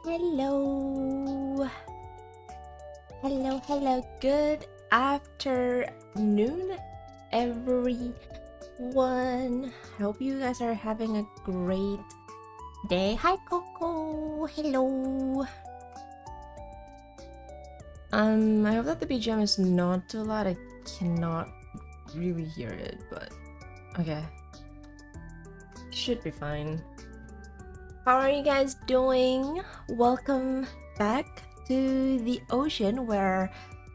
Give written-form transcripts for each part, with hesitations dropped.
Hello. Hello. Good afternoon, everyone. Hope you guys are having a great day. Hi, Coco. Hello. I hope that the BGM is not too loud. I cannot really hear it, but okay. Should be fine. How are you guys doing? Welcome back to the ocean where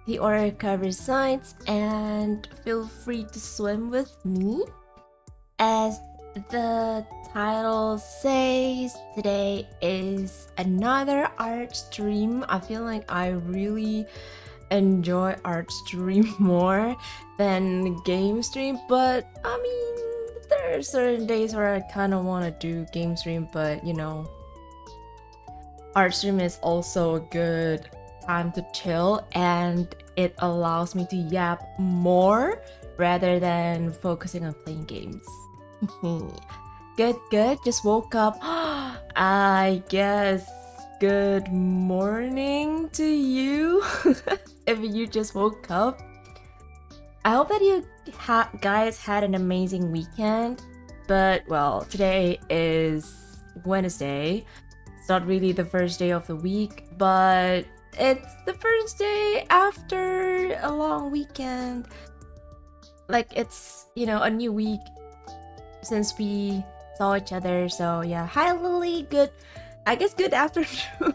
the orca resides, and feel free to swim with me. As the title says, today is another art stream. I feel like I really enjoy art stream more than game stream, but I mean, there are certain days where I kind of want to do game stream, but you know, art stream is also a good time to chill, and it allows me to yap more rather than focusing on playing games. Good. Just woke up. I guess good morning to you if you just woke up. I hope that you guys had an amazing weekend, but well, today is Wednesday. It's not really the first day of the week, but it's the first day after a long weekend. Like, it's, you know, a new week since we saw each other. So yeah, hi Lily, good afternoon.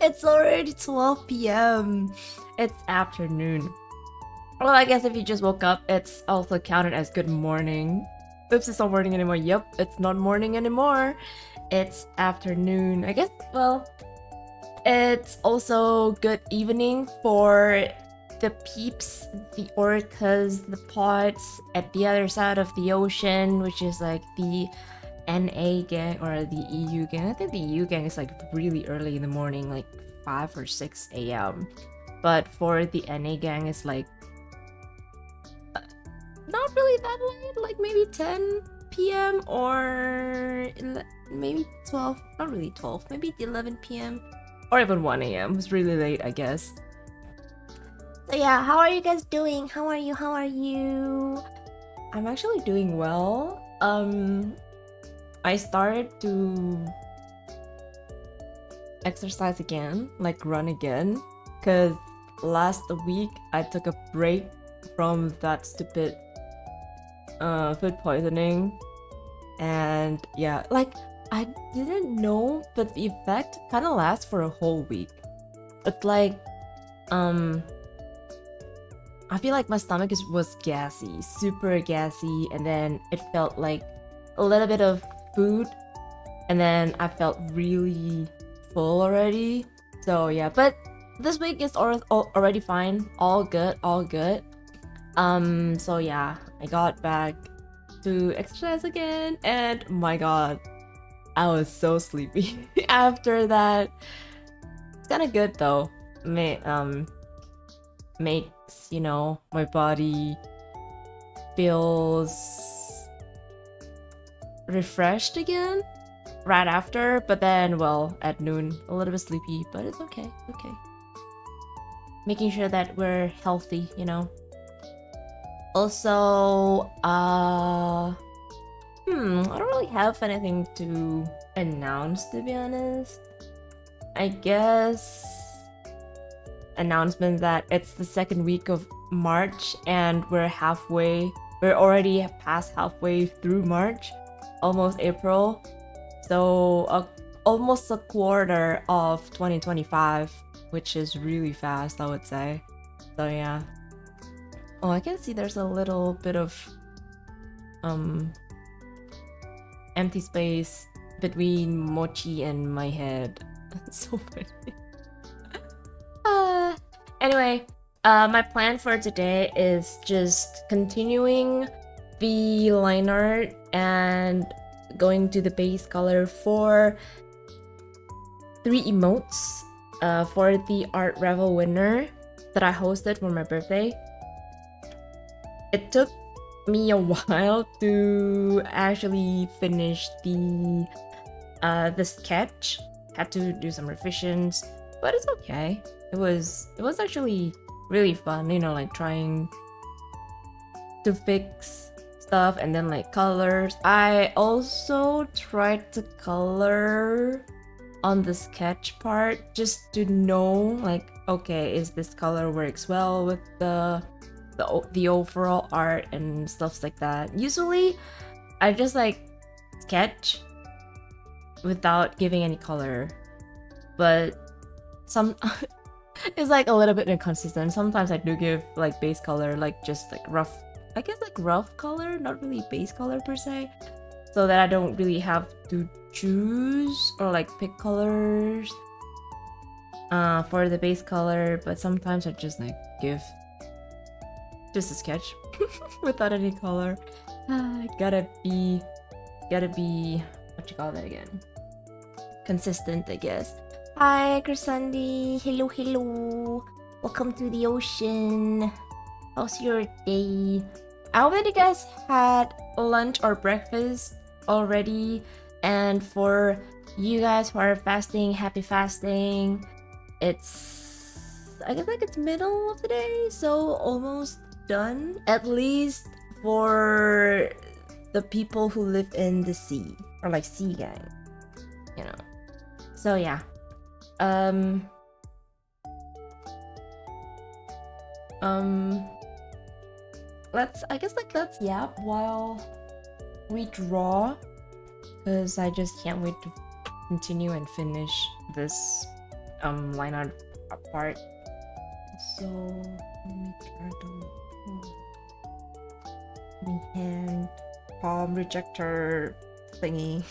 It's already 12 p.m. It's afternoon. Well, I guess if you just woke up, it's also counted as good morning. Oops, it's not morning anymore. Yep, it's not morning anymore. It's afternoon. I guess, well, it's also good evening for the peeps, the orcas, the pods at the other side of the ocean, which is like the NA gang or the EU gang. I think the EU gang is like really early in the morning, like 5 or 6 a.m. But for the NA gang, it's like not really that late, like maybe 10 p.m. or maybe 12, not really 12, maybe 11 p.m. or even 1 a.m. It's really late, I guess. So yeah, how are you guys doing? How are you? I'm actually doing well. I started to exercise again, like run again, because last week I took a break from that stupid food poisoning, and yeah, like I didn't know, but the effect kind of lasts for a whole week. It's like I feel like my stomach was gassy, super gassy, and then it felt like a little bit of food, and then I felt really full already. So yeah, but this week is already fine, all good. So yeah, I got back to exercise again, and my god, I was so sleepy after that. It's kind of good though. Makes, you know, my body feels refreshed again right after, but then, well, at noon, a little bit sleepy, but it's okay. Making sure that we're healthy, you know. Also, I don't really have anything to announce, to be honest. I guess announcement that it's the second week of March, and we're already past halfway through March, almost April, so almost a quarter of 2025, which is really fast, I would say. So yeah. Oh, I can see there's a little bit of empty space between Mochi and my head. That's so funny. Anyway, my plan for today is just continuing the line art and going to the base color for 3 emotes for the art Raffle winner that I hosted for my birthday. It took me a while to actually finish the sketch, had to do some revisions, but it's okay. It was actually really fun, you know, like trying to fix stuff and then like colors. I also tried to color on the sketch part just to know like, okay, is this color works well with the overall art and stuff like that. Usually I just like sketch without giving any color, but some it's like a little bit inconsistent. Sometimes I do give like base color, like just like rough, I guess like rough color, not really base color per se, so that I don't really have to choose or like pick colors for the base color. But sometimes I just like give just a sketch without any color. Gotta be what you call that again? Consistent, I guess. Hi, Chrisandy. Hello. Welcome to the ocean. How's your day? I hope that you guys had lunch or breakfast already. And for you guys who are fasting, happy fasting. It's, I guess like it's middle of the day, so almost done. At least for the people who live in the sea, or like sea gang, you know. So yeah. Let's yap while we draw, because I just can't wait to continue and finish this line art part. So let me try to hand palm rejector thingy.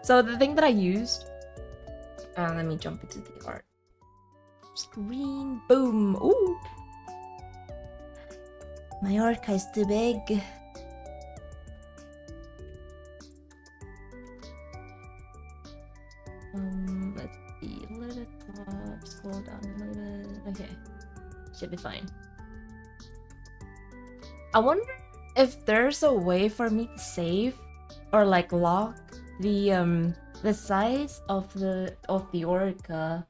So the thing that I used, let me jump into the art screen. Boom. Ooh, my orca is too big. Let's see, a little bit up, scroll down a little bit. Okay, should be fine. I wonder if there's a way for me to save or like lock the size of the orca.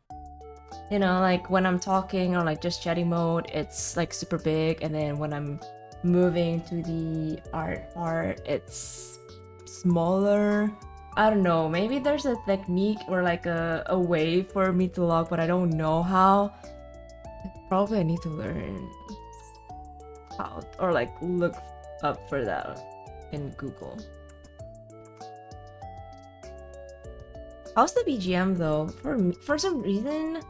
You know, like when I'm talking or like just chatting mode, it's like super big, and then when I'm moving to the art part, it's smaller. I don't know, maybe there's a technique or like a way for me to lock, but I don't know how. Probably I need to learn how, or like look up for that in Google. How's the BGM though? For me, for some reason,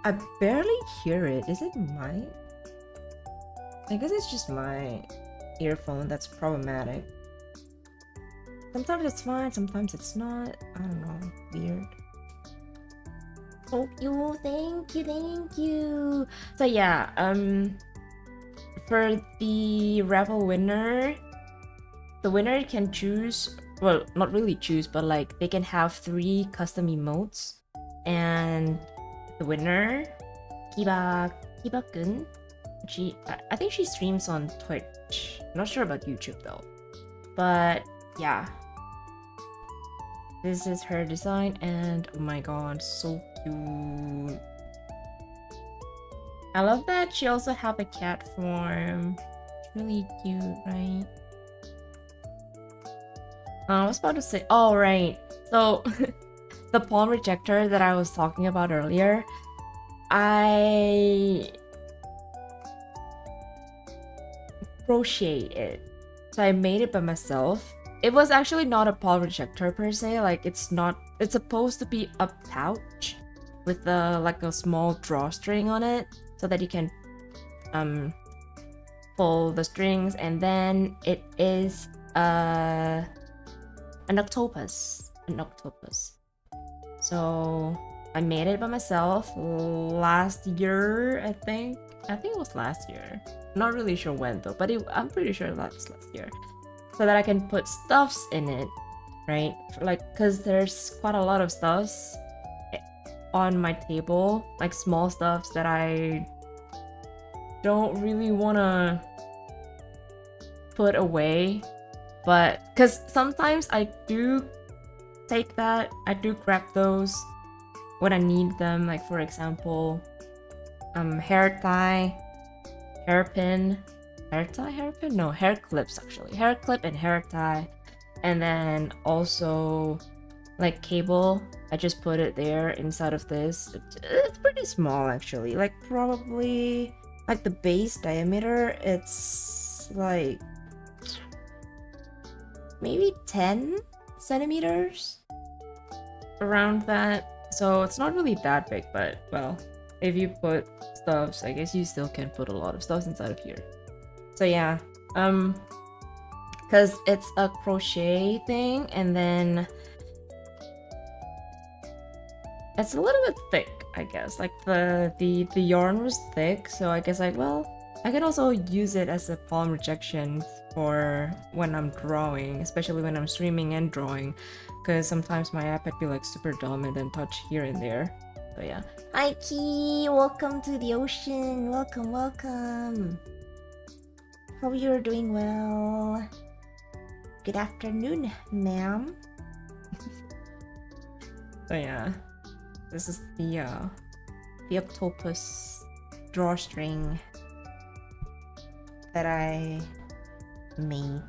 I barely hear it. Is it mine? I guess it's just my earphone that's problematic. Sometimes it's fine, sometimes it's not. I don't know. Weird. Thank you. So yeah, for the Raffle winner, the winner can choose, well, not really choose, but like they can have 3 custom emotes, and the winner, Kiba-kun, I think she streams on Twitch. Not sure about YouTube though. But yeah. This is her design, and oh my god, so cute. I love that she also have a cat form. It's really cute, right? I was about to say, oh right. So the palm rejector that I was talking about earlier, I crochet it. So I made it by myself. It was actually not a palm rejector per se, like it's supposed to be a pouch with like a small drawstring on it, so that you can pull the strings, and then it is an octopus. So I made it by myself last year, I think it was last year. Not really sure when though, but I'm pretty sure that's last year. So that I can put stuffs in it, right? Cause there's quite a lot of stuffs on my table, like small stuffs that I don't really wanna put away, but cause sometimes I do grab those when I need them, like for example, hair tie, hairpin, hairpin? No, hair clips actually. Hair clip and hair tie. And then also like cable. I just put it there inside of this. It's pretty small actually. Like probably like the base diameter, it's like maybe 10 centimeters around that. So it's not really that big, but well, if you put stuffs, I guess you still can put a lot of stuff inside of here. So yeah, because it's a crochet thing, and then it's a little bit thick, I guess. Like the yarn was thick, so I guess like, well, I can also use it as a palm rejection for when I'm drawing, especially when I'm streaming and drawing, because sometimes my iPad be like super dumb and then touch here and there. So yeah. Hi Key, welcome to the ocean. Welcome, welcome. Hope you're doing well. Good afternoon, ma'am. So yeah, this is the octopus drawstring that I made.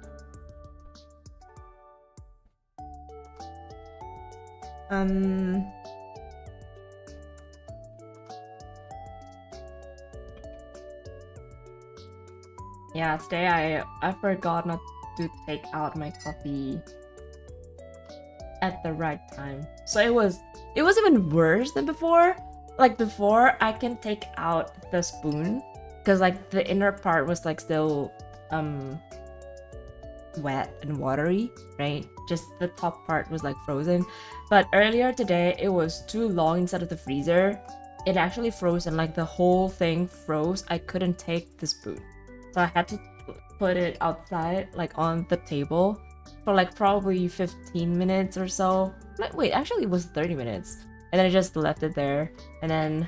Yeah, today I forgot not to take out my coffee at the right time. So it was even worse than before. Like before, I can take out the spoon because like the inner part was like still wet and watery, right? Just the top part was like frozen. But earlier today, it was too long inside of the freezer. It actually froze and like the whole thing froze. I couldn't take the spoon. So I had to put it outside, like on the table for like probably 15 minutes or so. Like, wait, actually it was 30 minutes. And then I just left it there. And then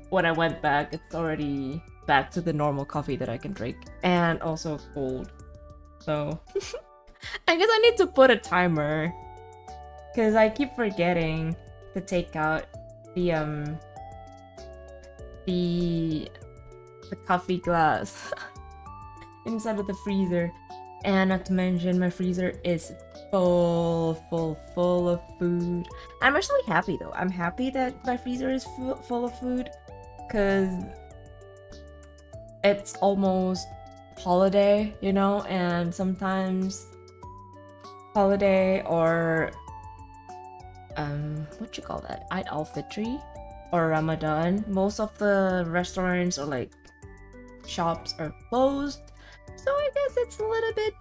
when I went back, it's already back to the normal coffee that I can drink. And also cold. So I guess I need to put a timer. Because I keep forgetting to take out the coffee glass inside of the freezer. And not to mention, my freezer is full of food. I'm actually happy though. I'm happy that my freezer is full of food because it's almost holiday, you know, and sometimes holiday or what you call that? Eid al-Fitr or Ramadan. Most of the restaurants or like shops are closed. So I guess it's a little bit...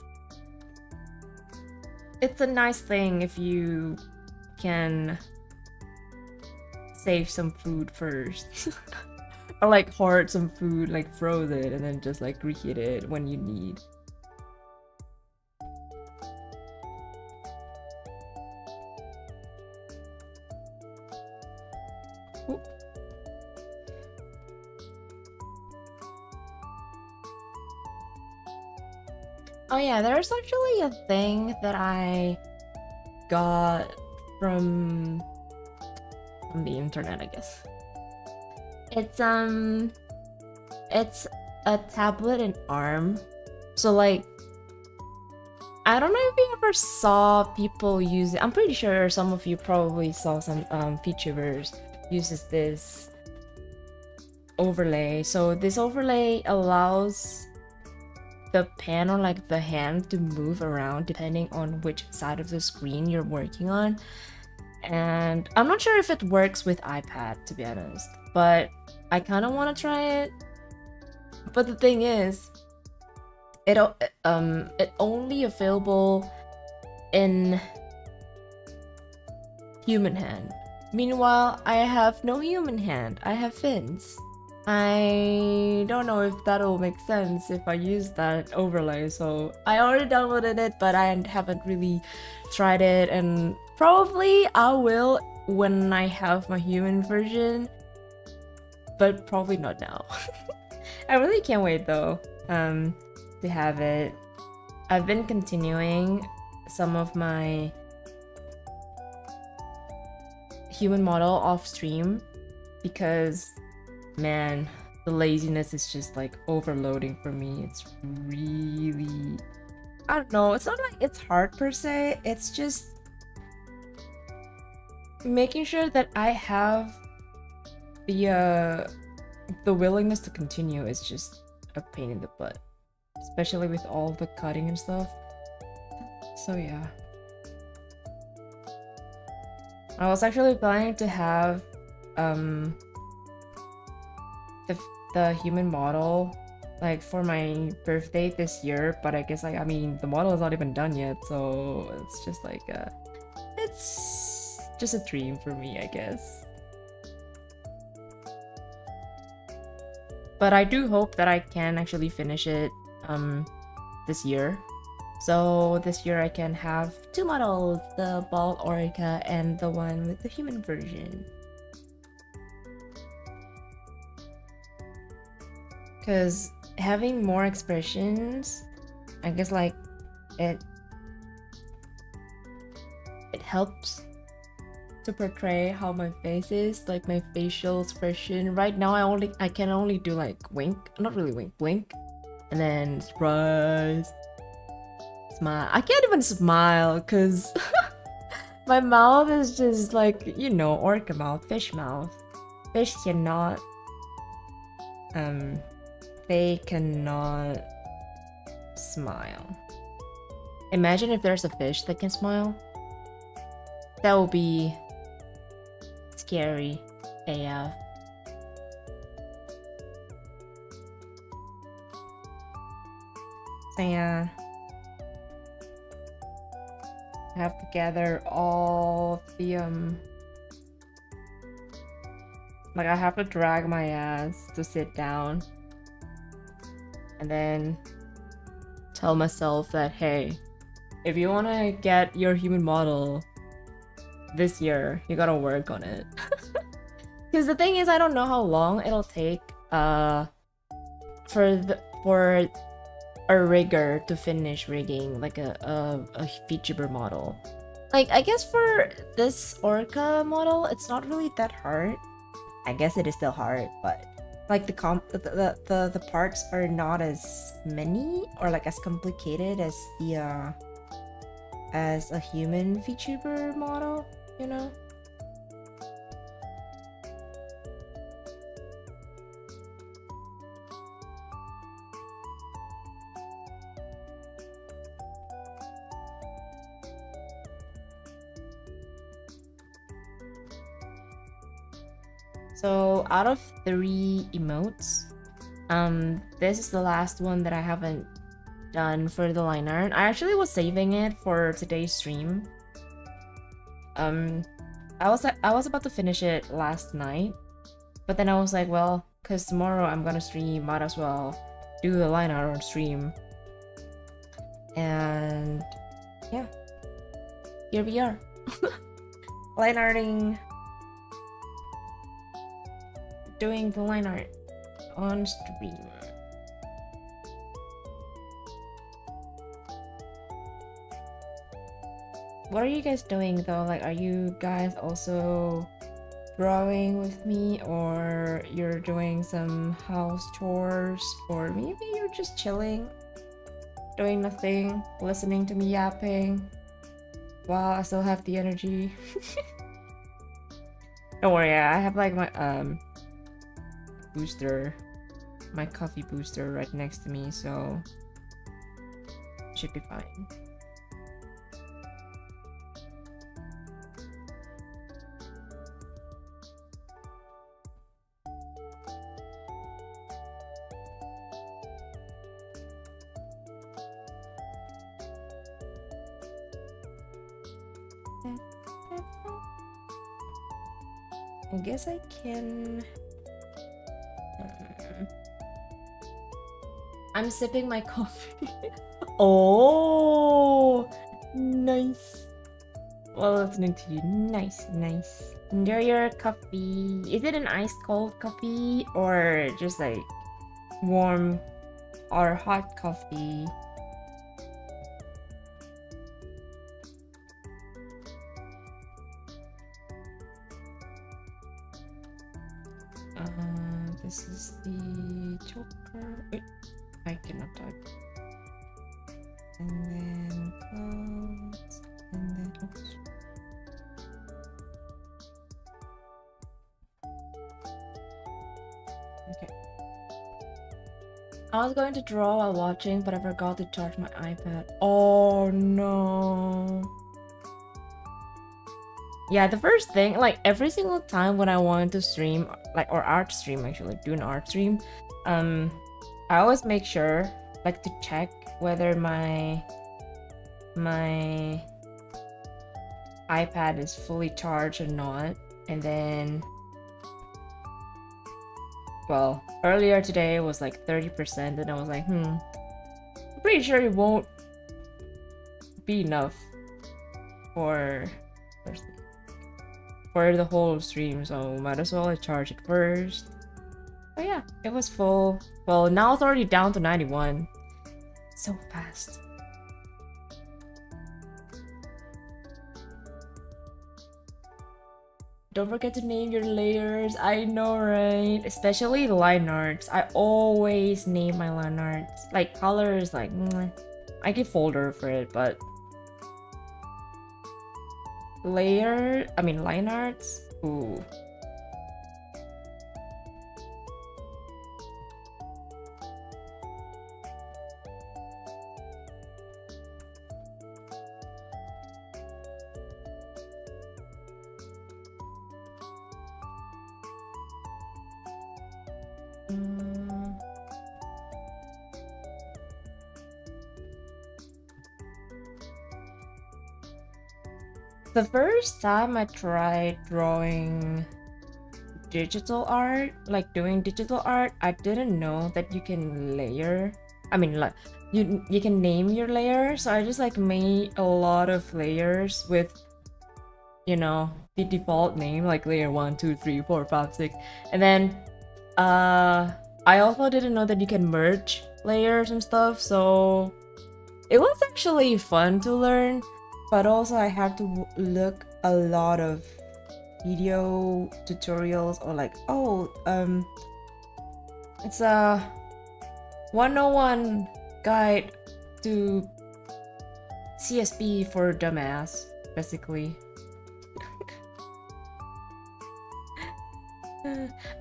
It's a nice thing if you can save some food first. Or like hoard some food, like froze it and then just like reheat it when you need. Ooh. Oh yeah, there's actually a thing that I got from the internet, I guess. It's a tablet and arm. So like, I don't know if you ever saw people use it. I'm pretty sure some of you probably saw some Vtubers uses this overlay. So this overlay allows the pen or like the hand to move around depending on which side of the screen you're working on. And I'm not sure if it works with iPad, to be honest, but I kind of want to try it. But the thing is, it only available in human hand. Meanwhile, I have no human hand. I have fins. I don't know if that'll make sense if I use that overlay. So I already downloaded it, but I haven't really tried it, and probably I will when I have my human version, but probably not now. I really can't wait though to have it. I've been continuing some of my human model off stream because, man, the laziness is just like overloading for me. It's really, I don't know, it's not like it's hard per se, it's just making sure that I have the willingness to continue is just a pain in the butt, especially with all the cutting and stuff. So yeah, I was actually planning to have the human model like for my birthday this year, but I guess like, I mean, the model is not even done yet, so it's just like it's just a dream for me, I guess. But I do hope that I can actually finish it this year. So this year I can have 2 models, the bald Orica and the one with the human version. Because having more expressions, I guess like it helps to portray how my face is, like my facial expression. Right now I can only do like wink, not really wink, blink, and then surprise, smile. I can't even smile because my mouth is just like, you know, orca mouth, fish mouth. Fish cannot they cannot smile. Imagine if there's a fish that can smile. That would be scary AF. So yeah, I have to gather all the like I have to drag my ass to sit down and then tell myself that, hey, if you want to get your human model this year, you gotta work on it. Because the thing is, I don't know how long it'll take for a rigger to finish rigging like a Vtuber model. Like, I guess for this orca model, it's not really that hard. I guess it is still hard, but like the parts are not as many or like as complicated as the as a human Vtuber model, you know? So out of 3 emotes, this is the last one that I haven't done for the line art. I actually was saving it for today's stream. I was about to finish it last night, but then I was like, well, cause tomorrow I'm gonna stream, might as well do the line art on stream. And yeah, here we are, line arting. Doing the line art on stream. What are you guys doing though? Like, are you guys also drawing with me, or you're doing some house chores, or maybe you're just chilling, doing nothing, listening to me yapping while I still have the energy? Don't worry, I have like my booster, my coffee booster right next to me, so should be fine. I guess I can. I'm sipping my coffee. Oh, nice. While listening to you, nice, nice. Enjoy your coffee. Is it an ice cold coffee or just like warm or hot coffee? I cannot type. And then close. And then oops. Okay. I was going to draw while watching, but I forgot to charge my iPad. Oh no. Yeah, the first thing, like every single time when I wanted to stream, like or art stream actually, do an art stream, I always make sure like to check whether my iPad is fully charged or not. And then, well, earlier today it was like 30%, and I was like, I'm pretty sure it won't be enough for the whole stream, so might as well I charge it first. But yeah, it was full. Well, now it's already down to 91. So fast. Don't forget to name your layers. I know, right? Especially line arts. I always name my line arts. Like colors, like I get folder for it, but line arts. Ooh. The first time I tried drawing digital art, like doing digital art, I didn't know that you can layer. I mean, like you can name your layer. So I just like made a lot of layers with, you know, the default name, like layer 1, 2, 3, 4, 5, 6, and then I also didn't know that you can merge layers and stuff. So it was actually fun to learn. But also I had to look a lot of video tutorials, or like, it's a 101 guide to CSP for dumbass, basically.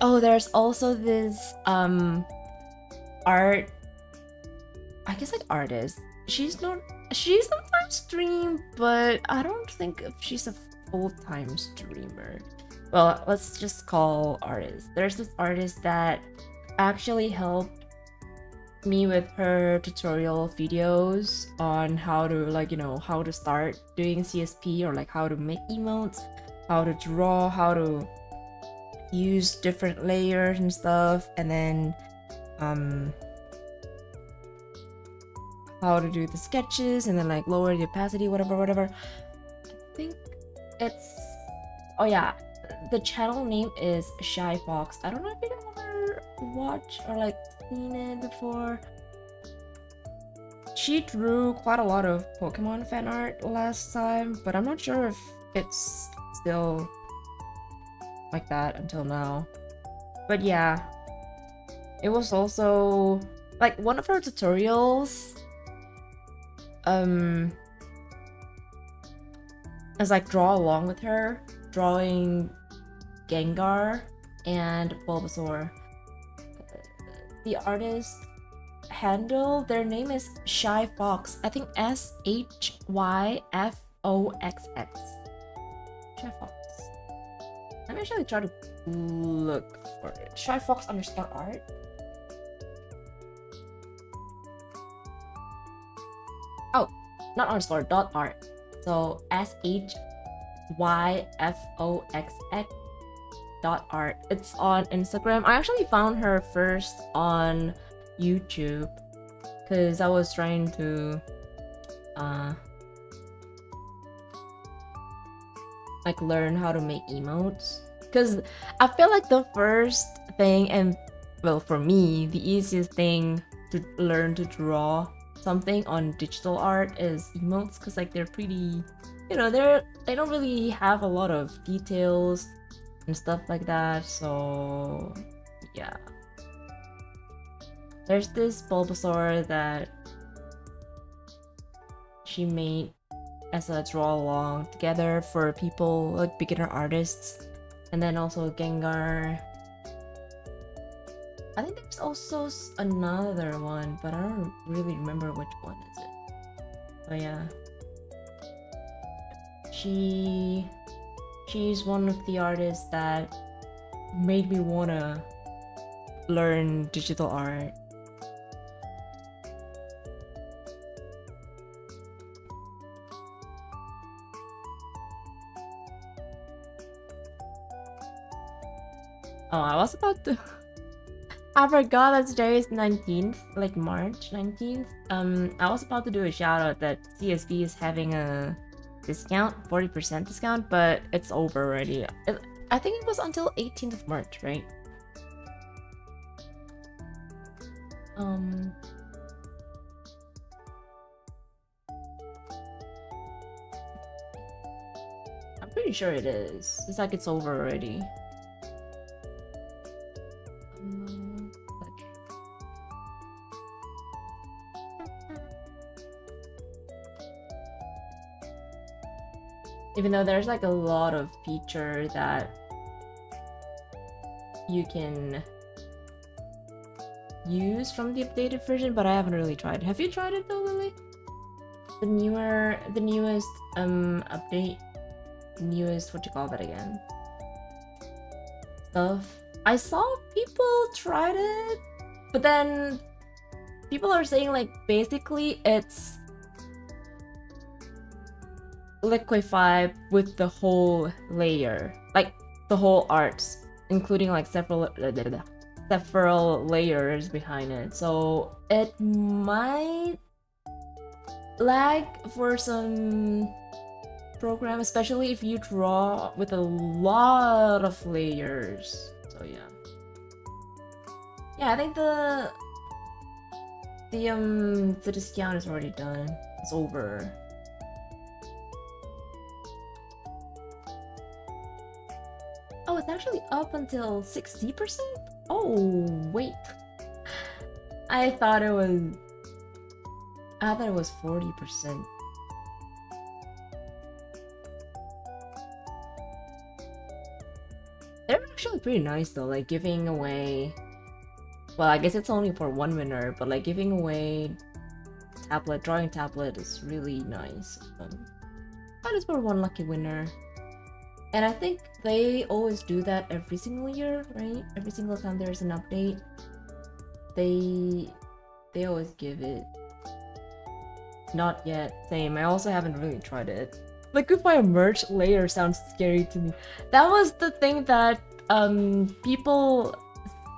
Oh, there's also this art, I guess, like artist. She sometimes streams, but I don't think if she's a full-time streamer. Well, let's just call artist. There's this artist that actually helped me with her tutorial videos on how to, like, you know, how to start doing CSP, or like how to make emotes, how to draw, how to use different layers and stuff, and then how to do the sketches, and then like lower the opacity, whatever. I think it's, oh yeah, the channel name is Shy Fox. I don't know if you ever watched or like seen it before. She drew quite a lot of Pokemon fan art last time, but I'm not sure if it's still like that until now. But yeah, it was also like one of her tutorials as like draw along with her, drawing Gengar and Bulbasaur. The artist handle, their name is Shy Fox. I think SHYFOXX. Shy Fox. Let me actually try to look for it. Shy Fox _art. Oh, not underscore, dot art. So SHYFOXX dot art. It's on Instagram. I actually found her first on YouTube because I was trying to like learn how to make emotes, because I feel like the first thing, and well, for me, the easiest thing to learn to draw something on digital art is emotes, because like they're pretty, you know, they don't really have a lot of details and stuff like that. So yeah. there's this Bulbasaur that she made as a draw along together for people like beginner artists, and then also Gengar. I think there's also another one, but I don't really remember which one is it. But yeah, she's one of the artists that made me wanna learn digital art. Oh, I was about to. I forgot that today is 19th, like March 19th. I was about to do a shout out that CSB is having a discount, 40% discount, but it's over already. I think it was until 18th of March, right? I'm pretty sure it is. It's like it's over already. Even though there's like a lot of feature that you can use from the updated version, but I haven't really tried it. Have you tried it though, Lily? The newest update, what you call that again? Stuff. I saw people tried it, but then people are saying like basically it's liquify with the whole layer, like the whole arts, including like several layers behind it. So it might lag for some program, especially if you draw with a lot of layers. So yeah, I think the discount is already done. It's over. Oh, it's actually up until 60%? Oh, wait. I thought it was 40%. They're actually pretty nice though, like giving away, well, I guess it's only for one winner, but like giving away drawing tablet is really nice. That is for one lucky winner. And I think they always do that every single year, right? Every single time there's an update, they always give it. Not yet. Same. I also haven't really tried it. Liquify a merge layer sounds scary to me. That was the thing that people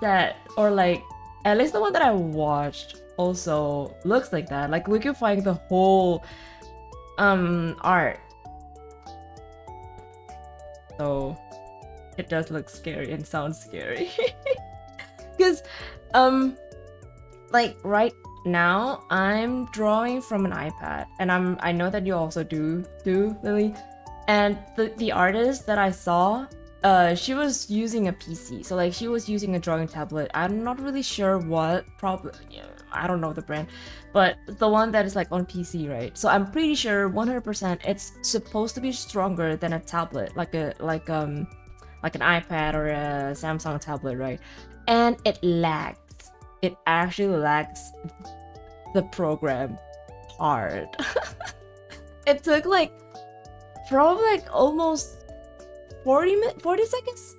said, or like at least the one that I watched also looks like that, like liquefying the whole art. So it does look scary and sounds scary. Because like right now I'm drawing from an iPad, and I know that you also do, Lily. And the artist that I saw, she was using a PC, so like she was using a drawing tablet. I'm not really sure what, probably, yeah, I don't know the brand, but the one that is like on PC, right? So I'm pretty sure 100% it's supposed to be stronger than a tablet, like an iPad or a Samsung tablet, right? And it lags. It actually lags the program hard. It took like probably like almost 40 seconds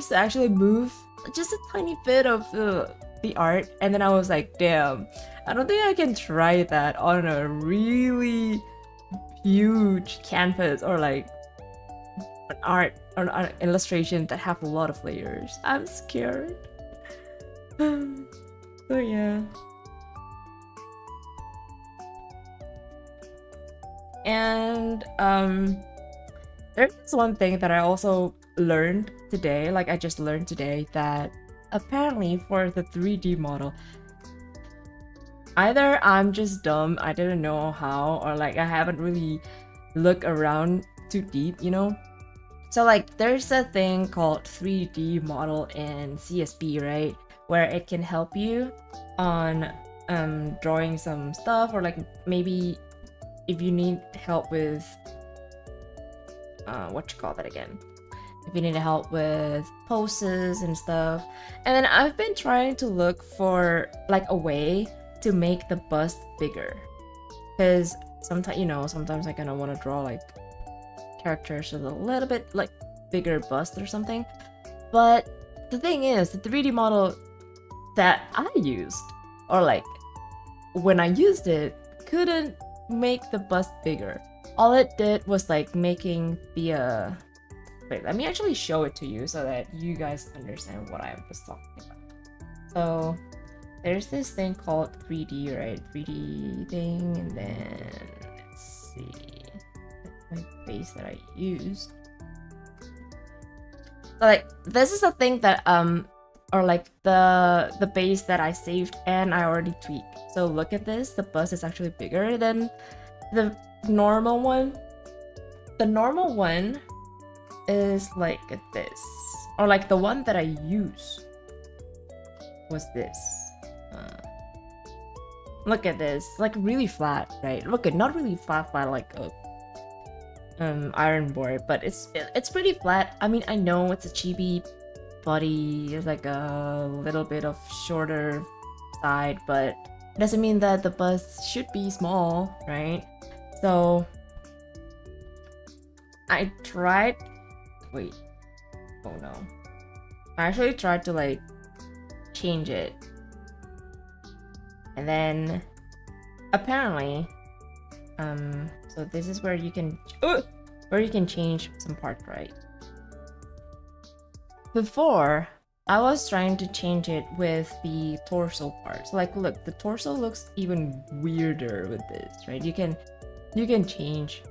to actually move just a tiny bit of the art, and then I was like, damn, I don't think I can try that on a really huge canvas or like an art or an illustration that have a lot of layers. I'm scared. So yeah. And there's one thing that I also learned today, like I just learned today, that apparently for the 3D model, either I'm just dumb, I didn't know how, or like I haven't really looked around too deep, you know? So like there's a thing called 3D model in CSB, right? Where it can help you on drawing some stuff, or like maybe if you need help with what you call that again, if you need help with poses and stuff. And then I've been trying to look for like a way to make the bust bigger, because sometimes, you know, sometimes I kind of want to draw like characters with a little bit like bigger bust or something. But the thing is, the 3D model that I used, or like when I used it, couldn't make the bust bigger. All it did was like making the wait, let me actually show it to you so that you guys understand what I was talking about. So there's this thing called 3D, right? 3D thing, and then let's see, my base that I used. So like this is a thing that or like the base that I saved and I already tweaked. So look at this, the bust is actually bigger than the normal one. The normal one is like this, or like the one that I use was this. Look at this, like really flat, right? Look at, not really flat like a iron board, but it's pretty flat. I mean, I know it's a chibi body, it's like a little bit of shorter side, but it doesn't mean that the bust should be small, right? So I tried, wait, oh no, I actually tried to like change it, and then apparently so this is where you can change some parts, right? Before, I was trying to change it with the torso part. So like, look, the torso looks even weirder with this, right? You can change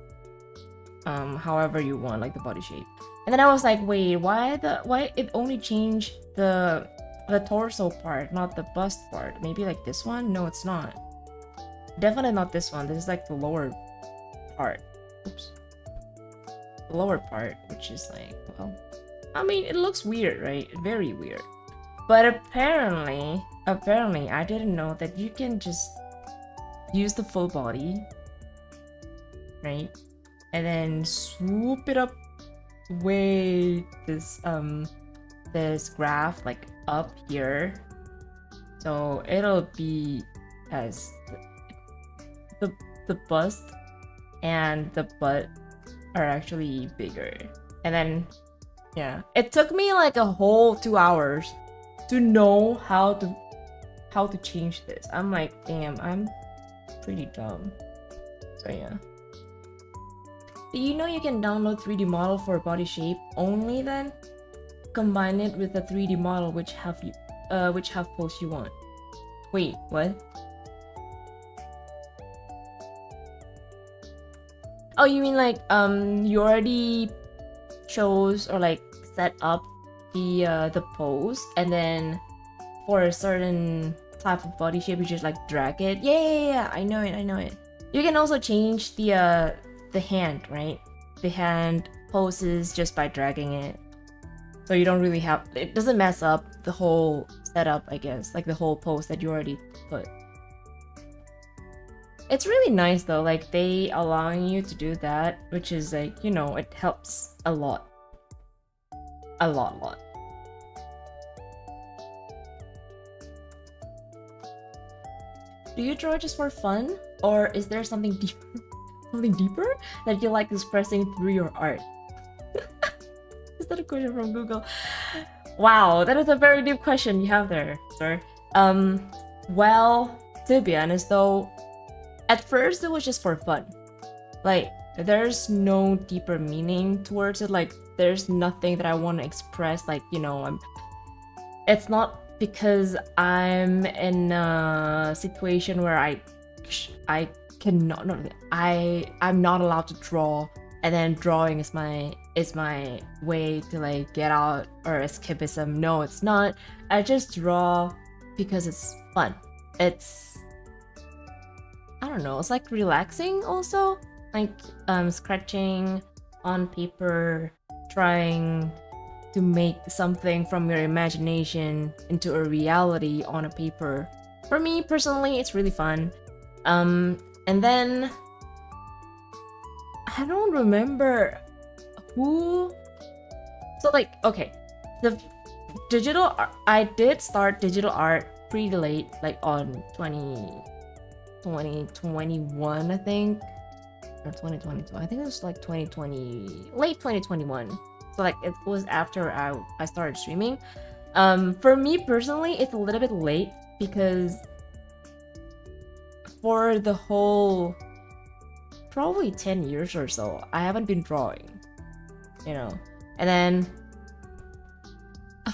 however you want, like the body shape. And then I was like, wait, why it only changed the torso part, not the bust part? Maybe like this one? No, it's not. Definitely not this one. This is like the lower part. Oops. The lower part, which is like, well, I mean, it looks weird, right? Very weird. But apparently, I didn't know that you can just use the full body, right? And then swoop it up way this graph like up here. So it'll be as the bust and the butt are actually bigger. And then yeah, it took me like a whole 2 hours to know how to change this. I'm like, damn, I'm pretty dumb. So yeah. Do you know you can download 3D model for body shape only then? Combine it with the 3D model which half pose you want. Wait, what? Oh, you mean like you already chose or like set up the pose, and then for a certain type of body shape you just like drag it? Yeah, I know it. You can also change the hand, right? The hand poses just by dragging it, so you don't really have, it doesn't mess up the whole setup, I guess, like the whole pose that you already put. It's really nice though, like they allowing you to do that, which is like, you know, it helps a lot. A lot. Do you draw just for fun, or is there something deeper that you like expressing through your art? Is that a question from Google? Wow, that is a very deep question you have there, sir. Well, to be honest though, at first it was just for fun. Like, there's no deeper meaning towards it. Like, there's nothing that I want to express. Like, you know, it's not because I'm in a situation where I cannot, no, I'm not allowed to draw, and then drawing is my way to like get out, or escapism. No, it's not. I just draw because it's fun. It's, I don't know, it's like relaxing also, like scratching on paper, trying to make something from your imagination into a reality on a paper. for me personally, it's really fun. And then I don't remember who. So like, okay, the digital I did start digital art pretty late, like on 2021, I think, or 2022. I think it was like 2020, late 2021. So like it was after I started streaming. For me personally, it's a little bit late because for the whole probably 10 years or so, I haven't been drawing, you know. And then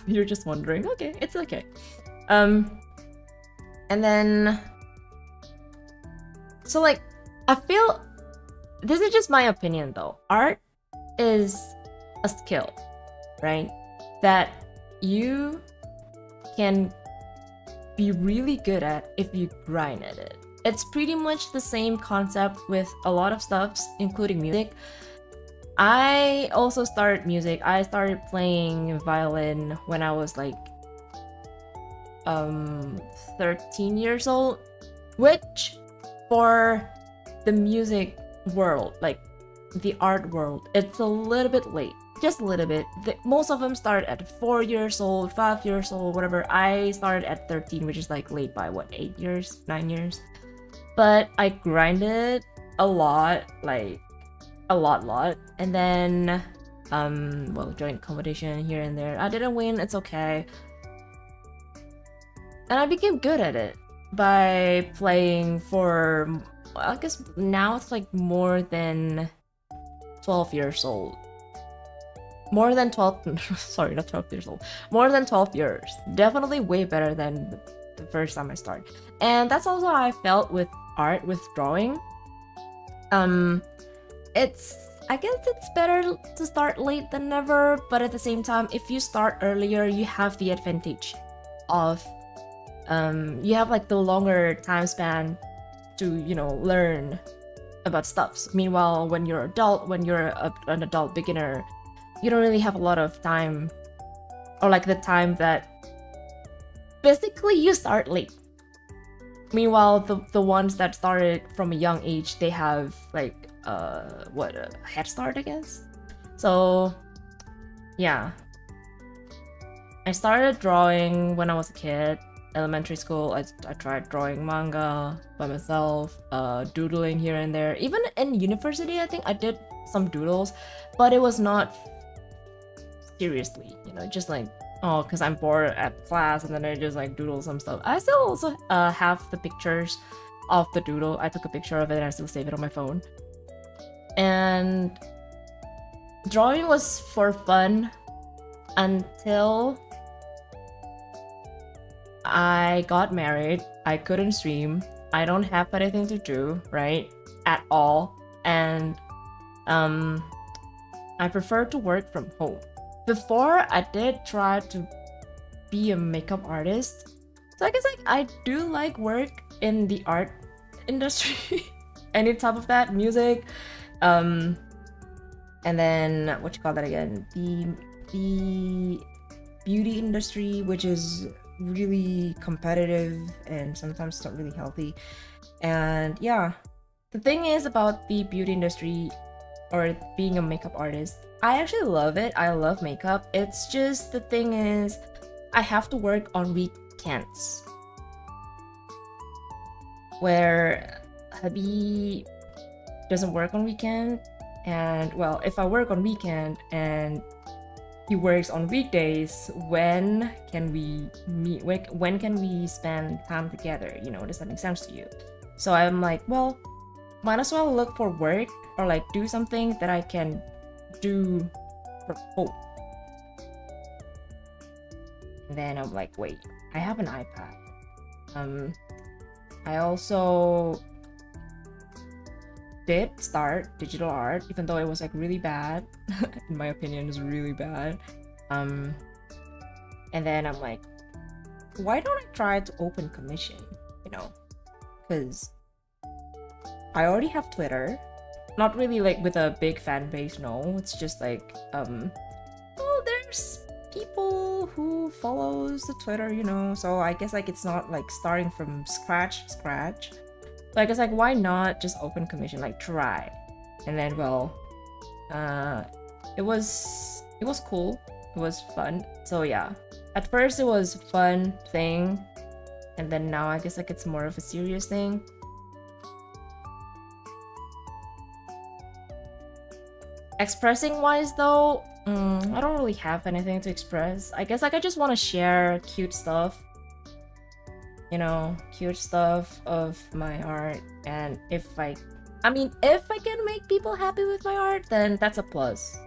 you're just wondering, okay, it's okay. And then so like I feel this is just my opinion though. Art is a skill, right? That you can be really good at if you grind at it. It's pretty much the same concept with a lot of stuffs, including music. I also started music. I started playing violin when I was like 13 years old, which for the music world, like the art world, it's a little bit late. Just a little bit. Most of them start at 4 years old, 5 years old, whatever. I started at 13, which is like late by what, 8 years, 9 years. But I grinded a lot, like a lot. And then, well, joined competition here and there. I didn't win, it's okay. And I became good at it by playing for, I guess now it's like more than 12 years old. More than 12, sorry, not 12 years old. More than 12 years. Definitely way better than the first time I started. And that's also how I felt with art, with drawing. I guess it's better to start late than never, but at the same time, if you start earlier, you have the advantage of, you have like the longer time span to, you know, learn about stuffs. Meanwhile, when you're an adult beginner, you don't really have a lot of time, or like the time that basically you start late. Meanwhile, the ones that started from a young age, they have like a head start, I guess. So yeah, I started drawing when I was a kid. Elementary school, I tried drawing manga by myself, doodling here and there. Even in university, I think I did some doodles, but it was not seriously, you know, just like, oh, because I'm bored at class, and then I just like doodle some stuff. I still also have the pictures of the doodle. I took a picture of it and I still save it on my phone. And drawing was for fun until I got married. I couldn't stream. I don't have anything to do, right? At all. And I prefer to work from home. Before, I did try to be a makeup artist. So I guess like I do like work in the art industry. Any type of that, music. And then what you call that again? The beauty industry, which is really competitive and sometimes it's not really healthy. And yeah, the thing is about the beauty industry or being a makeup artist, I actually love it. I love makeup. It's just the thing is I have to work on weekends, where hubby doesn't work on weekend. And well, if I work on weekend and he works on weekdays, when can we meet? When can we spend time together? You know, does that make sense to you? So I'm like, well, might as well look for work or like do something that I can do for home. And then I'm like, wait, I have an iPad. I also did start digital art, even though it was like really bad. In my opinion, it's really bad. And then I'm like, why don't I try to open commission? You know, because I already have Twitter. Not really like with a big fan base, no. It's just like, oh, there's people who follows the Twitter, you know, so I guess like it's not like starting from scratch. So I guess like why not just open commission, like try, and then well, it was cool, it was fun. So yeah, at first it was fun thing, and then now I guess like it's more of a serious thing. Expressing wise though, I don't really have anything to express. I guess like I just want to share cute stuff, you know, cute stuff of my art, and if I can make people happy with my art, then that's a plus.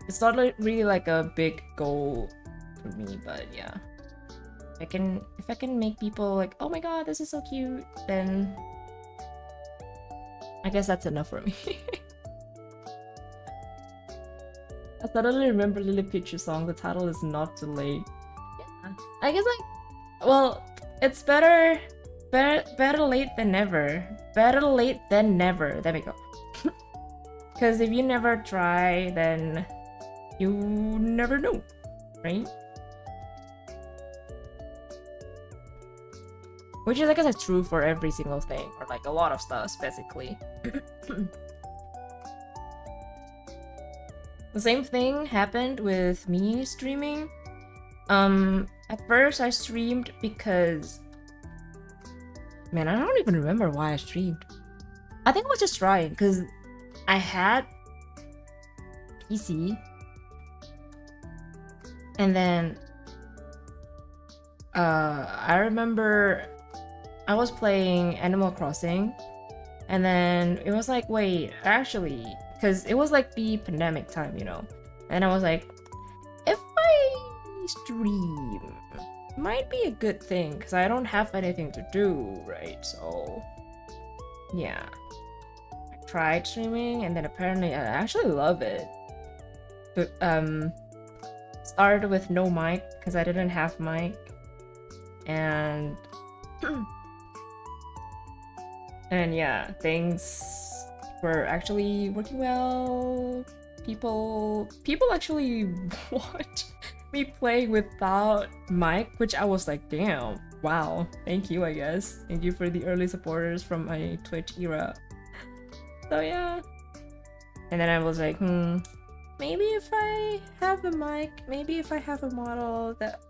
It's not like really like a big goal for me, but yeah, if I can make people like, oh my god, this is so cute, then I guess that's enough for me. I suddenly remember Lily Picture song. The title is Not Too Late. Yeah. I guess like, well, it's better late than never. Better late than never. There we go. Because if you never try, then you never know, right? Which is, I guess, true for every single thing, or like a lot of stuff, basically. The same thing happened with me streaming. At first I streamed because, man, I don't even remember why I streamed. I think I was just trying because I had PC, and then I remember I was playing Animal Crossing, and then it was like, wait, actually, because it was like the pandemic time, you know, and I was like, if I stream, might be a good thing because I don't have anything to do, right? So yeah, I tried streaming, and then apparently I actually love it. But started with no mic because I didn't have mic, and and yeah, things were actually working well. People actually watch me playing without mic, which I was like, damn, wow, thank you, I guess. Thank you for the early supporters from my Twitch era. So yeah. And then I was like, maybe if I have a mic, maybe if I have a model that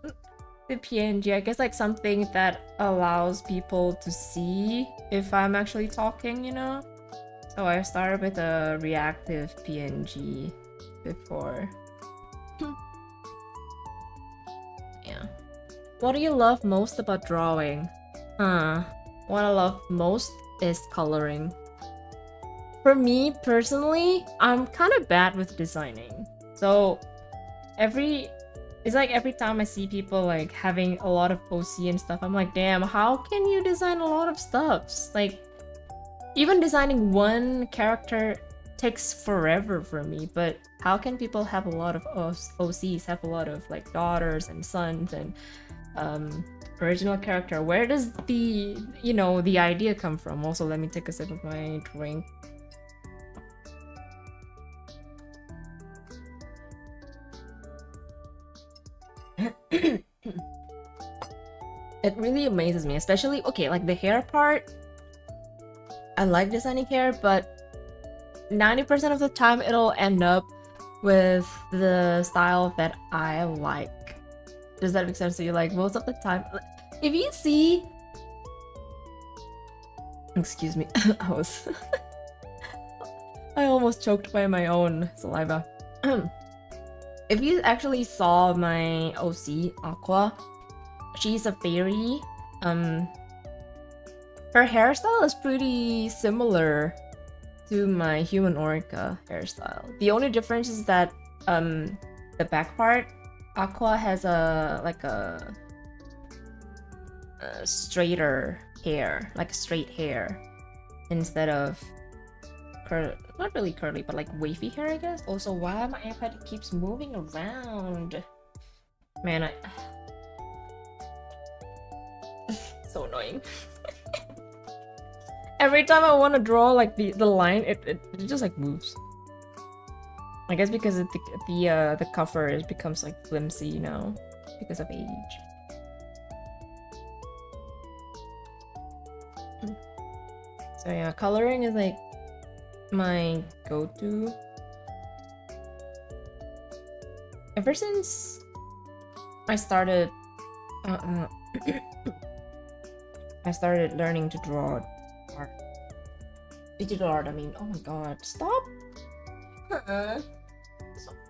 the PNG, I guess like something that allows people to see if I'm actually talking, you know? So I started with a reactive PNG before. Yeah. What do you love most about drawing? What I love most is coloring. For me personally, I'm kind of bad with designing. So it's like every time I see people like having a lot of OC and stuff, I'm like, damn, how can you design a lot of stuff? Like, even designing one character takes forever for me, but how can people have a lot of OCs, have a lot of like daughters and sons and original character? Where does the, you know, the idea come from? Also, let me take a sip of my drink. It really amazes me, especially, okay, like the hair part. I like designing hair, but 90% of the time it'll end up with the style that I like. Does that make sense to you? Like most of the time, if you see, excuse me, I almost choked by my own saliva. If you actually saw my OC, Aqua, she's a fairy. Her hairstyle is pretty similar to my human Orca hairstyle. The only difference is that the back part, Aqua has a straighter hair, like straight hair, instead of not really curly, but like wavy hair, I guess. Also, why my iPad keeps moving around? Man, so annoying. Every time I want to draw like the line, it just like moves. I guess because the cover becomes like flimsy now because of age. So yeah, coloring is like my go-to. Ever since I started I started learning to draw art. Digital art, I mean, oh my god, stop! So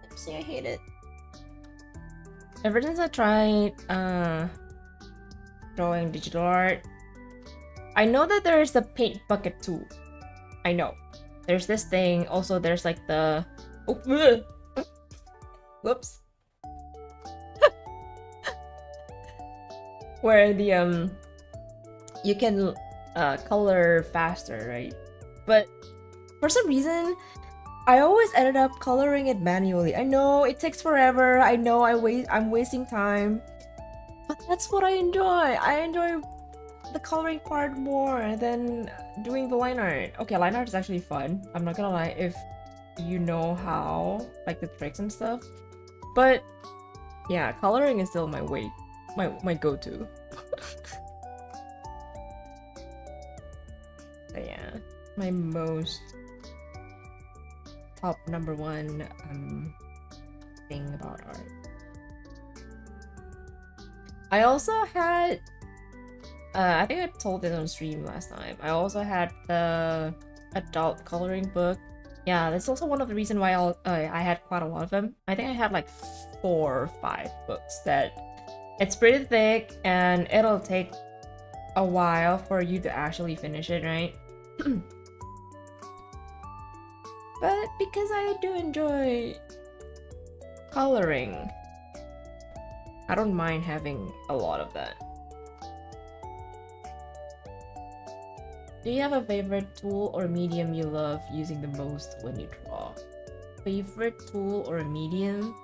flimsy, I hate it. Ever since I tried drawing digital art, I know that there's the paint bucket tool. I know. There's this thing, also there's like the... Oh, whoops. Where the you can color faster, right? But for some reason, I always ended up coloring it manually. I know it takes forever. I know I'm wasting time, but that's what I enjoy. I enjoy the coloring part more than doing the line art. Okay, line art is actually fun. I'm not gonna lie, if you know how, like the tricks and stuff. But yeah, coloring is still my go-to. So yeah, my most top number one thing about art. I also had I think I told it on stream last time. I also had the adult coloring book. Yeah, that's also one of the reasons why I had quite a lot of them. I think I had like 4 or 5 books that it's pretty thick and it'll take a while for you to actually finish it, right? But because I do enjoy coloring, I don't mind having a lot of that. Do you have a favorite tool or medium you love using the most when you draw? Favorite tool or medium?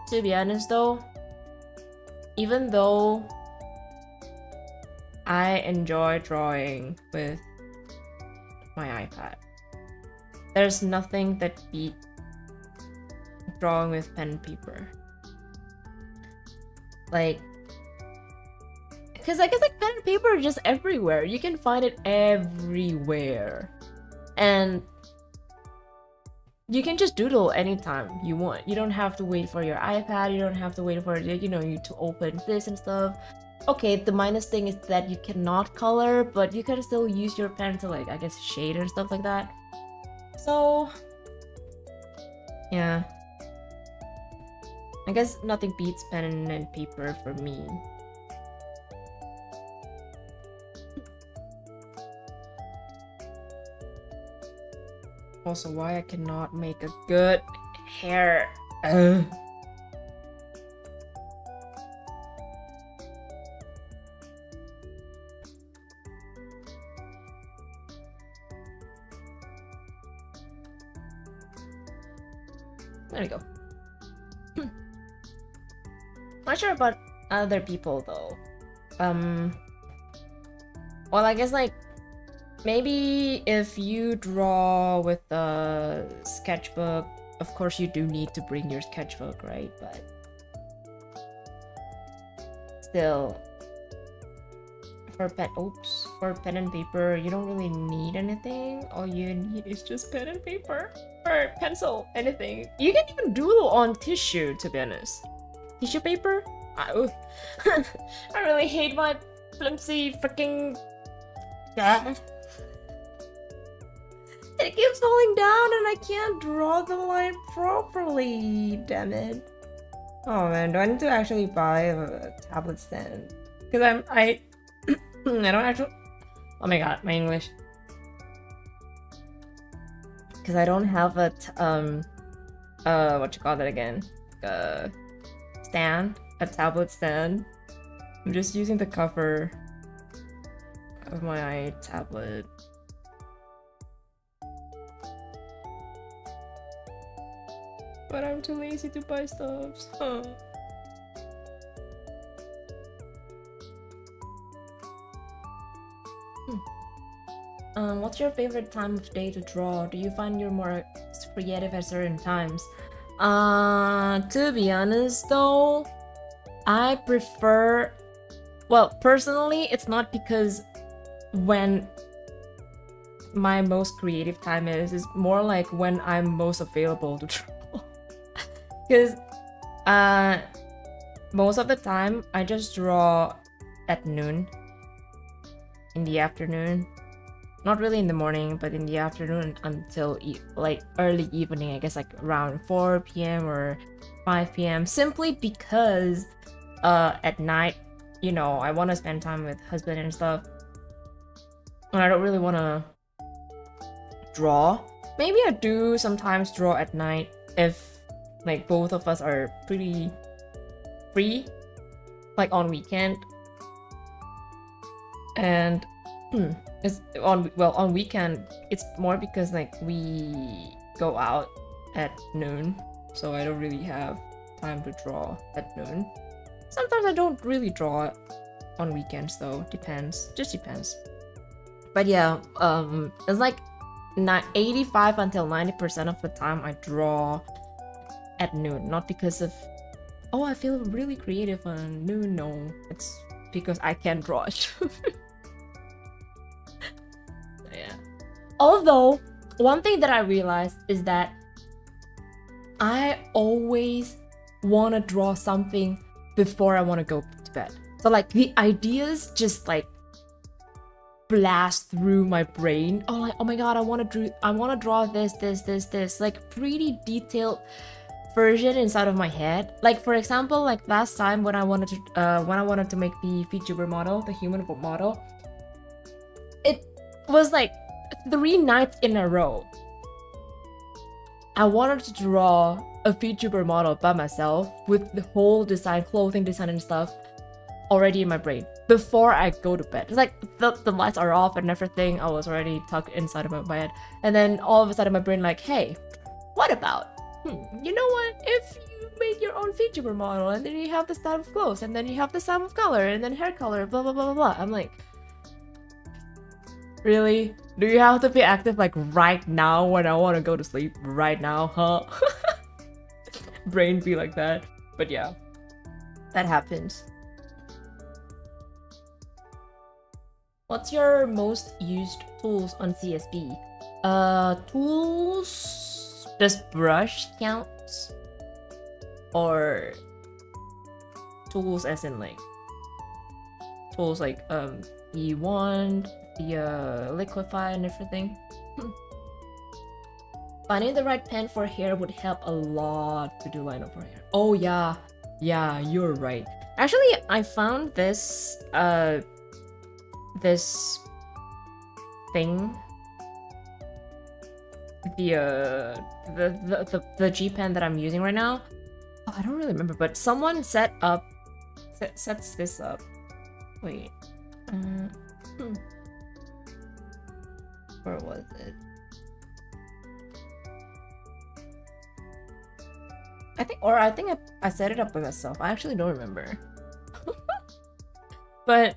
To be honest though, even though I enjoy drawing with my iPad, there's nothing that beats drawing with pen and paper. Like, because I guess like pen and paper are just everywhere. You can find it everywhere. And you can just doodle anytime you want. You don't have to wait for your iPad. You don't have to wait for, you know, you to open this and stuff. Okay, the minus thing is that you cannot color, but you can still use your pen to, like, I guess, shade and stuff like that. So, yeah. I guess nothing beats pen and paper for me. Also, why I cannot make a good hair. There we go. Not sure about other people though. Well, I guess like maybe if you draw with a sketchbook, of course you do need to bring your sketchbook, right? But still, for pen and paper, you don't really need anything. All you need is just pen and paper or pencil, anything. You can even doodle on tissue, to be honest. Tissue paper? I really hate my flimsy freaking... It keeps falling down and I can't draw the line properly, damn it. Oh man, do I need to actually buy a tablet stand? Because I don't actually... Oh my god, my English. Because I don't have a what you call that again? Stand? A tablet stand. I'm just using the cover of my tablet. But I'm too lazy to buy stuff. Huh. What's your favorite time of day to draw? Do you find you're more creative at certain times. To be honest though, I prefer, well, personally, it's not because when my most creative time is, it's more like when I'm most available to draw. Because most of the time I just draw at noon, in the afternoon. Not really in the morning, but in the afternoon until like early evening, I guess like around 4 p.m. or 5 p.m. Simply because at night, you know, I want to spend time with husband and stuff. And I don't really want to draw. Maybe I do sometimes draw at night if like both of us are pretty free, like on weekend. And it's on weekend it's more because like we go out at noon, so I don't really have time to draw at noon. Sometimes I don't really draw on weekends though, just depends. But yeah, it's like 85 until 90% of the time I draw at noon, not because of oh I feel really creative on noon. No, it's because I can't draw it. Yeah. Although, one thing that I realized is that I always want to draw something before I want to go to bed. So like the ideas just like blast through my brain. Oh, like, oh my god, I want to draw this, like pretty detailed version inside of my head. Like for example, like last time when I wanted to make the Vtuber model, the human model, it was like 3 nights in a row. I wanted to draw a Vtuber model by myself with the whole design, clothing design and stuff already in my brain before I go to bed. It's like the lights are off and everything. I was already tucked inside of my bed, and then all of a sudden my brain like, hey, what about you know what, if you make your own Vtuber model and then you have this type of clothes and then you have this type of color and then hair color, blah blah blah blah blah. I'm like, really? Do you have to be active like right now when I want to go to sleep right now, huh? Brain be like that. But yeah, that happens. What's your most used tools on CSB? Tools? Does brush count? Or tools as in like tools like the wand, the liquify and everything? Finding the right pen for hair would help a lot to do liner for hair. Oh yeah, you're right. Actually, I found this this thing, the G pen that I'm using right now. Oh, I don't really remember, but someone sets this up. Wait, where was it? I think I set it up by myself. I actually don't remember. But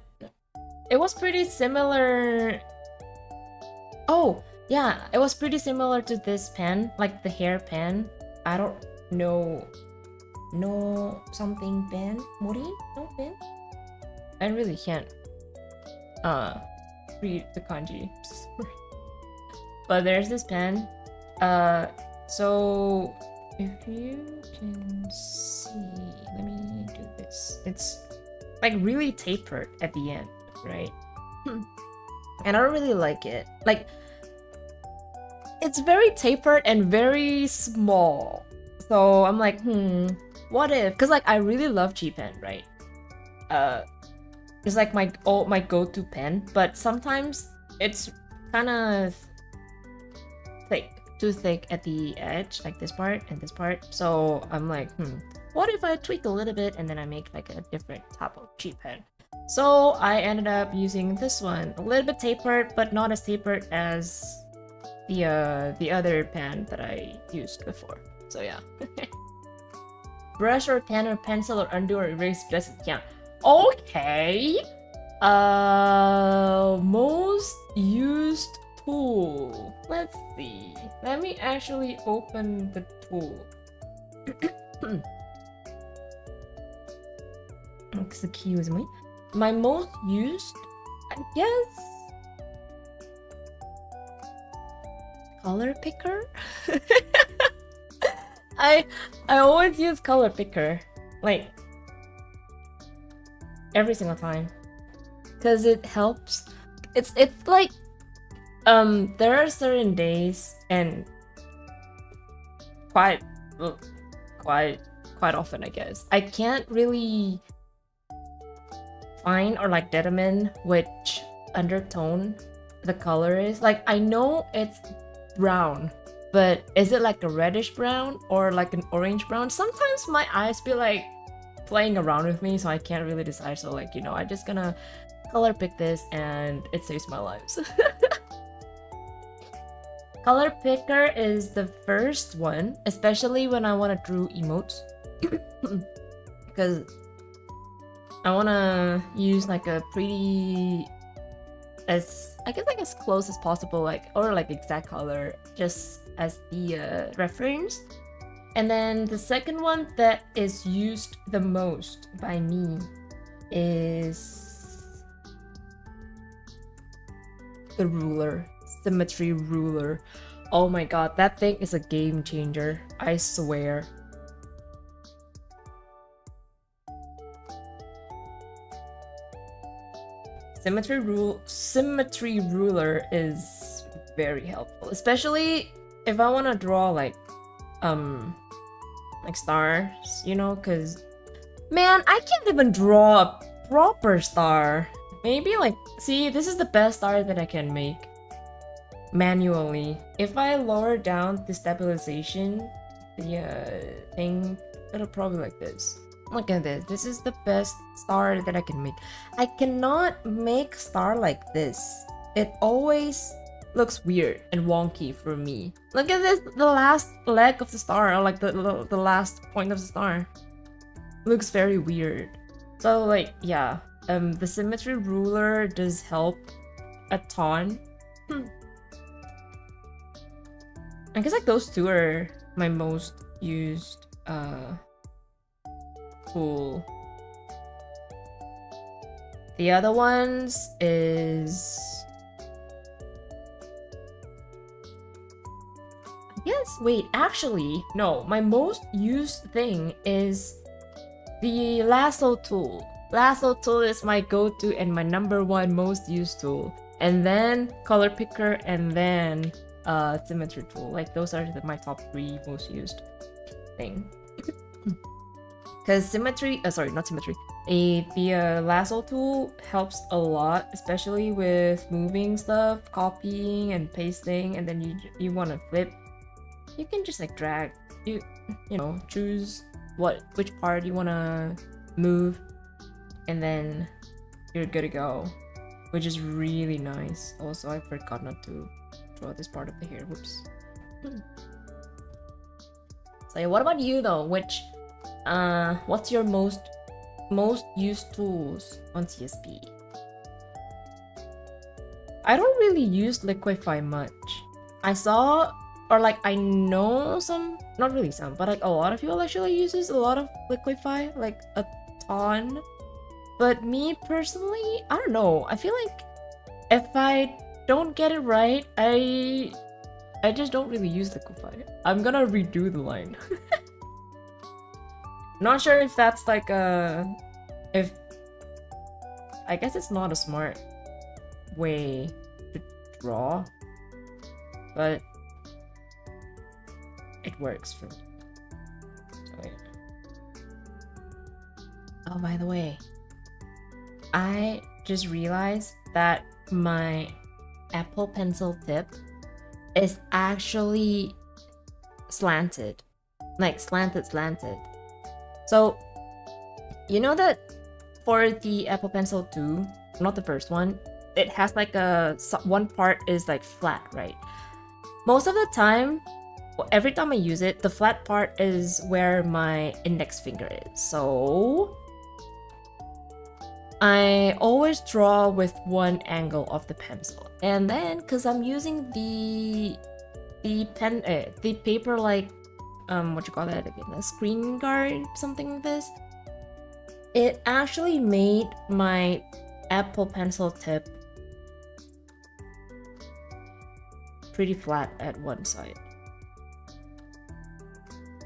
it was pretty similar. Oh, yeah, it was pretty similar to this pen, like the hair pen. I don't know. No something pen? Mori? No pen? I really can't read the kanji. But there's this pen. So if you can see, let me do this. It's like really tapered at the end, right? And I don't really like it. Like, it's very tapered and very small. So I'm like, what if? Because like I really love G pen, right? It's like my go-to pen, but sometimes it's kind of too thick at the edge, like this part and this part. So I'm like, what if I tweak a little bit and then I make like a different type of G pen? So I ended up using this one, a little bit tapered, but not as tapered as the other pen that I used before. So yeah. Brush or pen or pencil or undo or erase doesn't count. Okay. Most used tool. Let's let me actually open the tool. Excuse me. My most used, I guess, color picker. I always use color picker, like every single time, because it helps. It's like there are certain days and quite often, I guess, I can't really find or like determine which undertone the color is. Like, I know it's brown, but is it like a reddish brown or like an orange brown? Sometimes my eyes feel like playing around with me, so I can't really decide. So like, I'm just gonna color pick this and it saves my lives. Color picker is the first one, especially when I want to draw emotes. Because I want to use like a pretty, as close as possible, like, or like exact color, just as the reference. And then the second one that is used the most by me is the ruler, symmetry ruler. Oh my god, that thing is a game changer, I swear. Symmetry ruler is very helpful, especially if I want to draw like stars, because man, I can't even draw a proper star. Maybe like, see, this is the best star that I can make manually. If I lower down the stabilization, the thing, it'll probably like this. Look at this. This is the best star that I can make. I cannot make star like this. It always looks weird and wonky for me. Look at this. The last leg of the star, or like the last point of the star, looks very weird. So like, yeah, the symmetry ruler does help a ton. I guess like those two are my most used tool. The other ones is, yes, wait, actually, no, my most used thing is the lasso tool. Lasso tool is my go-to and my number one most used tool. And then color picker, and then symmetry tool. Like, those are my top 3 most used thing. Because symmetry, the lasso tool helps a lot, especially with moving stuff, copying and pasting, and then you want to flip. You can just like drag, you know, choose which part you want to move, and then you're good to go, which is really nice. Also, I forgot not to draw this part of the hair. Whoops. So yeah, what about you though? What's your most used tools on CSP? I don't really use Liquify much. I saw, or like I know some, not really some, but like a lot of people actually uses a lot of Liquify, like a ton. But me personally, I don't know. I feel like if I don't get it right, I just don't really use Liquify. I'm gonna redo the line. Not sure if that's like I guess it's not a smart way to draw, but it works for me. So, yeah. Oh, by the way, I just realized that my Apple Pencil tip is actually slanted. Like slanted. So, you know that for the Apple Pencil 2, not the first one, it has like one part is like flat, right? Most of the time, every time I use it, the flat part is where my index finger is. So I always draw with one angle of the pencil. And then, because I'm using the the paper like what you call that again, a screen guard, something like this. It actually made my Apple Pencil tip pretty flat at one side.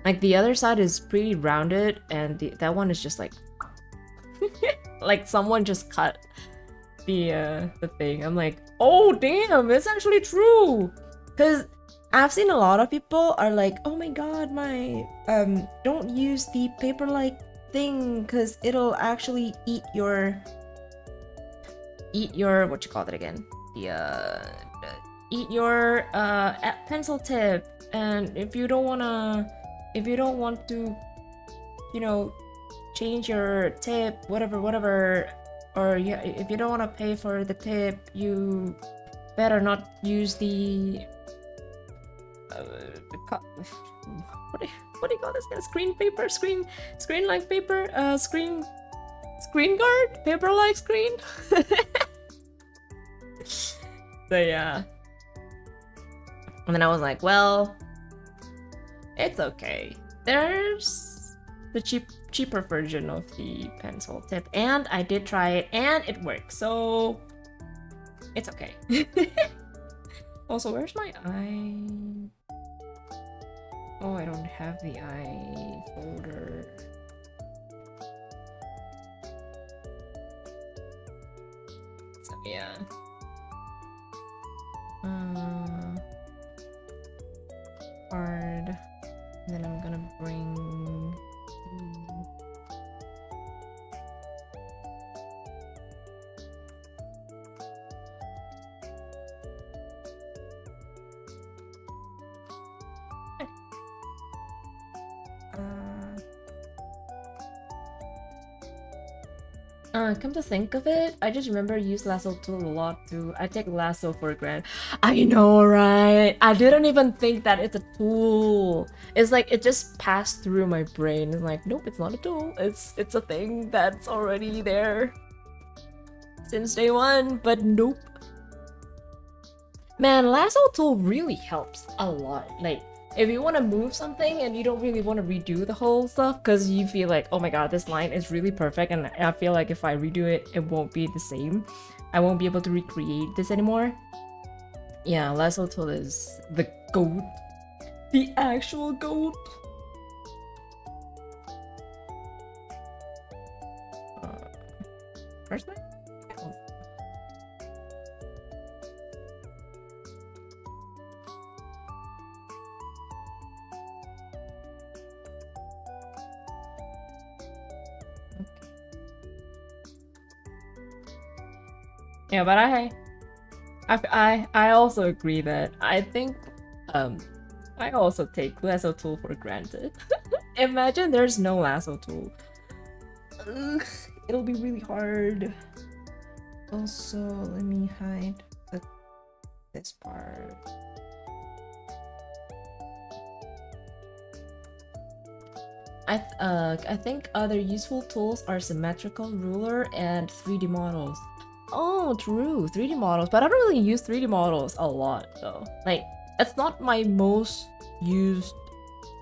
Like the other side is pretty rounded, and that one is just like like someone just cut the thing. I'm like, oh damn, it's actually true. Cause I've seen a lot of people are like, oh my god, my don't use the paper like thing because it'll actually eat your what you call it again, eat your pencil tip. And if you don't want to, you know, change your tip, whatever, or yeah, if you don't want to pay for the tip, you better not use the what do you call this? Screen paper, screen like paper, screen guard, paper like screen. So yeah, and then I was like, well, it's okay. There's the cheaper version of the pencil tip, and I did try it, and it works, so it's okay. Also, where's my eye? Oh, I don't have the eye folder. So yeah. Hard. And then I'm gonna bring. Come to think of it, I just remember use lasso tool a lot too. I take lasso for granted. I know, right? I didn't even think that it's a tool. It's like it just passed through my brain. It's like, nope, it's not a tool. It's a thing that's already there since day one, but nope. Man, lasso tool really helps a lot. Like, if you want to move something and you don't really want to redo the whole stuff because you feel like, oh my god, this line is really perfect, and I feel like if I redo it, it won't be the same. I won't be able to recreate this anymore. Yeah, lasso tool is the GOAT. The actual GOAT. Where's my... Yeah, but I also agree that I think I also take lasso tool for granted. Imagine there's no lasso tool. It'll be really hard. Also, let me hide this part. I think other useful tools are symmetrical ruler and 3D models. Oh, true, 3D models, but I don't really use 3D models a lot though. Like, that's not my most used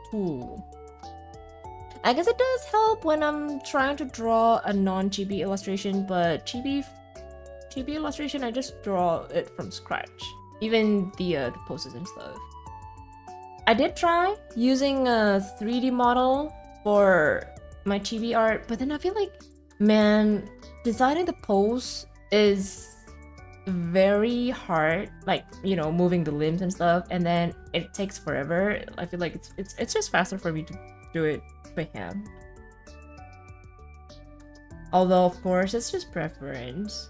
tool. I guess it does help when I'm trying to draw a non-chibi illustration, but chibi illustration, I just draw it from scratch. Even the poses and stuff. I did try using a 3D model for my chibi art, but then I feel like, man, designing the pose is very hard, like, you know, moving the limbs and stuff, and then it takes forever. I feel like it's just faster for me to do it by hand. Although, of course, it's just preference.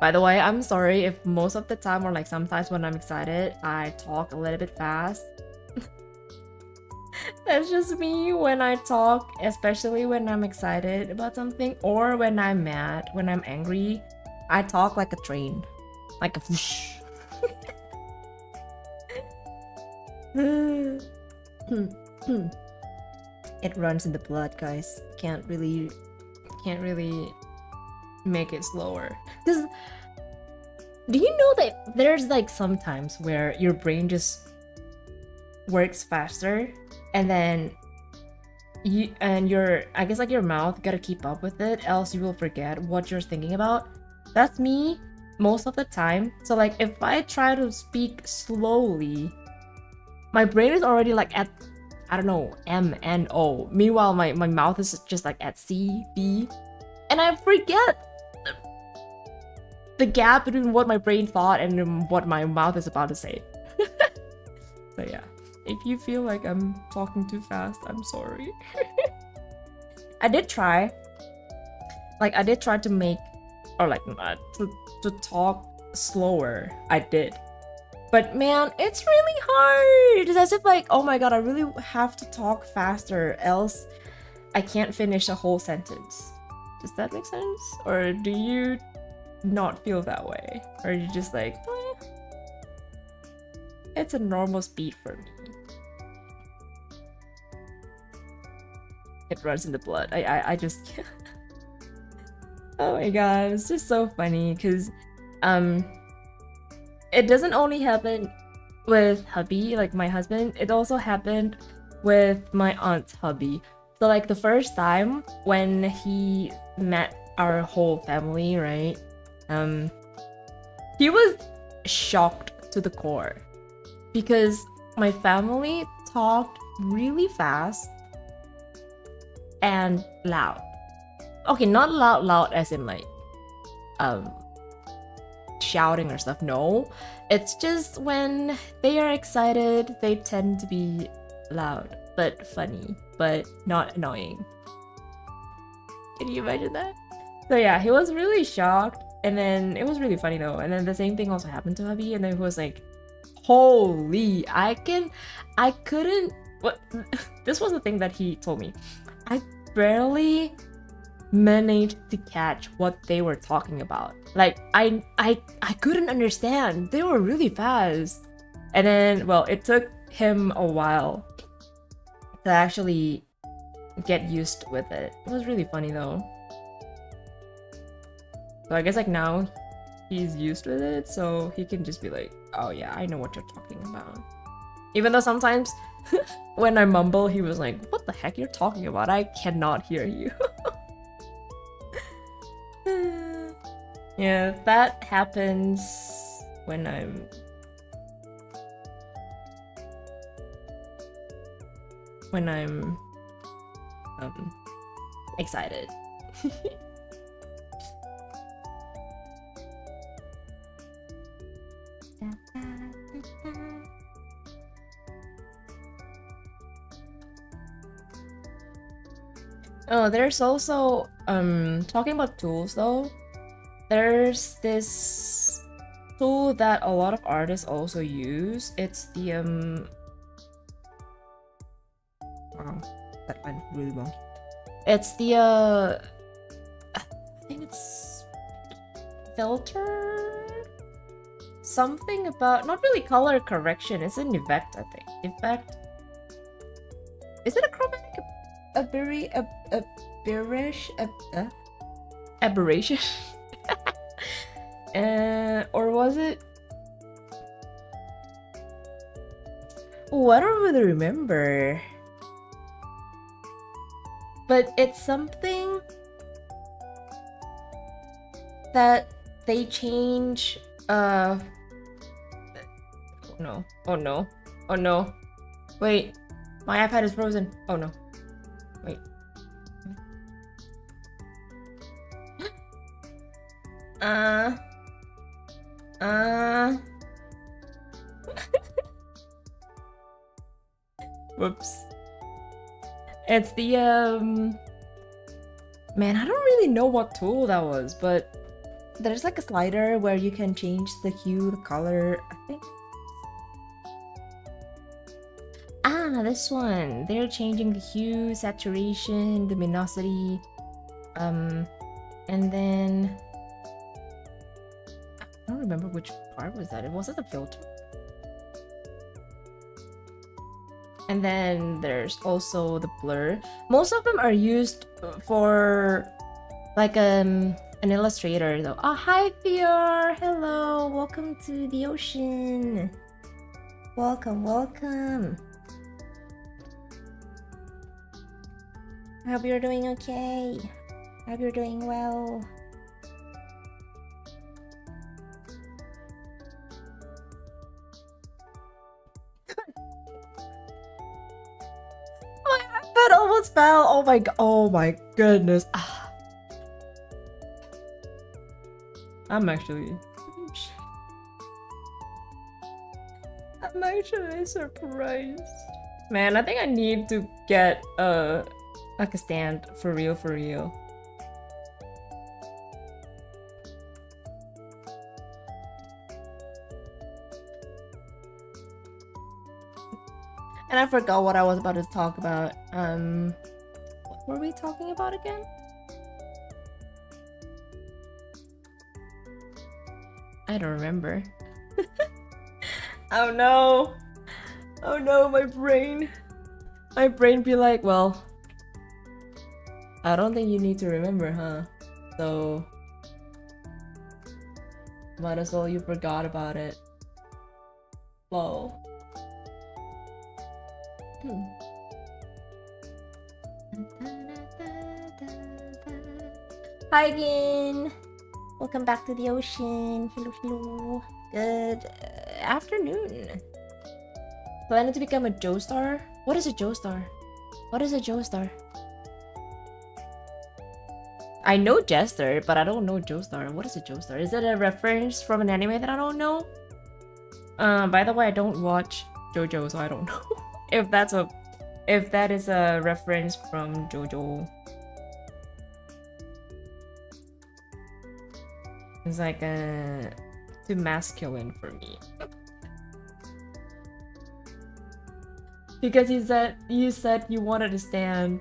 By the way, I'm sorry if most of the time, or like sometimes when I'm excited, I talk a little bit fast. That's just me when I talk, especially when I'm excited about something, or when I'm mad, when I'm angry. I talk like a train, like a whoosh. It runs in the blood, guys. Can't really make it slower. Cause Do you know that there's like sometimes where your brain just works faster and then I guess like your mouth gotta keep up with it, else you will forget what you're thinking about. That's me most of the time. So like if I try to speak slowly, my brain is already like at, I don't know, M, N, O. Meanwhile, my mouth is just like at C, B. And I forget the gap between what my brain thought and what my mouth is about to say. So yeah, if you feel like I'm talking too fast, I'm sorry. I did try to make, or like to talk slower. I did. But man, it's really hard. It's as if like, oh my god, I really have to talk faster, else I can't finish a whole sentence. Does that make sense? Or do you not feel that way? Or are you just like, it's a normal speed for me. It runs in the blood. I just can't. Oh my god, it's just so funny because it doesn't only happen with hubby, like my husband, it also happened with my aunt's hubby. So like the first time when he met our whole family, right? He was shocked to the core because my family talked really fast and loud. Okay, not loud as in like shouting or stuff. No, it's just when they are excited, they tend to be loud but funny, but not annoying. Can you imagine that? So yeah, he was really shocked, and then it was really funny though. And then the same thing also happened to hubby, and then he was like, "Holy, I couldn't." What? This was the thing that he told me. I barely managed to catch what they were talking about. Like I couldn't understand. They were really fast. And then, well, it took him a while to actually get used with it. It was really funny though. So I guess like now he's used with it, so he can just be like, oh yeah, I know what you're talking about. Even though sometimes when I mumble, he was like, what the heck you're talking about? I cannot hear you. Yeah, that happens when I'm excited. Oh, there's also talking about tools though. There's this tool that a lot of artists also use. It's the wow, that went really wrong. It's the I think it's filter, something about, not really color correction. It's an effect, I think. Effect. Is it a chromatic aberration? Or was it? Oh, I don't really remember. But it's something that they change. Oh no! Oh no! Oh no! Wait, my iPad is frozen. Oh no! Wait. Whoops. It's the man, I don't really know what tool that was, but there's like a slider where you can change the hue, the color, I think. Ah, this one. They're changing the hue, saturation, luminosity, and then I don't remember which part was that. Was it the filter? And then there's also the blur. Most of them are used for like an illustrator though. Oh, hi Fior! Hello! Welcome to the ocean! Welcome, welcome! I hope you're doing okay. I hope you're doing well. My iPad almost fell! Oh my goodness. I'm actually surprised. Man, I think I need to get like a stand for real. And I forgot what I was about to talk about. What were we talking about again? I don't remember. Oh no! Oh no, my brain be like, well, I don't think you need to remember, huh? So might as well you forgot about it. Lol. Hi again! Welcome back to the ocean. Hello. Good afternoon. Planning to become a Joestar? What is a Joestar? I know Jester, but I don't know Joestar. What is a Joestar? Is it a reference from an anime that I don't know? By the way, I don't watch JoJo, so I don't know if that is a reference from JoJo. It's like too masculine for me. Because you said you wanted to stand.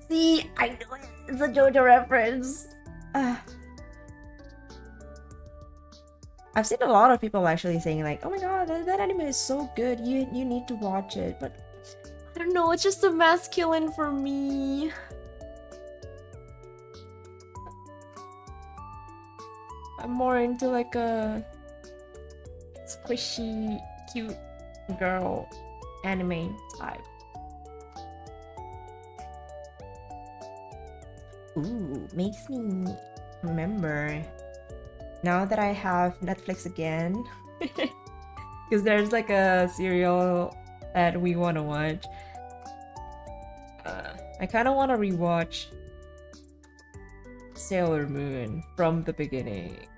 See, I know it's a JoJo reference. I've seen a lot of people actually saying like, "Oh my god, that anime is so good. You need to watch it." But I don't know, it's just too masculine for me. I'm more into like a squishy, cute girl anime type. Ooh, makes me remember now that I have Netflix again, because there's like a serial that we want to watch. I kind of want to rewatch Sailor Moon from the beginning.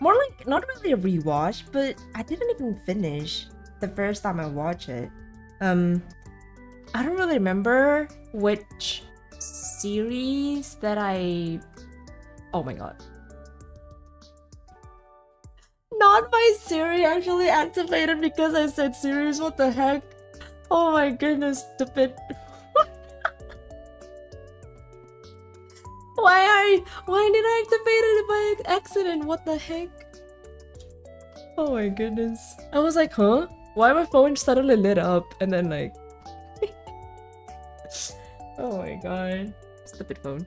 More like, not really a rewatch, but I didn't even finish the first time I watched it. I don't really remember which series that oh my god. Not my Siri actually activated because I said series, what the heck? Oh my goodness, stupid. Why did I activate it by accident? What the heck? Oh my goodness. I was like, huh? Why my phone suddenly lit up and then like oh my god. Stupid phone.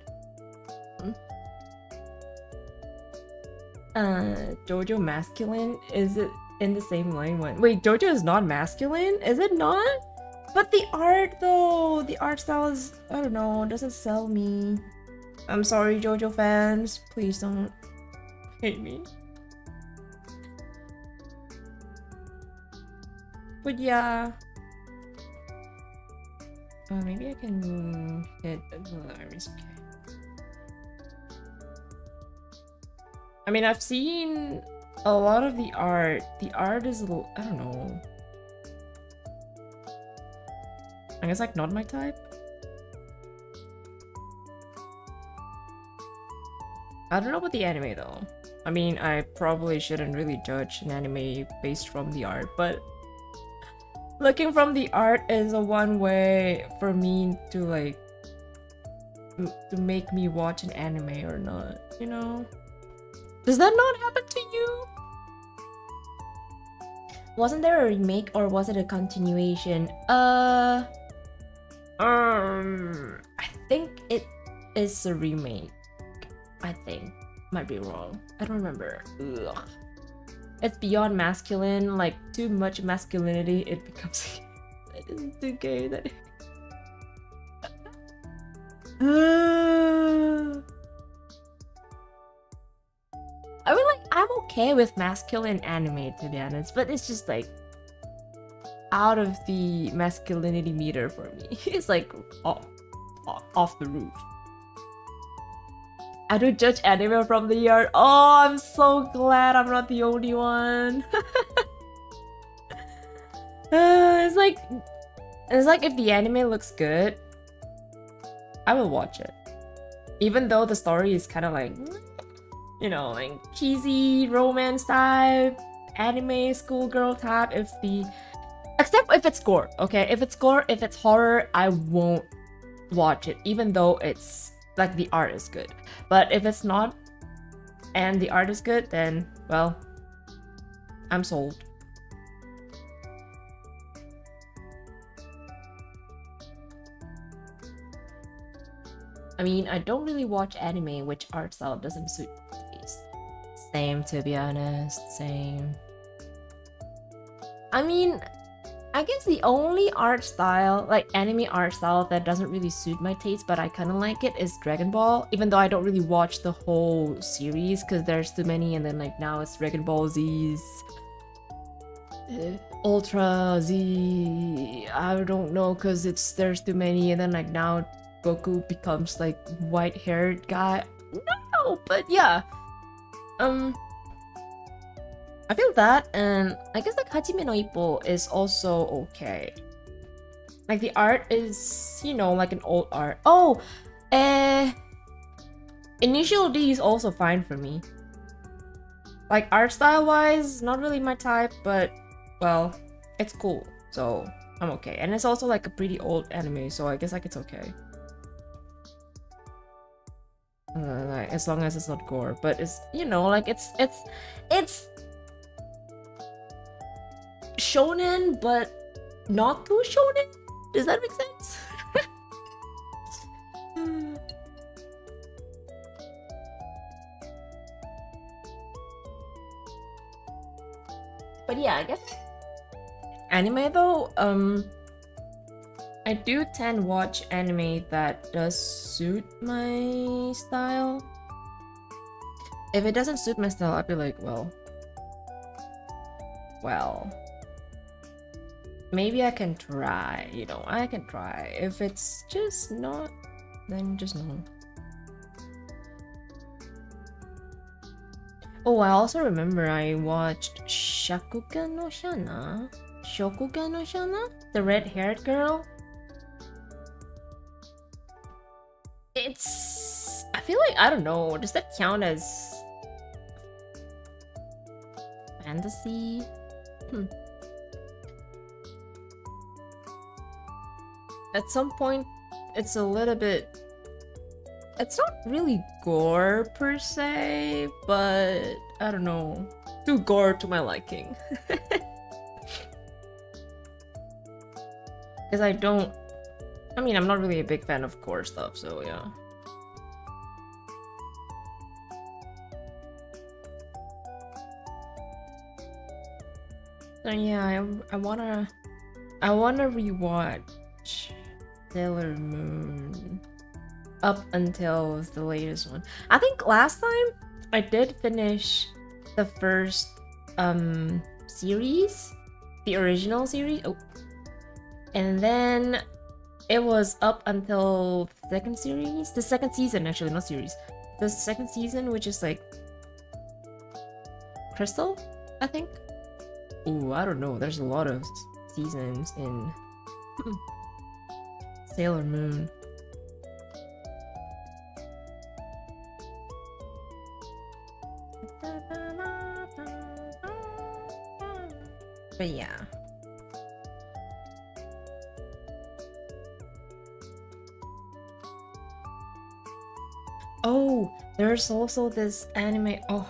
JoJo masculine? Is it in the same line one? Wait, JoJo is not masculine? Is it not? But the art though, the art style is, I don't know, doesn't sell me. I'm sorry, JoJo fans. Please don't hate me. But yeah. Maybe I can hit the iris. Okay. I mean, I've seen a lot of the art. The art is a little, I don't know. I guess like not my type. I don't know about the anime though. I mean, I probably shouldn't really judge an anime based from the art, but looking from the art is a one way for me to like to make me watch an anime or not, you know? Does that not happen to you? Wasn't there a remake or was it a continuation? I think it is a remake. I think. Might be wrong. I don't remember. Ugh. It's beyond masculine, like too much masculinity, it becomes it isn't too gay that I mean, like, I'm okay with masculine anime, to be honest, but it's just like out of the masculinity meter for me. It's like off the roof. I don't judge anime from the art. Oh, I'm so glad I'm not the only one. It's like if the anime looks good, I will watch it. Even though the story is kind of like, you know, like cheesy romance type, anime schoolgirl type. Except if it's gore, okay? If it's gore, if it's horror, I won't watch it, even though it's like the art is good. But if it's not and the art is good, then well, I'm sold. I mean, I don't really watch anime which art style doesn't suit my taste. Same, to be honest, same. I mean, I guess the only art style, like anime art style that doesn't really suit my taste, but I kind of like it, is Dragon Ball. Even though I don't really watch the whole series because there's too many, and then like now it's Dragon Ball Z's, Ultra Z. I don't know because there's too many, and then like now Goku becomes like white-haired guy. No, but yeah. I feel that, and I guess like Hajime no Ippo is also okay. Like the art is, you know, like an old art. Oh, Initial D is also fine for me. Like art style wise, not really my type, but well, it's cool, so I'm okay. And it's also like a pretty old anime, so I guess like it's okay. Like, as long as it's not gore, but it's, you know, like it's shonen, but not too shonen. Does that make sense? But yeah, I guess anime though, I do tend watch anime that does suit my style. If it doesn't suit my style, I'd be like, well, maybe I can try, you know, I can try. If it's just not, then just no. Oh, I also remember I watched Shokugan no Shana? The red-haired girl? It's... I feel like, I don't know, does that count as fantasy? At some point, it's a little bit... It's not really gore per se, but I don't know. Too gore to my liking. Because I don't... I mean, I'm not really a big fan of gore stuff, so yeah. So yeah, I wanna rewatch Sailor Moon up until the latest one. I think last time I did finish the first series, the original series. Oh, and then it was up until the second series, the second season actually, not series. The second season, which is like Crystal, I think. Ooh, I don't know. There's a lot of seasons in Sailor Moon. But yeah. Oh, there's also this anime. Oh,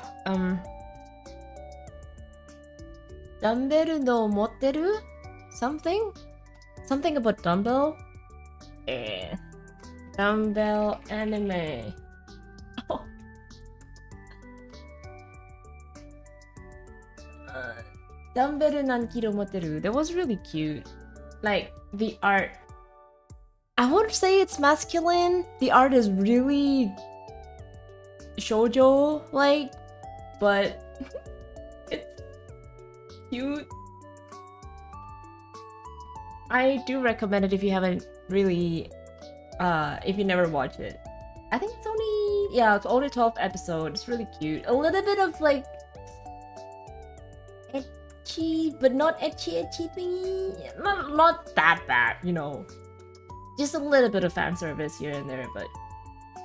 Dumbbell no motteru? Something about dumbbell? Dumbbell anime. Oh, Dumbbell何キロ持てる? That was really cute. Like, the art. I wouldn't say it's masculine. The art is really shoujo-like, but it's cute. I do recommend it if you haven't really, if you never watched it. I think it's only 12 episodes. It's really cute. A little bit of like ecchi, but not ecchi thingy. Not that bad, you know. Just a little bit of fan service here and there, but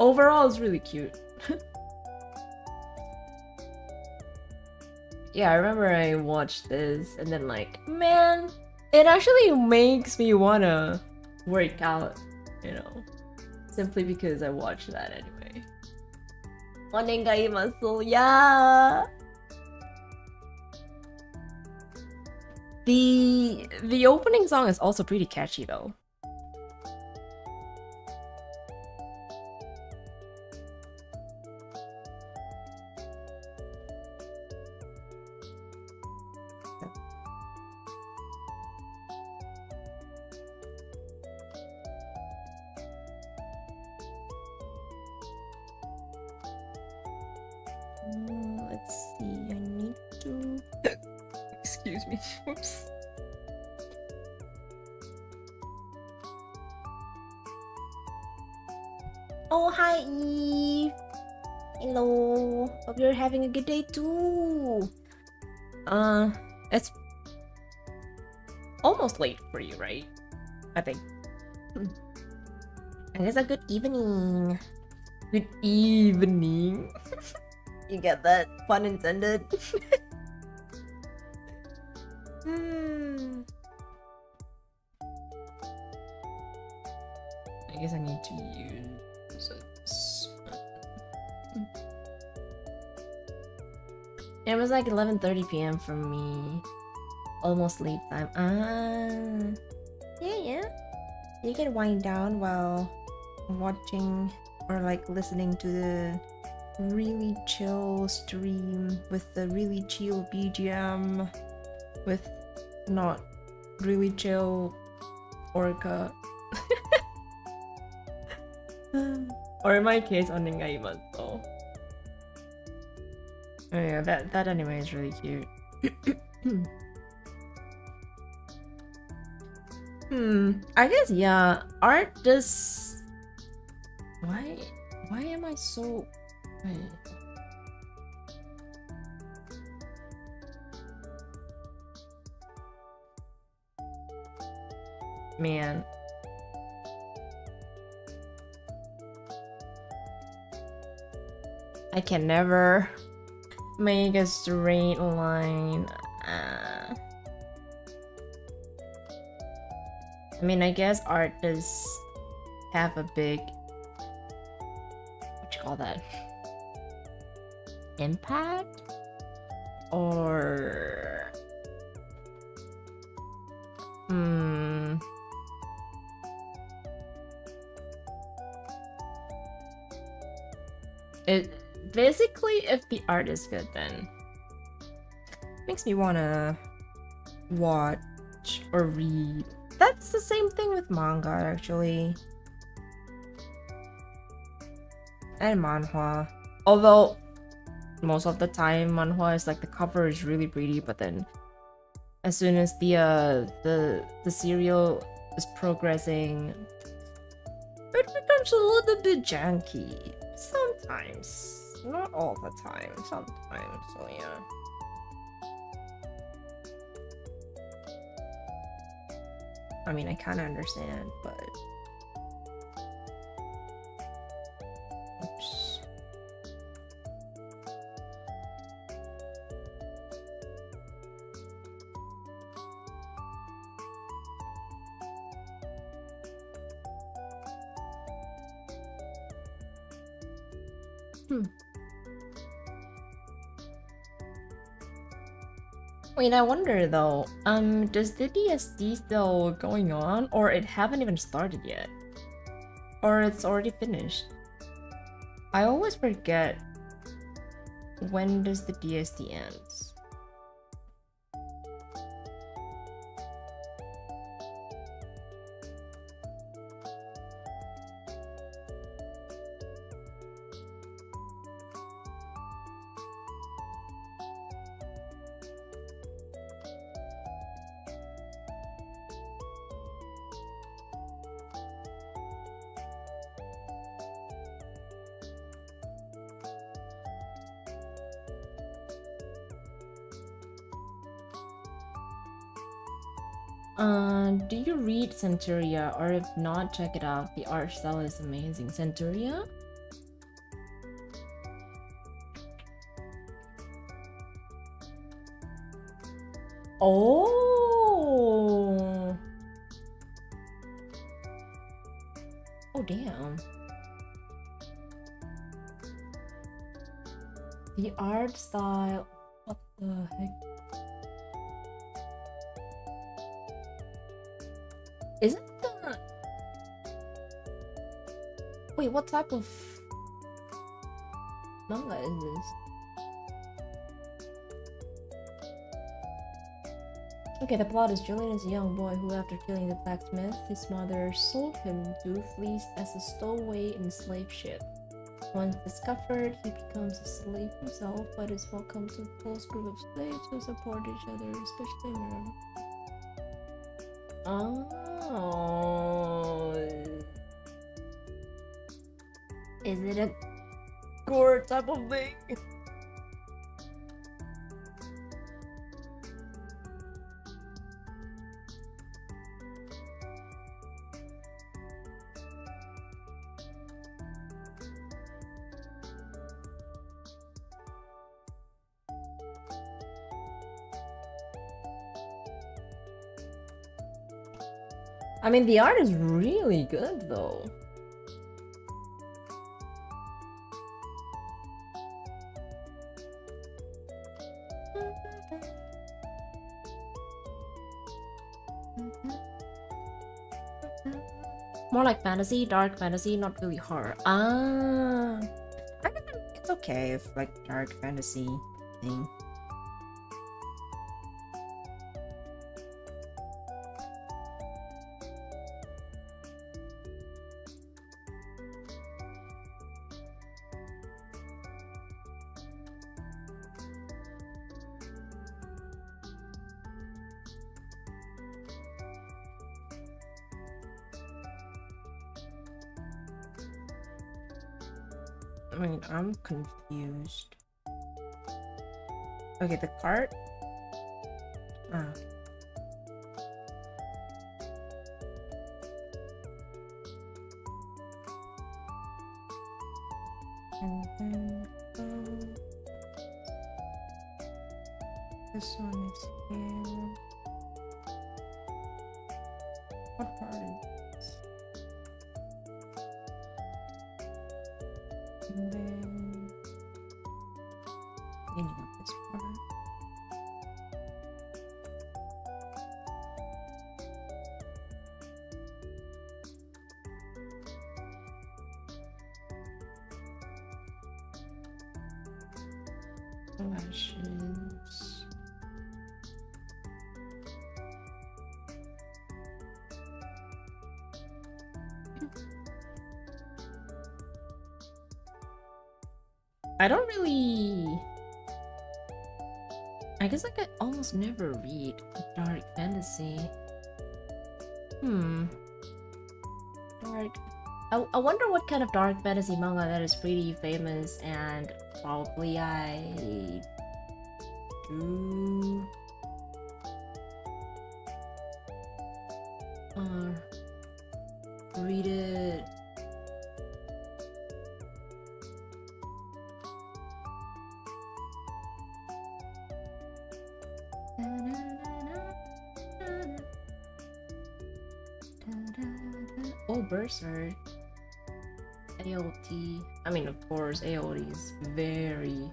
overall it's really cute. Yeah, I remember I watched this and then like, man, it actually makes me wanna work out, you know, simply because I watched that anyway. Onengaimasu, yeah. The opening song is also pretty catchy though. Let's see, I need to... Excuse me, oops. Oh, hi Eve! Hello! Hope you're having a good day too! It's almost late for you, right? I think. I guess a good evening. Good evening. You get that? Pun intended. I guess I need to use this. It was like 11:30 p.m. for me. Almost sleep time. Yeah. You can wind down while watching or like listening to the really chill stream with the really chill BGM with not really chill Orca. Or in my case, Onengaimasu. Oh yeah, that anime is really cute. I guess yeah, art does... Why am I so... Wait. Man. I can never make a straight line. I mean, I guess art does have a big... What you call that? Impact? Or... It basically, if the art is good, then makes me wanna watch or read. That's the same thing with manga, actually, and manhwa. Although most of the time, manhwa is like the cover is really pretty, but then as soon as the serial is progressing, it becomes a little bit janky. Sometimes, not all the time. Sometimes, so yeah. I mean, I kind of understand, but oops. Wait, I wonder though, does the DSD still going on, or it haven't even started yet? Or it's already finished? I always forget, when does the DSD ends? Do you read Centuria? Or if not, check it out. The art style is amazing. Centuria? Oh! Oh, damn. The art style. What the heck? Isn't that... Wait, what type of manga is this? Okay, the plot is Julian is a young boy who, after killing the blacksmith, his mother sold him to fleece as a stowaway in a slave ship. Once discovered, he becomes a slave himself, but is welcomed to a close group of slaves who support each other, especially Miriam. Oh. Is it a gore type of thing? I mean, the art is really good though. More like fantasy, dark fantasy, not really horror. I mean, it's okay if like dark fantasy thing. I mean, I'm confused. Okay, the cart. Ah. And then this one is here. What part is this? And then cleaning up this part. Lashes. I don't really... I guess like I almost never read dark fantasy. Dark... I wonder what kind of dark fantasy manga that is pretty famous, and probably I do read it. Oh, Berserk. AOT. I mean, of course, AOT is very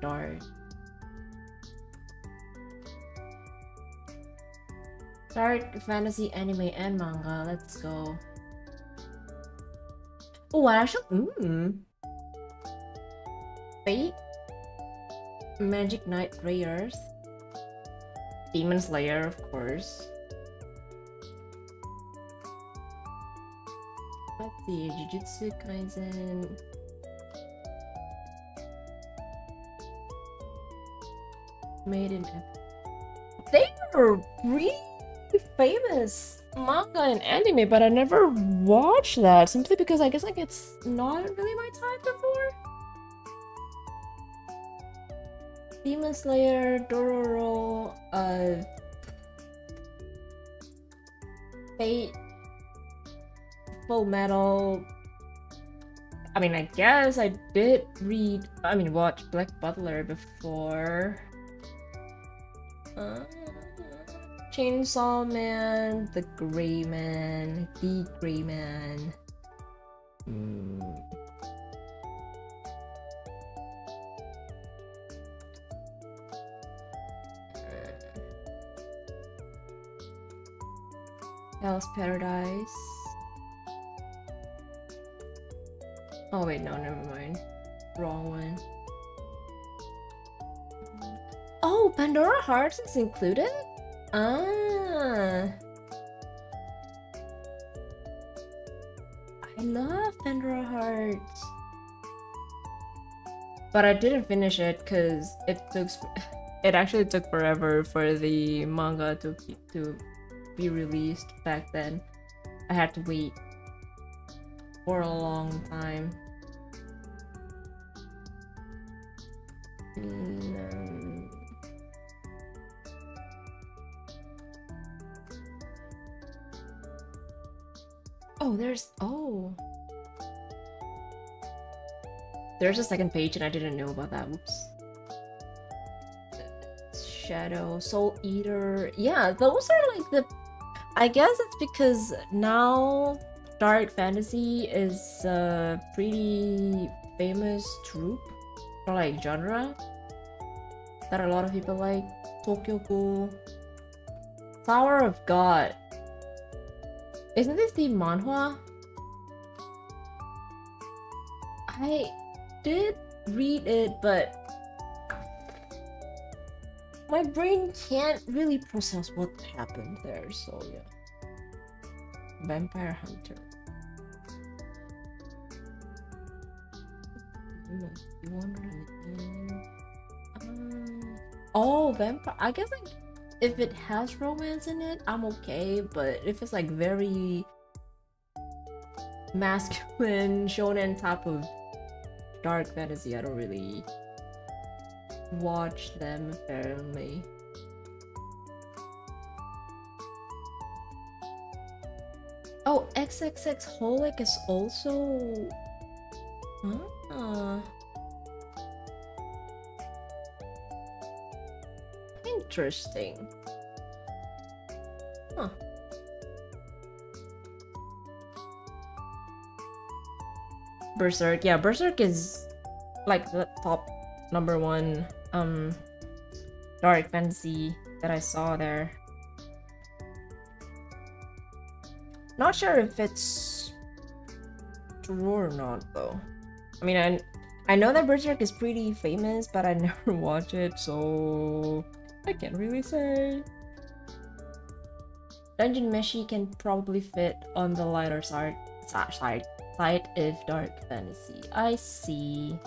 dark. Dark fantasy anime and manga. Let's go. Oh, actually, Fate, Magic Knight Raiders, Demon Slayer, of course. Let's see, Jujutsu Kaisen. Made in They are really famous manga and anime, but I never watched that simply because I guess like it's not really my type before. Demon Slayer, Dororo, Fate, Full Metal. I mean, I guess I did watch Black Butler before. Chainsaw Man, The Gray Man, The Gray Man. Hell's Paradise. Oh wait, no, never mind. Wrong one. Oh, Pandora Hearts is included? Ah. I love Pandora Hearts. But I didn't finish it because it actually took forever for the manga to be released back then. I had to wait for a long time. There's a second page and I didn't know about that. Whoops. Shadow, Soul Eater. Yeah, those are like the... I guess it's because now dark fantasy is a pretty famous troupe or like genre that a lot of people like. Tokyo Ghoul, Flower of God. Isn't this the manhwa? I did read it, but my brain can't really process what happened there, so yeah. Vampire Hunter. Oh, vampire. I guess like if it has romance in it, I'm okay, but if it's like very masculine shonen type of dark fantasy, I don't really watch them apparently. Oh, XXX Holic is also... Interesting. Huh. Berserk. Yeah, Berserk is like the top #1 dark fantasy that I saw there. Not sure if it's true or not though. I mean, I know that Berserk is pretty famous, but I never watch it, so I can't really say. Dungeon Meshi can probably fit on the lighter side if dark fantasy. I see.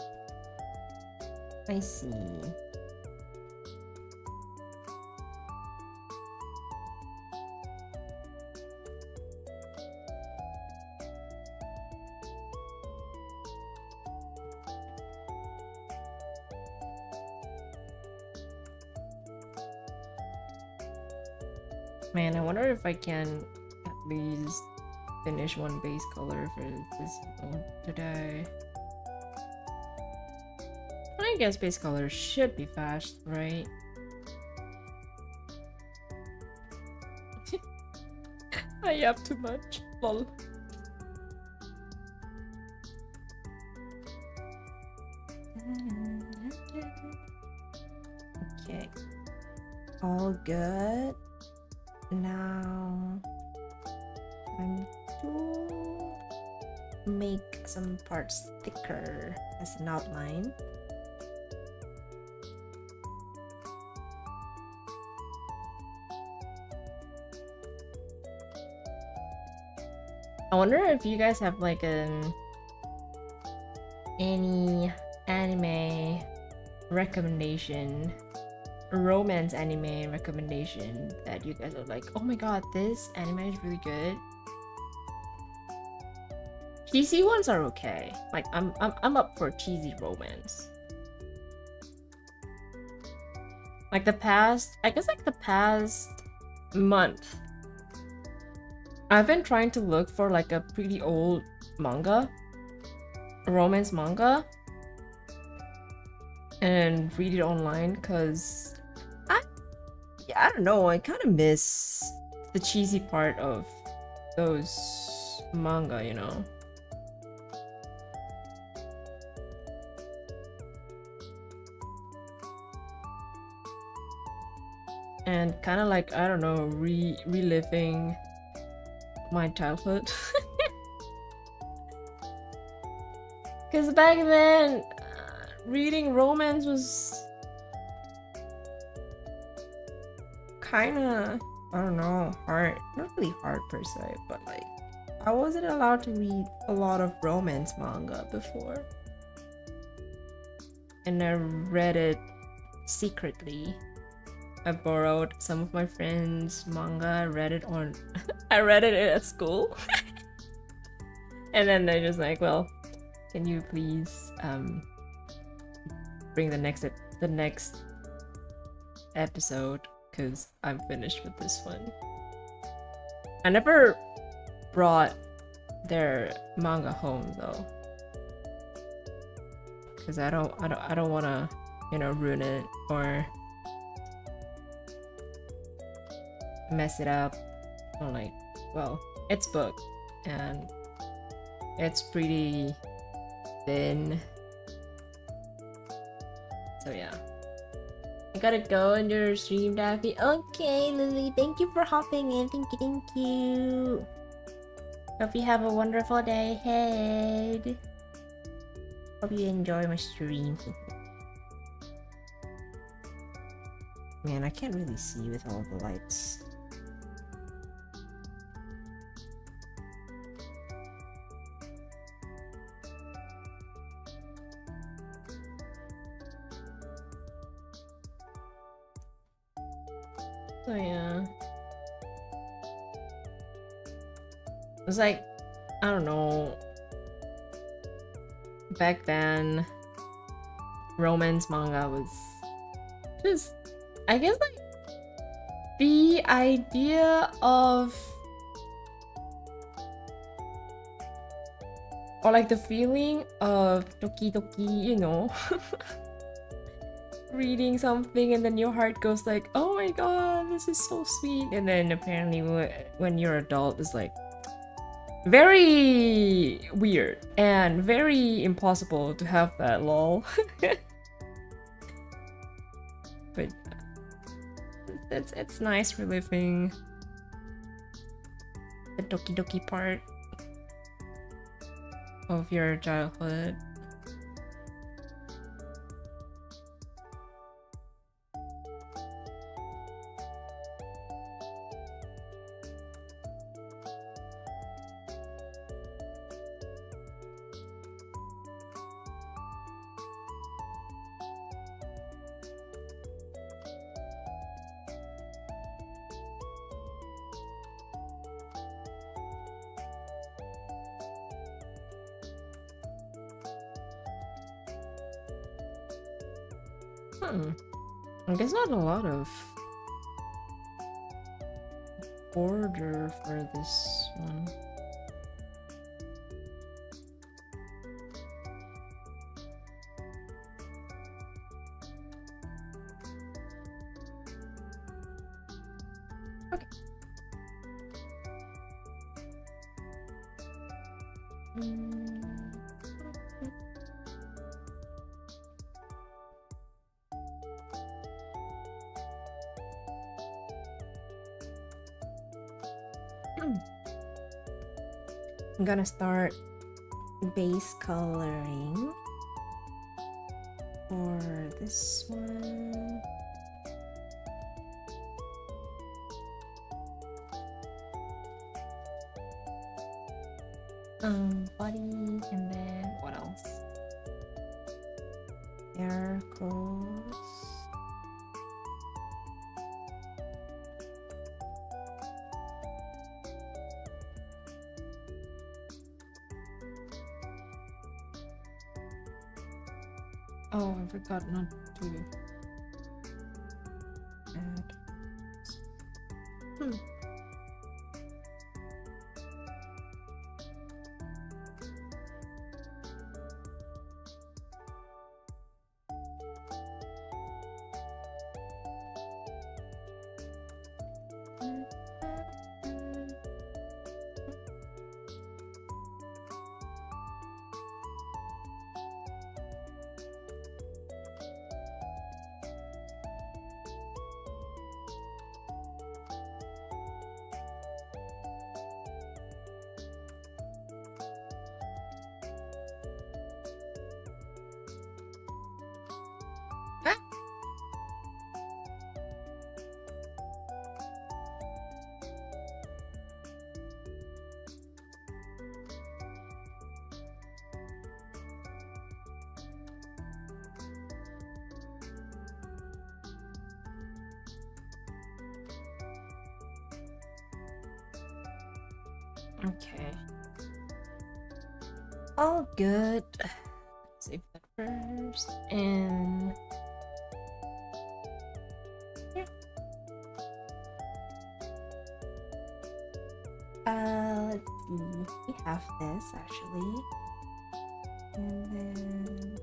Man, I wonder if I can at least finish one base color for this one today. I guess base color should be fast, right? I have too much. Lol. Okay. All good. Now I'm to make some parts thicker as an outline. I wonder if you guys have like any anime recommendation, romance anime recommendation that you guys are like, oh my god, this anime is really good. Cheesy ones are okay. Like I'm up for cheesy romance. Like the past, I guess like the past month, I've been trying to look for like a pretty old manga, romance manga, and read it online because I don't know, I kind of miss the cheesy part of those manga, you know. And kind of like, I don't know, reliving my childhood. Because back then, reading romance was kind of, I don't know, hard. Not really hard per se, but like, I wasn't allowed to read a lot of romance manga before. And I read it secretly. I borrowed some of my friends' manga. I read it at school. And then they're just like, well, can you please bring the next episode, because I'm finished with this one. I never brought their manga home though, because I don't want to, you know, ruin it or mess it up. Or like, well, it's booked and it's pretty thin, so yeah. I gotta go on your stream, Daffy. Okay, Lily, thank you for hopping in. Thank you. Hope you have a wonderful day ahead. Hope you enjoy my stream. Man, I can't really see with all the lights. So yeah, it was like, I don't know, back then romance manga was just, I guess, like the idea of, or like the feeling of doki doki, you know. Reading something and then your heart goes like, oh my god, this is so sweet, and then apparently when you're adult it's like very weird and very impossible to have that, lol. But it's nice reliving the doki doki part of your childhood. I guess not a lot of border for this one. Okay. I'm gonna start base coloring for this one. Body, and then what else? Hair, clothes. Oh, I forgot not to add. Okay. All good. Save that first. And yeah. Let's see. We have this actually. And then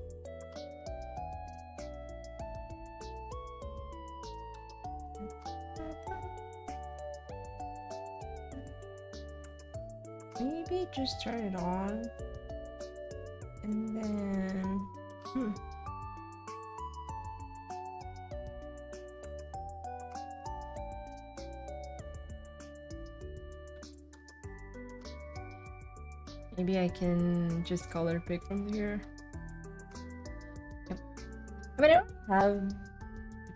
maybe just turn it on. And then maybe I can just color pick from here. Yep. I mean, I don't have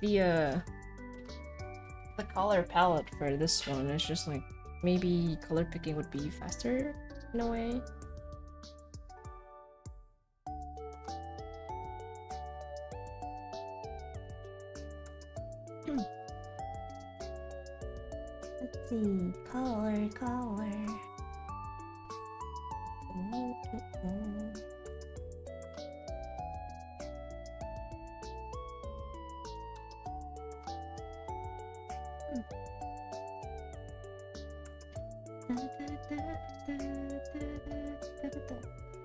the color palette for this one. It's just like maybe color picking would be faster in a way. Let's see, color.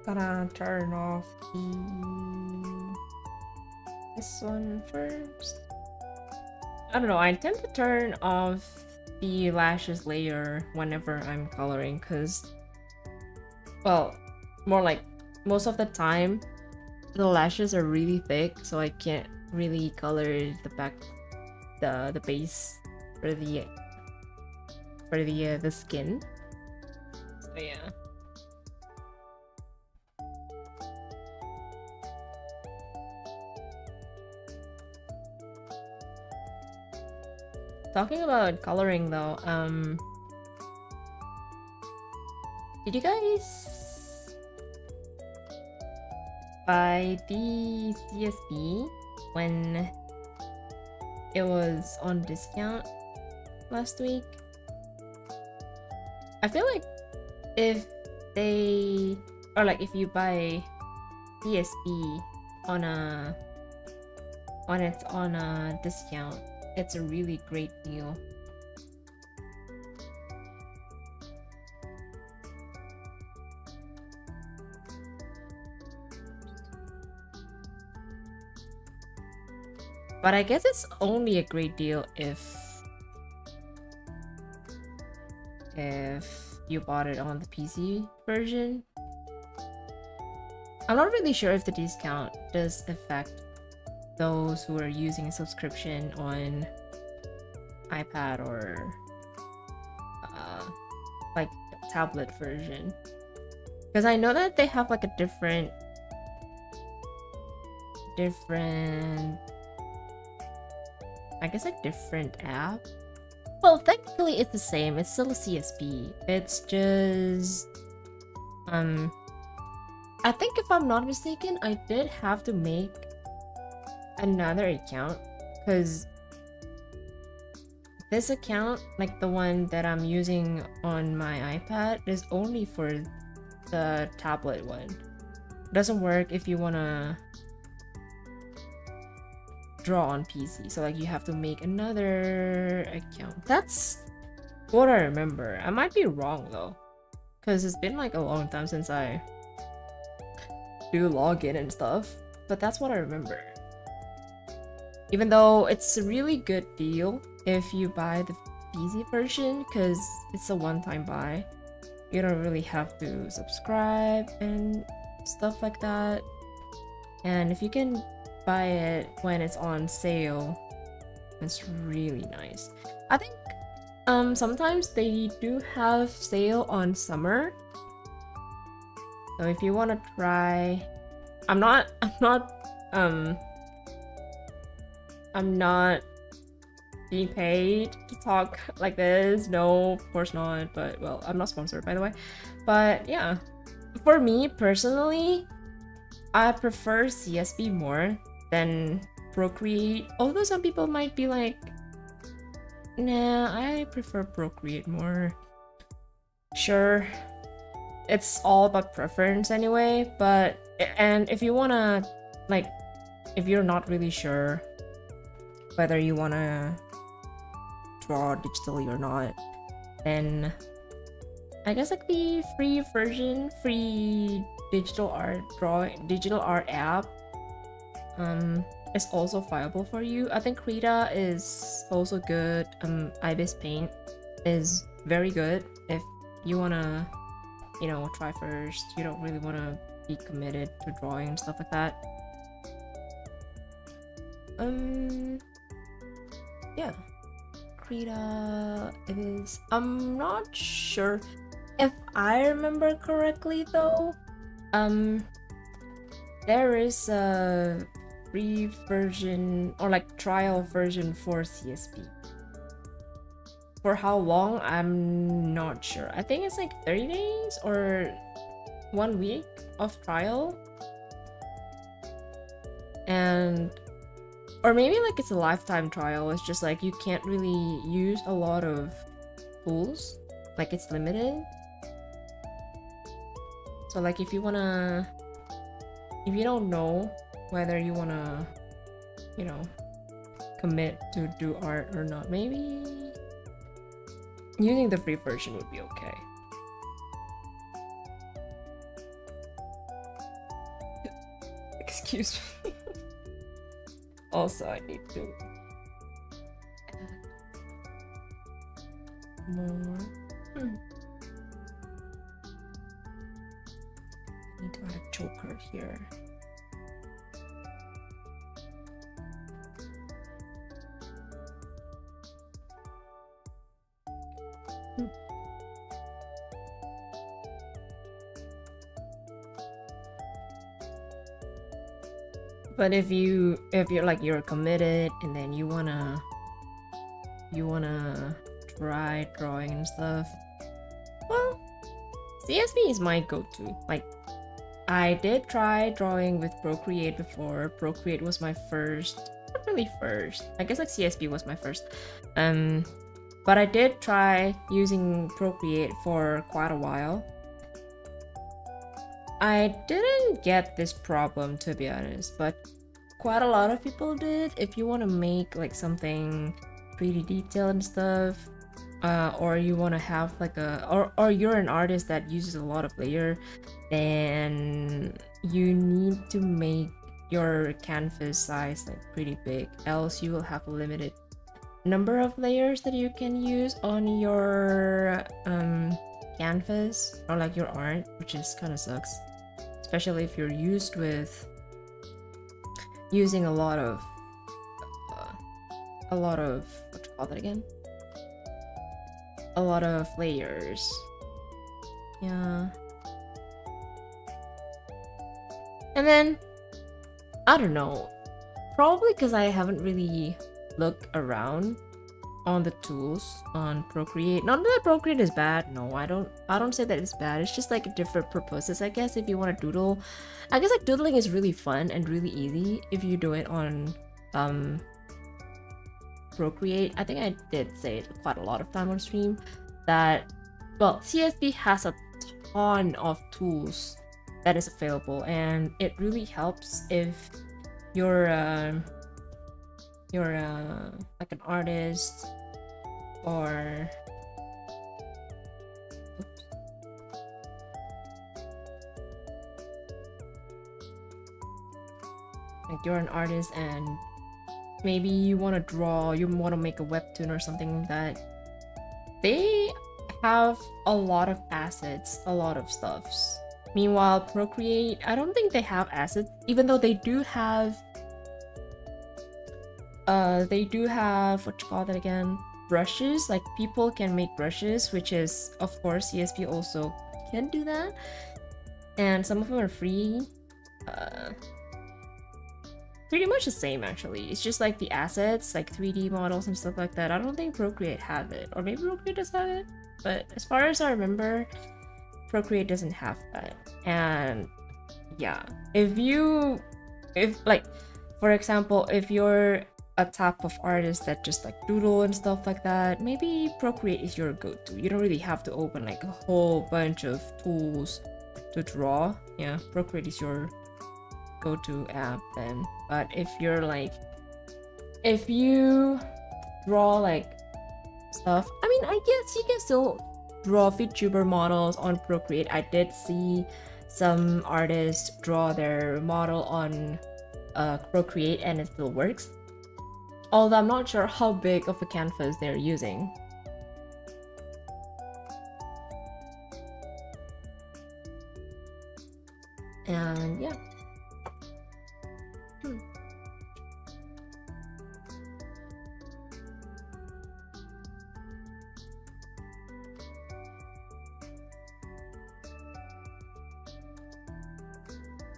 Gonna turn off this one first. I don't know, I tend to turn off the lashes layer whenever I'm coloring because, well, more like most of the time the lashes are really thick, so I can't really color the back, the base for the skin. So yeah. Talking about coloring though, did you guys buy the CSB when it was on discount last week? I feel like if if you buy CSB on a discount, it's a really great deal. But I guess it's only a great deal if you bought it on the PC version. I'm not really sure if the discount does affect those who are using a subscription on iPad or like tablet version, because I know that they have like a different I guess like different app. Well, technically it's the same, it's still a CSB. It's just I think if I'm not mistaken, I did have to make another account because this account, like the one that I'm using on my iPad, is only for the tablet one. It doesn't work if you wanna draw on PC, so like you have to make another account. That's what I remember. I might be wrong though, because it's been like a long time since I do login and stuff, but that's what I remember. Even though it's a really good deal if you buy PC version because it's a one-time buy. You don't really have to subscribe and stuff like that. And if you can buy it when it's on sale, it's really nice. I think sometimes they do have sale on summer. So if you want to try, I'm not being paid to talk like this. No, of course not. But well, I'm not sponsored, by the way. But yeah, for me personally, I prefer CSP more than Procreate. Although some people might be like, nah, I prefer Procreate more. Sure, it's all about preference anyway. But and if you wanna, like, if you're not really sure whether you wanna draw digitally or not, then I guess like the free version, free digital art app is also viable for you. I think Krita is also good. Ibis Paint is very good if you wanna, you know, try first. You don't really wanna be committed to drawing and stuff like that. Yeah. Krita is, I'm not sure if I remember correctly though. There is a free version or like trial version for CSP. For how long, I'm not sure. I think it's like 30 days or 1 week of trial. And or maybe like it's a lifetime trial. It's just like you can't really use a lot of tools. Like it's limited. So like if you wanna, if you don't know whether you wanna, you know, commit to do art or not, maybe using the free version would be okay. Excuse me. Also, I need to add more. I need to add a choker here. But if you're like you're committed and then you wanna try drawing and stuff, well, CSP is my go-to. Like I did try drawing with Procreate before. Procreate was my first, not really first. I guess like CSP was my first. But I did try using Procreate for quite a while. I didn't get this problem, to be honest, but quite a lot of people did. If you want to make like something pretty detailed and stuff, or you want to have like a, or you're an artist that uses a lot of layer, then you need to make your canvas size like pretty big, else you will have a limited number of layers that you can use on your canvas or like your art, which is kind of sucks. Especially if you're used with using a lot of what do you call that again? A lot of layers. Yeah. And then I don't know. Probably because I haven't really looked around on the tools on Procreate. Not that Procreate is bad. No, I don't say that it's bad. It's just like different purposes, I guess. If you want to doodle, I guess like doodling is really fun and really easy if you do it on Procreate. I think I did say it quite a lot of time on stream that, well, CSP has a ton of tools that is available, and it really helps if you're like an artist or like you're an artist and maybe you want to draw, you want to make a webtoon or something like that, they have a lot of assets, a lot of stuffs. Meanwhile, Procreate, I don't think they have assets, even though they do have what you call that again? Brushes. Like people can make brushes, which is of course CSP also can do that. And some of them are free. Pretty much the same actually. It's just like the assets, like 3D models and stuff like that. I don't think Procreate have it. Or maybe Procreate does have it. But as far as I remember, Procreate doesn't have that. And yeah, if like, for example, if you're a type of artist that just like doodle and stuff like that, maybe Procreate is your go-to. You don't really have to open like a whole bunch of tools to draw. Yeah, Procreate is your go-to app then. But if you're like, if you draw like stuff, I mean, I guess you can still draw Vtuber models on Procreate. I did see some artists draw their model on Procreate and it still works. Although I'm not sure how big of a canvas they're using. And yeah.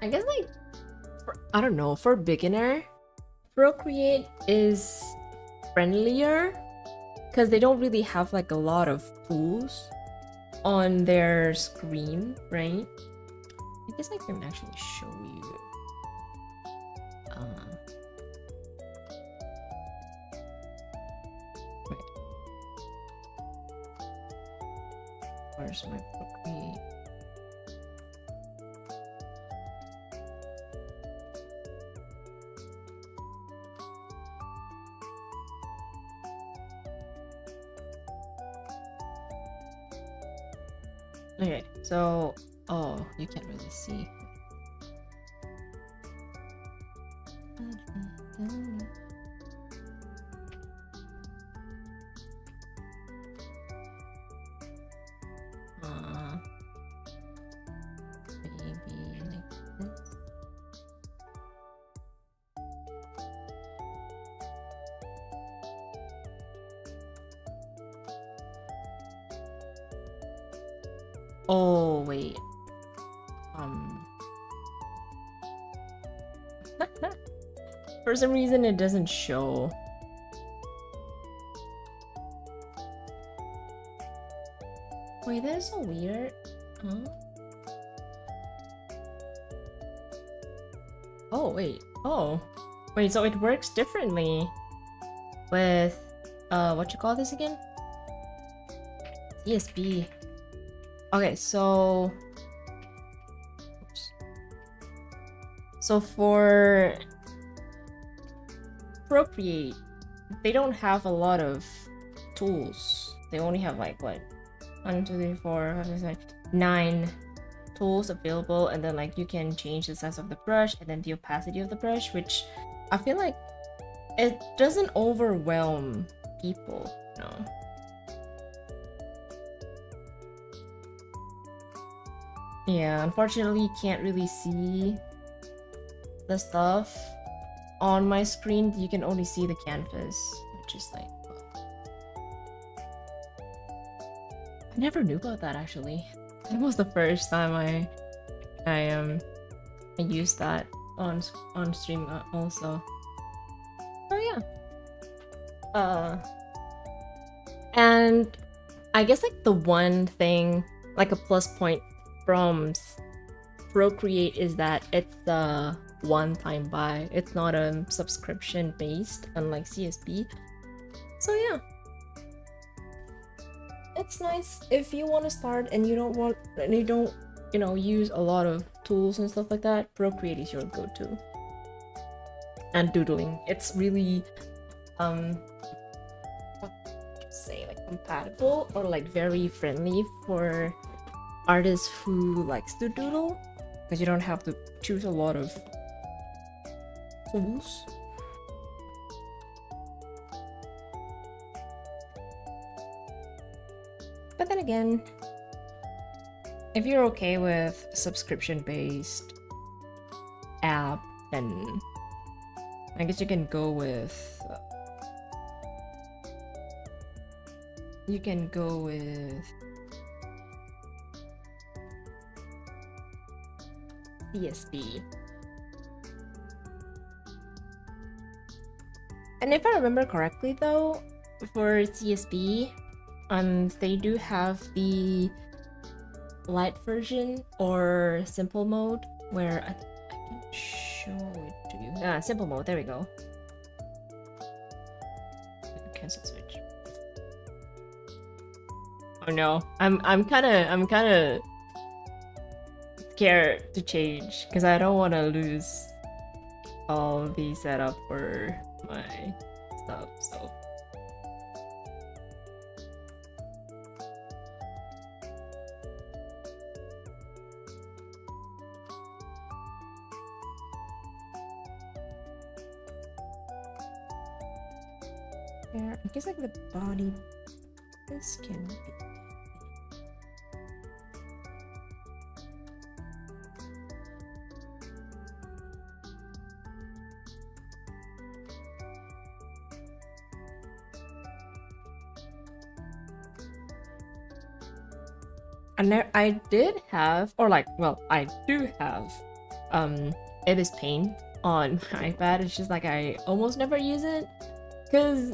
I guess like, I don't know, for beginner, Procreate is friendlier because they don't really have like a lot of tools on their screen, right? I guess I can actually show you. Wait. Where's my Procreate? Okay, so, oh, you can't really see. Maybe like this. Oh, wait. For some reason it doesn't show. Wait, that is so weird. Huh? Oh, wait. Oh. Wait, so it works differently with what you call this again? CSP. Okay, so oops. So for Procreate, they don't have a lot of tools. They only have like what? 1, 2, 3, 4, 5, 6, 7, 9 tools available, and then like you can change the size of the brush and then the opacity of the brush, which I feel like it doesn't overwhelm people, you know. Yeah, unfortunately you can't really see the stuff on my screen. You can only see the canvas, which is like, I never knew about that actually. That was the first time I used that on stream also. So yeah. And I guess like the one thing, like a plus point from Procreate is that it's a one-time buy. It's not a subscription based, unlike CSP. So yeah, it's nice if you want to start and you don't you know, use a lot of tools and stuff like that. Procreate is your go-to. And doodling, it's really what say, like compatible or like very friendly for artists who likes to doodle, because you don't have to choose a lot of tools. then again, if you're okay with subscription-based app, then I guess you can go with CSB. And if I remember correctly though, for CSB, they do have the light version or simple mode where I can show it to you. Simple mode, there we go. Cancel switch. Oh no, I'm kinda scared to change because I don't want to lose all the setup for my stuff, so. Yeah, I guess like the body, this can be. And I did have, or like, well, I do have, it is Paint on my iPad. It's just like I almost never use it, because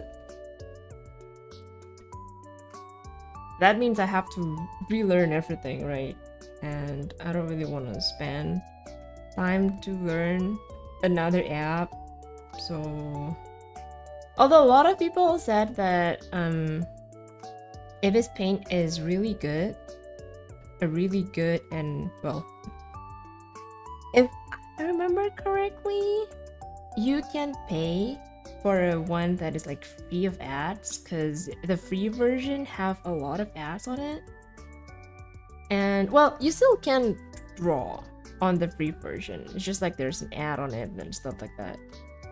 that means I have to relearn everything, right? And I don't really want to spend time to learn another app. So, although a lot of people said that Ibis Paint is really good, and well, if I remember correctly, you can pay for one that is like free of ads, because the free version have a lot of ads on it. And well, you still can draw on the free version, it's just like there's an ad on it and stuff like that.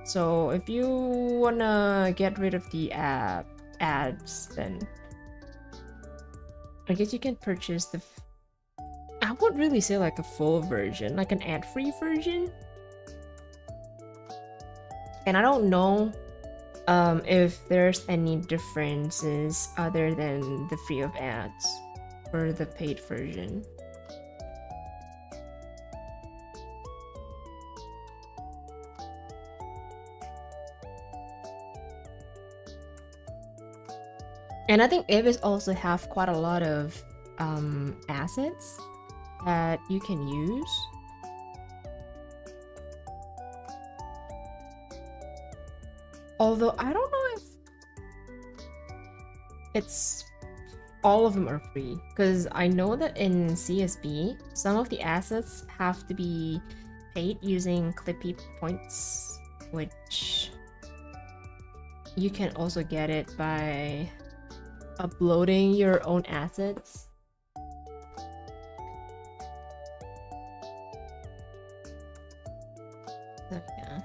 So if you wanna get rid of the ads, then I guess you can purchase the I wouldn't really say like a full version, like an ad-free version. And I don't know if there's any differences other than the free of ads for the paid version. And I think Ibis also have quite a lot of assets that you can use. Although I don't know if it's all of them are free, because I know that in CSB some of the assets have to be paid using Clippy points, which you can also get it by uploading your own assets. So, yeah.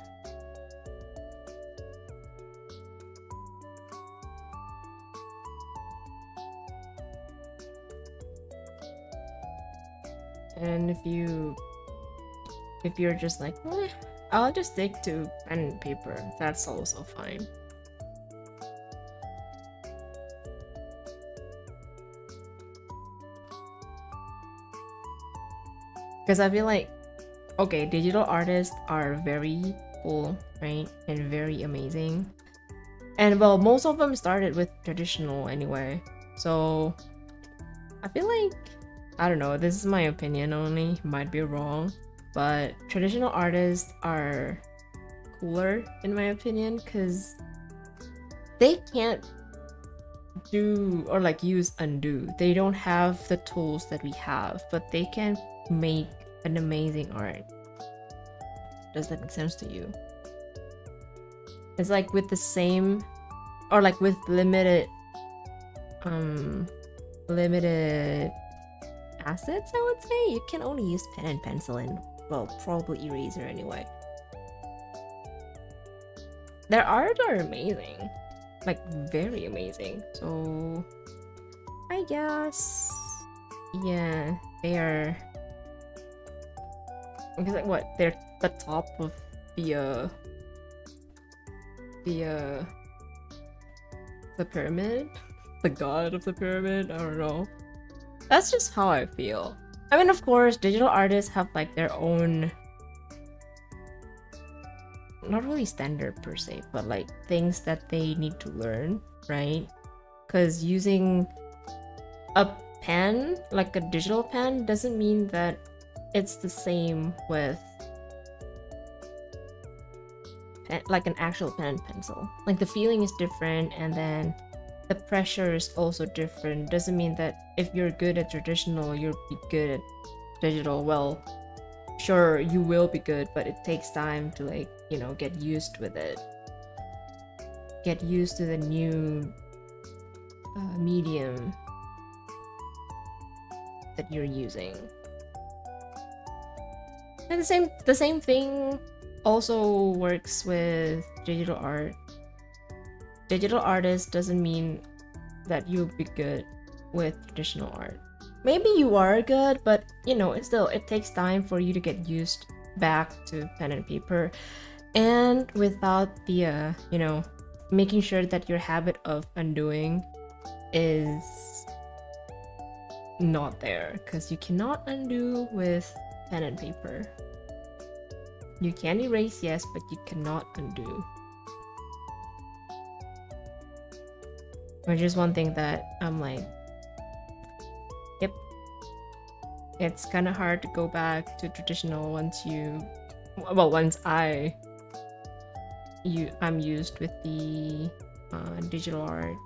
And if you're just like, I'll just stick to pen and paper, that's also fine. Because I feel like, okay, digital artists are very cool, right? And very amazing. And well, most of them started with traditional anyway. So I feel like, I don't know, this is my opinion only, might be wrong, but traditional artists are cooler in my opinion, because they can't do or like use undo. They don't have the tools that we have, but they can make an amazing art. Does that make sense to you? It's like with the same, or like with limited assets, I would say, you can only use pen and pencil and, well, probably eraser anyway. Their art are amazing, like very amazing. So I I guess. Yeah, they are. Because like what? They're the top of the pyramid, the god of the pyramid. I don't know. That's just how I feel. I mean, of course, digital artists have like their own, not really standard per se, but like things that they need to learn, right? Because using a pen, like a digital pen, doesn't mean that it's the same with like an actual pen and pencil. Like the feeling is different, and then the pressure is also different. Doesn't mean that if you're good at traditional, you'll be good at digital. Well, sure, you will be good, but it takes time to like, you know, get used with it. Get used to the new medium that you're using. And the same thing also works with digital art. Digital artist doesn't mean that you'll be good with traditional art. Maybe you are good, but you know, it takes time for you to get used back to pen and paper, and without the you know, making sure that your habit of undoing is not there, because you cannot undo with pen and paper. You can erase, yes, but you cannot undo. Which is one thing that I'm like, yep, it's kind of hard to go back to traditional once I'm used with the digital art.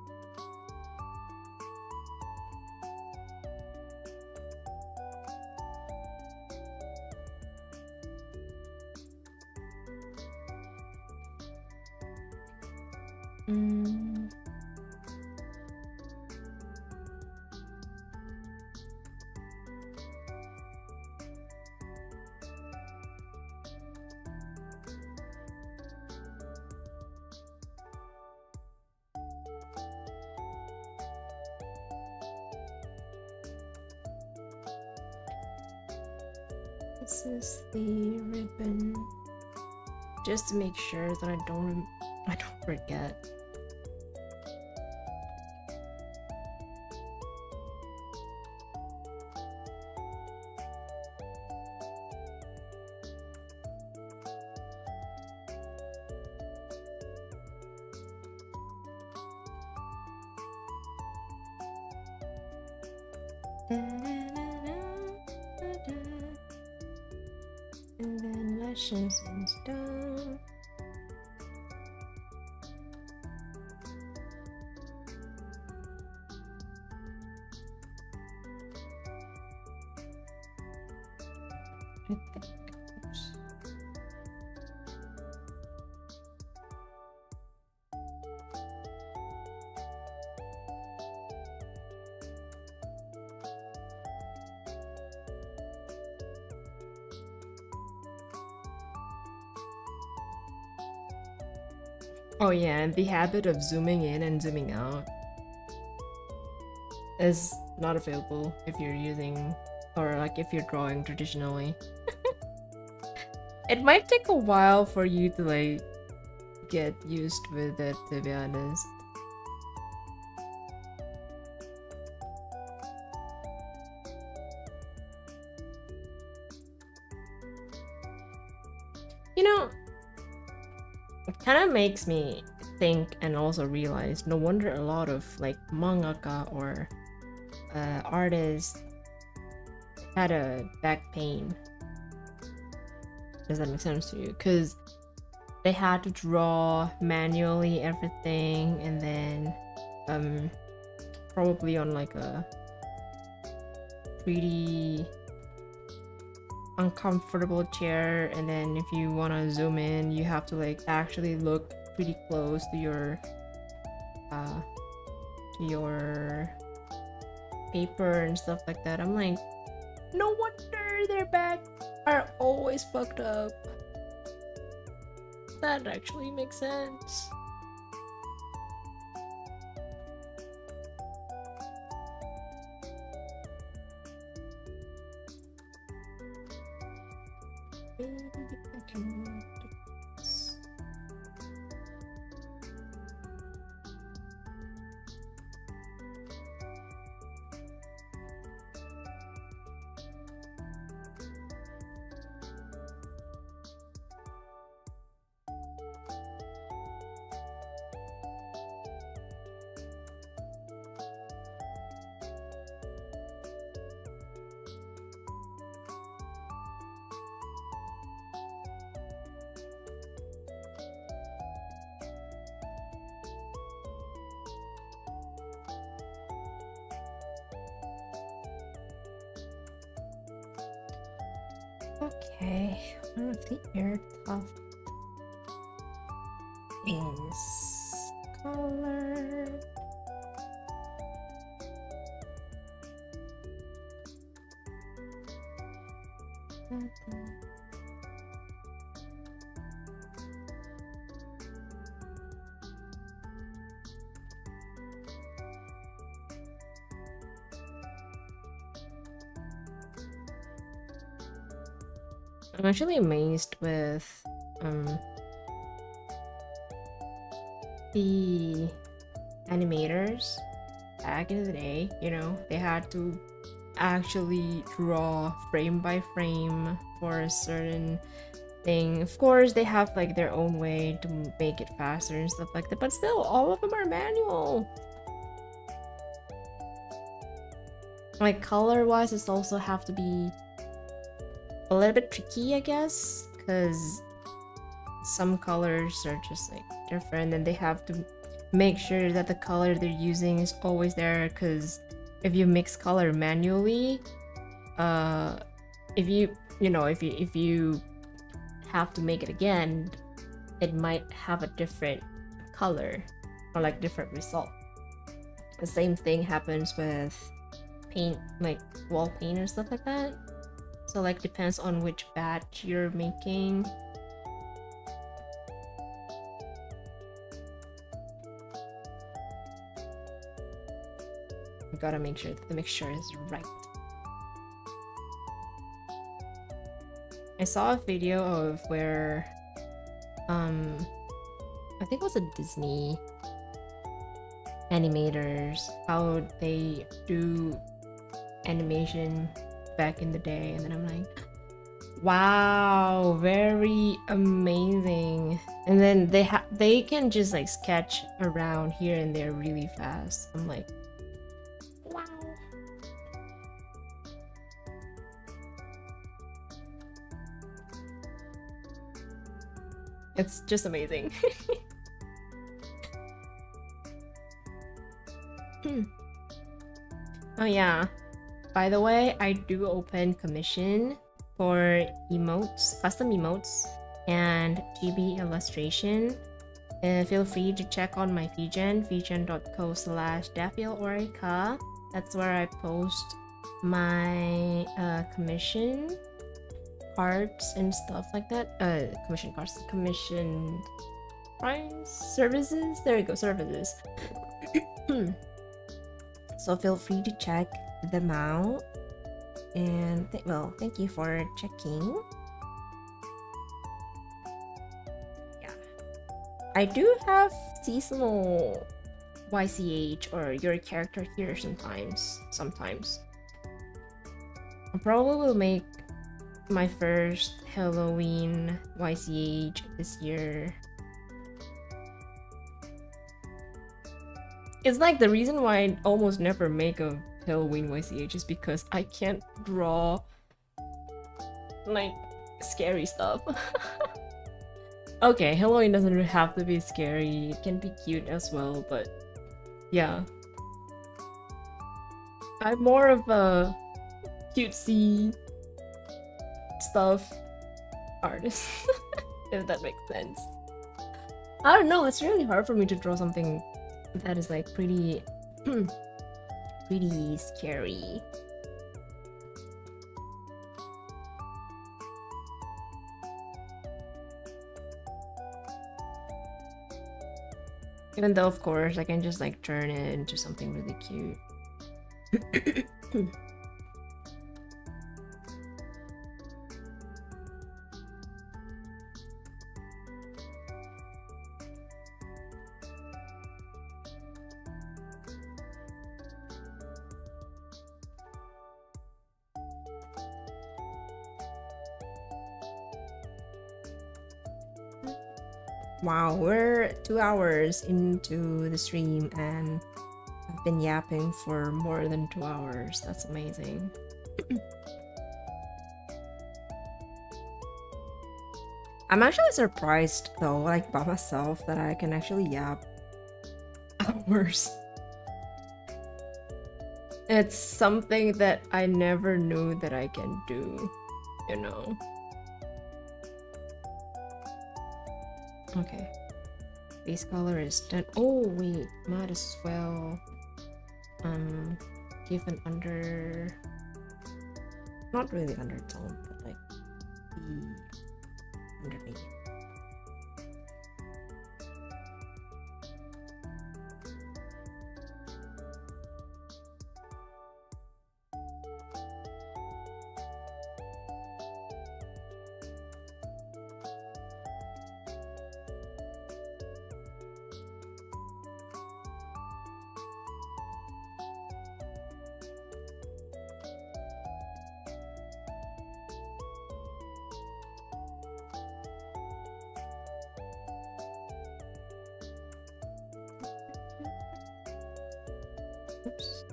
This is the ribbon, just to make sure that I don't forget. And then lashes and stuff. I think. Oops. Oh yeah, and the habit of zooming in and zooming out is not available if you're using, or like if you're drawing traditionally. It might take a while for you to like get used with it, to be honest. You know, it kind of makes me think and also realize no wonder a lot of like mangaka or artists had a back pain. Does that make sense to you? Because they had to draw manually everything, and then probably on like a pretty uncomfortable chair, and then if you want to zoom in, you have to like actually look pretty close to your paper and stuff like that. I'm like, no wonder their backs are always fucked up. That actually makes sense. Okay, one of the air tough is color. I'm actually amazed with the animators back in the day. You know, they had to actually draw frame by frame for a certain thing. Of course, they have like their own way to make it faster and stuff like that, but still, all of them are manual. Like color-wise, it's also have to be a little bit tricky, I guess, because some colors are just like different, and they have to make sure that the color they're using is always there, because if you mix color manually, if you have to make it again, it might have a different color or like different result. The same thing happens with paint, like wall paint and stuff like that. So like depends on which batch you're making. You gotta make sure that the mixture is right. I saw a video of where I think it was a Disney animators, how they do animation back in the day, and then I'm like, wow, very amazing. And then they can just like sketch around here and there really fast. I'm like, wow. It's just amazing. Oh yeah, by the way, I do open commission for emotes, custom emotes, and GB illustration. Feel free to check on my Vgen, vgen.co/daffyorica. That's where I post my commission cards and stuff like that. Commission cards, commission price services. There we go, services. So feel free to check them out. And thank you for checking. Yeah, I do have seasonal YCH or your character here sometimes. I probably will make my first Halloween YCH this year. It's like the reason why I almost never make a Halloween YCH is because I can't draw like scary stuff. Okay, Halloween doesn't really have to be scary, it can be cute as well, but yeah. I'm more of a cutesy stuff artist, if that makes sense. I don't know, it's really hard for me to draw something that is like pretty pretty scary. Even though of course I can just like turn it into something really cute. Wow, we're 2 hours into the stream and I've been yapping for more than 2 hours. That's amazing. I'm actually surprised though, like by myself, that I can actually yap hours. It's something that I never knew that I can do. you know. Okay. Base color is done. Oh, we might as well give an not really undertone, but like the underneath. Oops.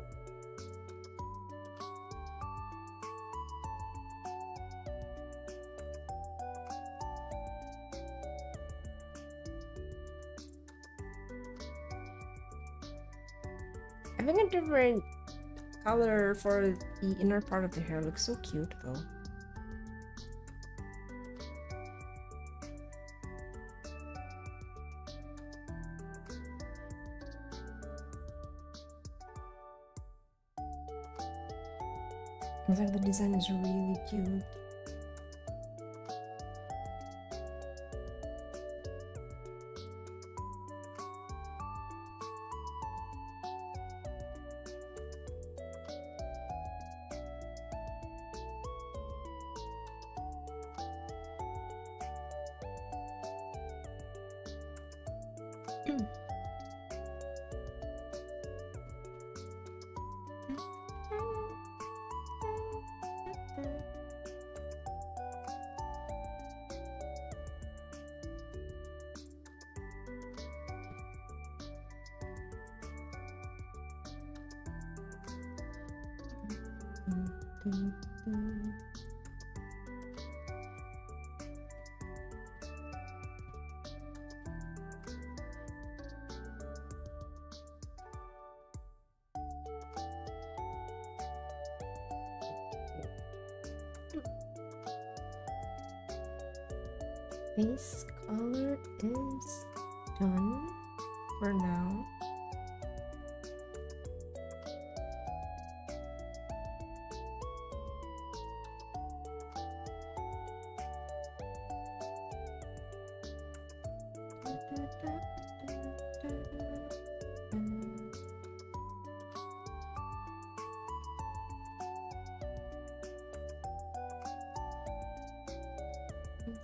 Having a different color for the inner part of the hair looks so cute though. In fact, the design is really cute. Base color is done for now.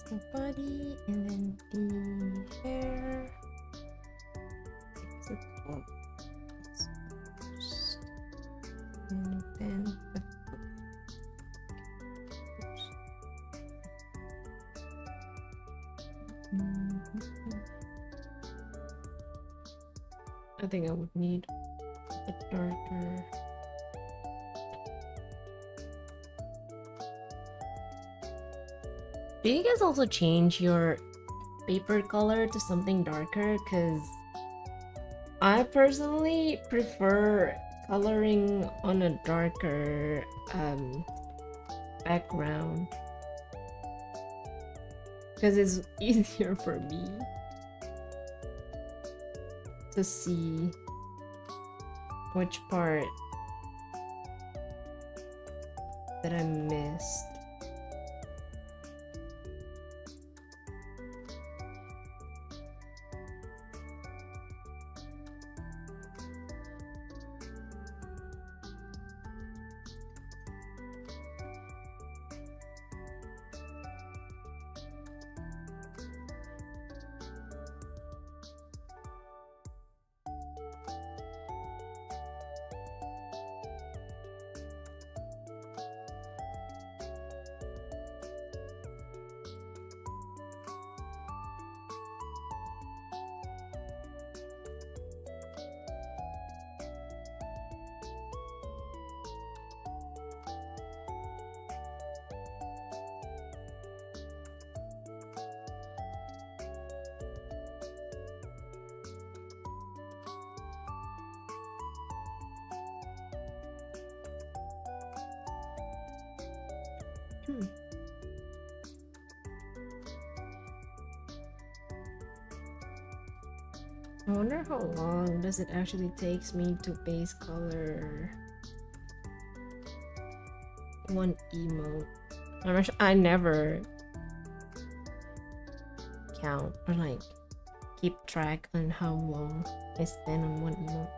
The body and then the hair. And then the I think I would need a darker. Do you guys also change your paper color to something darker? Because I personally prefer coloring on a darker background because it's easier for me to see which part that I missed. I wonder how long does it actually takes me to base color one emote. I never count or like keep track on how long I spend on one emote.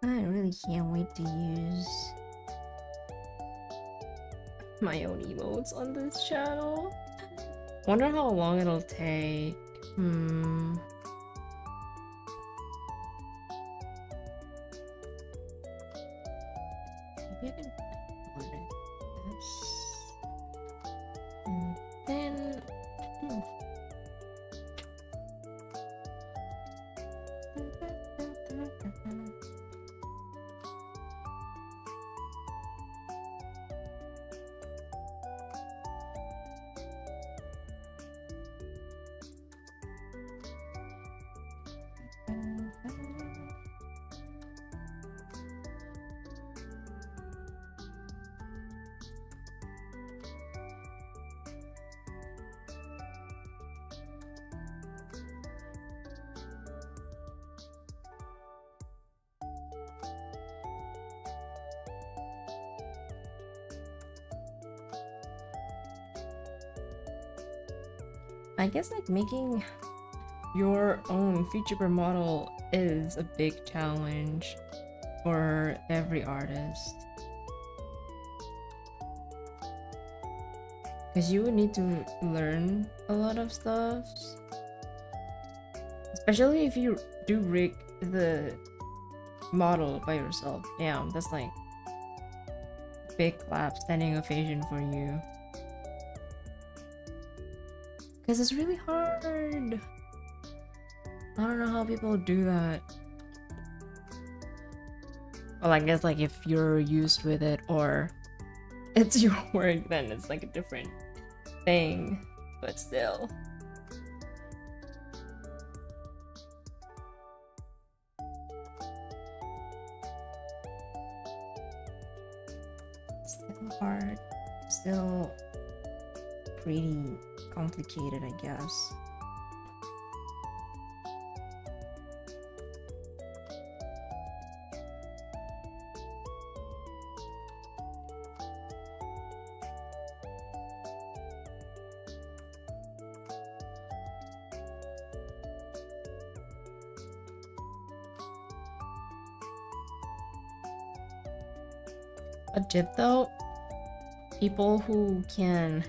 I really can't wait to use my own emotes on this channel. Wonder how long it'll take. Maybe I can order this. And then I guess like making your own Vtuber model is a big challenge for every artist. Because you would need to learn a lot of stuff. Especially if you do rig the model by yourself. Yeah, that's like big clap, standing ovation for you. Because it's really hard. I don't know how people do that. Well, I guess like if you're used with it or it's your work, then it's like a different thing. But still. Still hard. Still pretty complicated, I guess. A tip though, people who can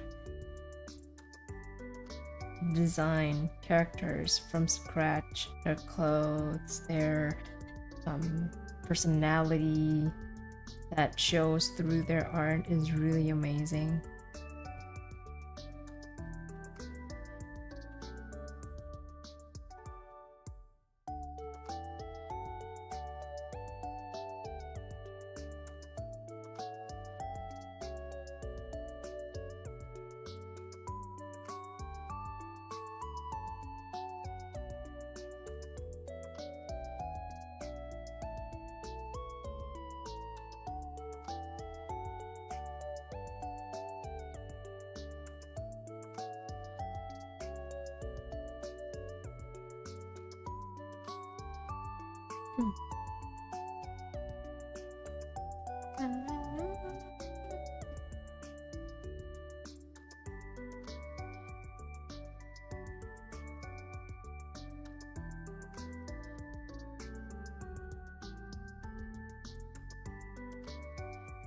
design characters from scratch, their clothes, their personality, that shows through their art is really amazing.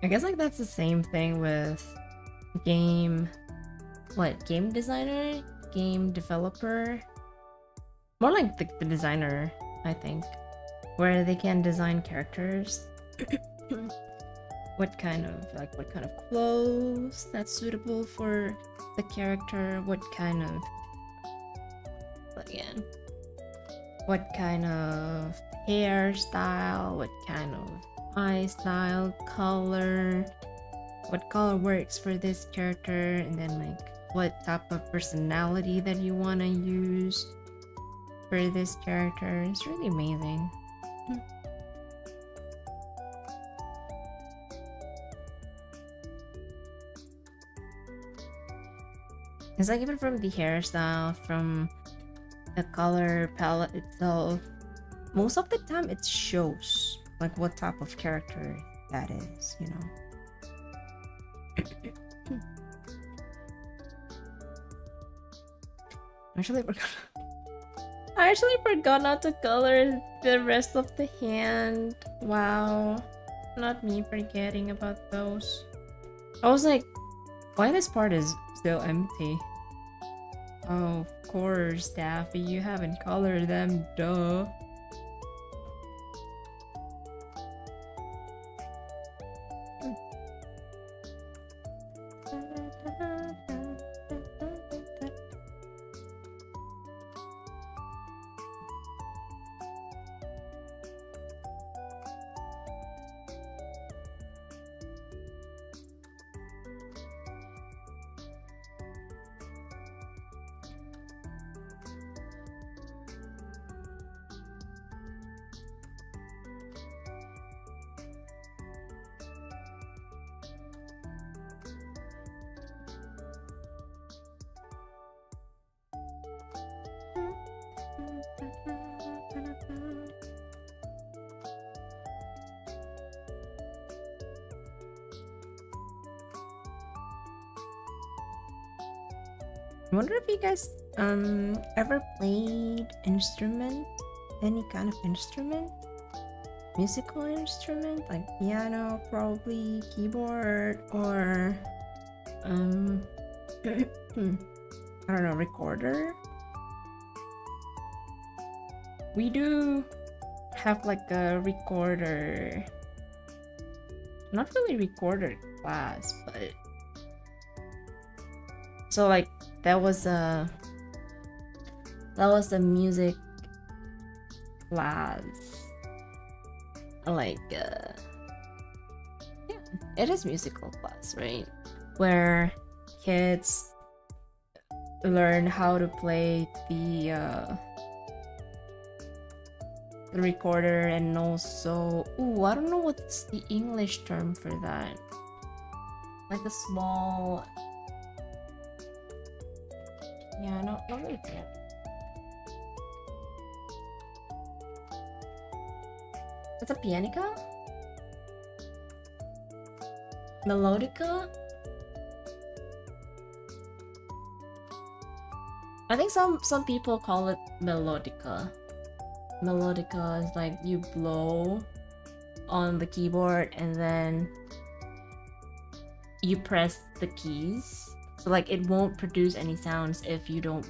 I guess like that's the same thing with game designer, game developer, more like the designer, I think, where they can design characters. what kind of clothes that's suitable for the character, what kind of hairstyle, what kind of eye style, color, what color works for this character, and then like what type of personality that you want to use for this character. It's really amazing. It's like even from the hairstyle, from the color palette itself, most of the time it shows like what type of character that is, you know. I actually forgot not to color the rest of the hand. Wow. Not me forgetting about those. I was like, why this part is still empty? Oh, of course, Daffy, you haven't colored them, duh. I wonder if you guys ever played instrument, any kind of instrument, musical instrument, like piano, probably keyboard, or I don't know, recorder. We do have like a recorder, not really recorder class, but so like that was a music class, like yeah, it is musical class, right, where kids learn how to play the recorder, and also, I don't know what's the English term for that, like the small, not really piano. It's a pianica? Melodica? I think some people call it melodica. Melodica is like you blow on the keyboard and then you press the keys. So like it won't produce any sounds if you don't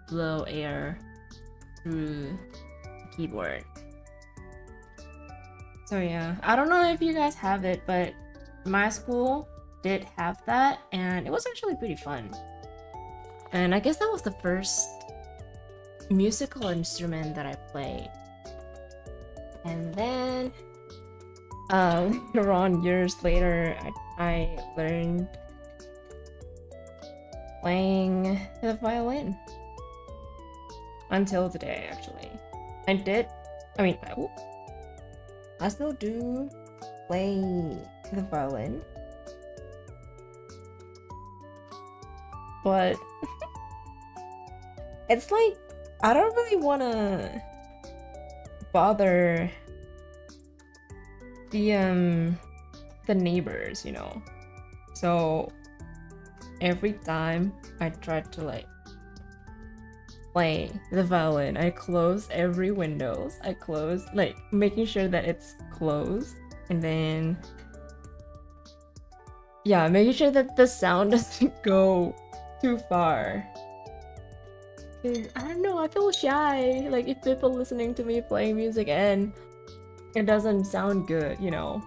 blow air through the keyboard. So yeah, I don't know if you guys have it, but my school did have that, and it was actually pretty fun. And I guess that was the first musical instrument that I played. And then later on, years later, I learned playing the violin. Until today, actually. I still do play the violin. But it's like, I don't really want to bother the neighbors, you know. So every time I try to like play the violin, I close every windows. I close, like, making sure that it's closed, and then yeah, making sure that the sound doesn't go too far. I don't know, I feel shy, like, if people listening to me playing music and it doesn't sound good, you know.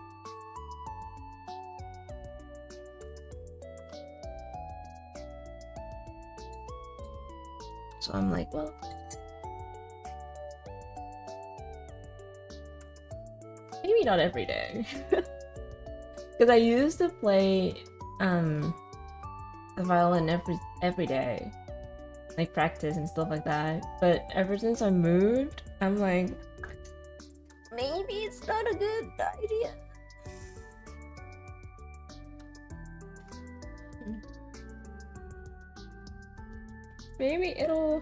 So I'm like, well, maybe not every day. Because I used to play the violin every day, like practice and stuff like that. But ever since I moved, I'm like, maybe it's not a good idea. Maybe it'll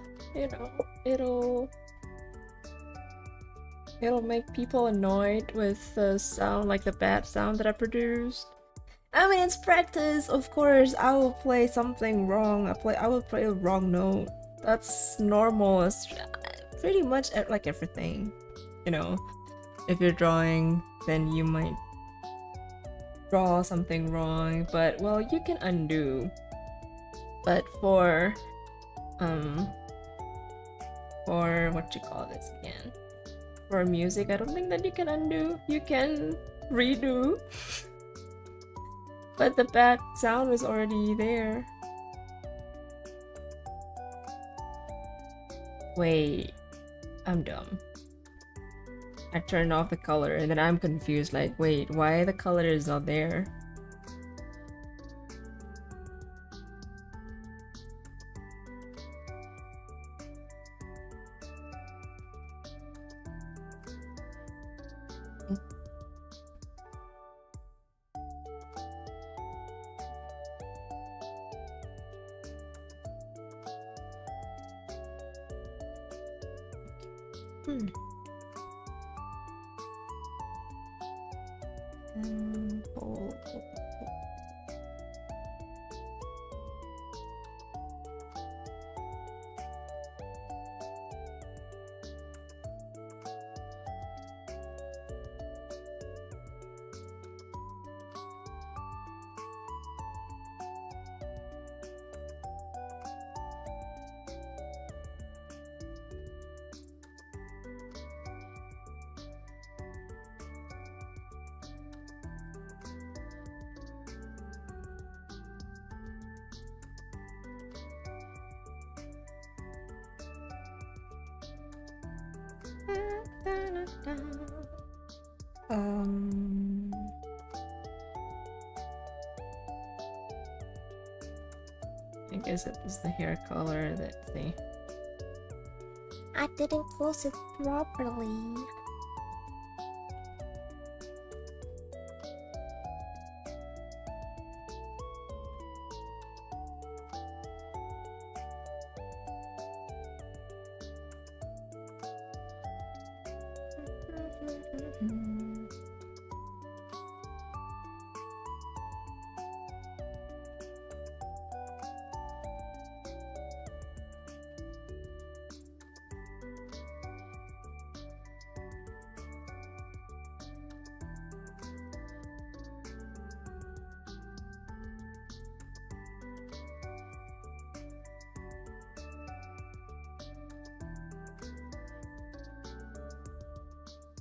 make people annoyed with the sound, like the bad sound that I produced. I mean, it's practice, of course. I will play something wrong. I will play a wrong note. That's normal. It's pretty much like everything, you know. If you're drawing, then you might draw something wrong, but well, you can undo. But for what you call this again? For music, I don't think that you can undo. You can redo. But the bad sound was already there. Wait, I'm dumb. I turned off the color and then I'm confused, like, wait, why the color is not there? I guess it was the hair color that they... I didn't close it properly.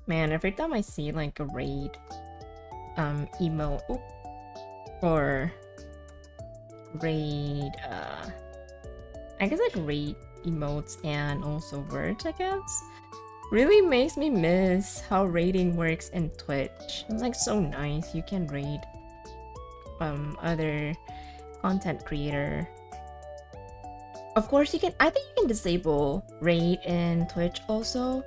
Man, every time I see like a raid emote or raid I guess like raid emotes and also words, I guess, really makes me miss how raiding works in Twitch. It's like so nice. You can raid other content creator. Of course you can, I think you can disable raid in Twitch also.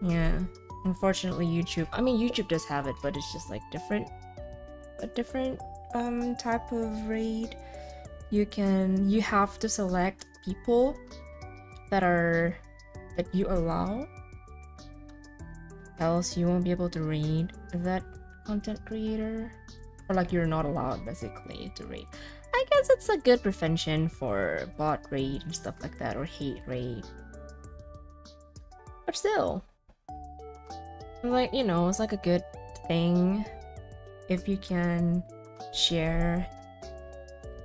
Yeah, unfortunately YouTube does have it, but it's just like a different type of raid. You have to select people that you allow, else you won't be able to raid that content creator, or like you're not allowed basically to raid. I guess it's a good prevention for bot raid and stuff like that, or hate raid. But still, like, you know, it's like a good thing if you can share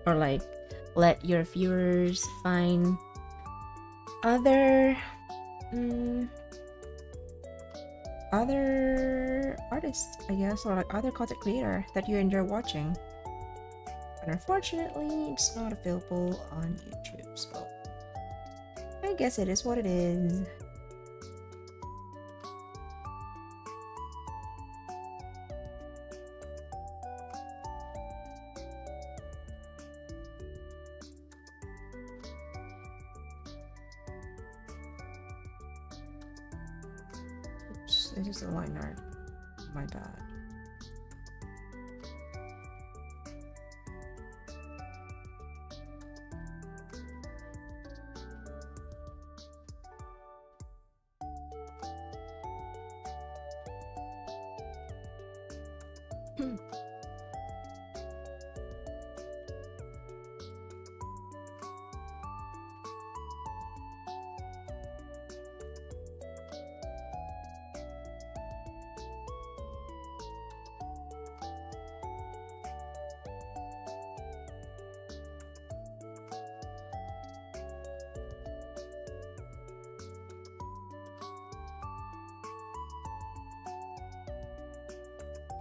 or like let your viewers find other artists, I guess, or like other content creator that you enjoy watching. But unfortunately, it's not available on YouTube, so I guess it is what it is. Oops, this is a line art. My bad.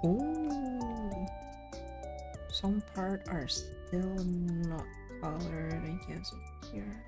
Ooh, some parts are still not colored, I guess, up here.